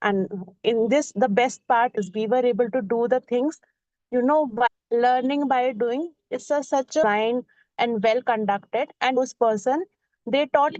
And in this, the best part is we were able to do the things, by learning by doing. It's such a fine and well conducted. And those person, they taught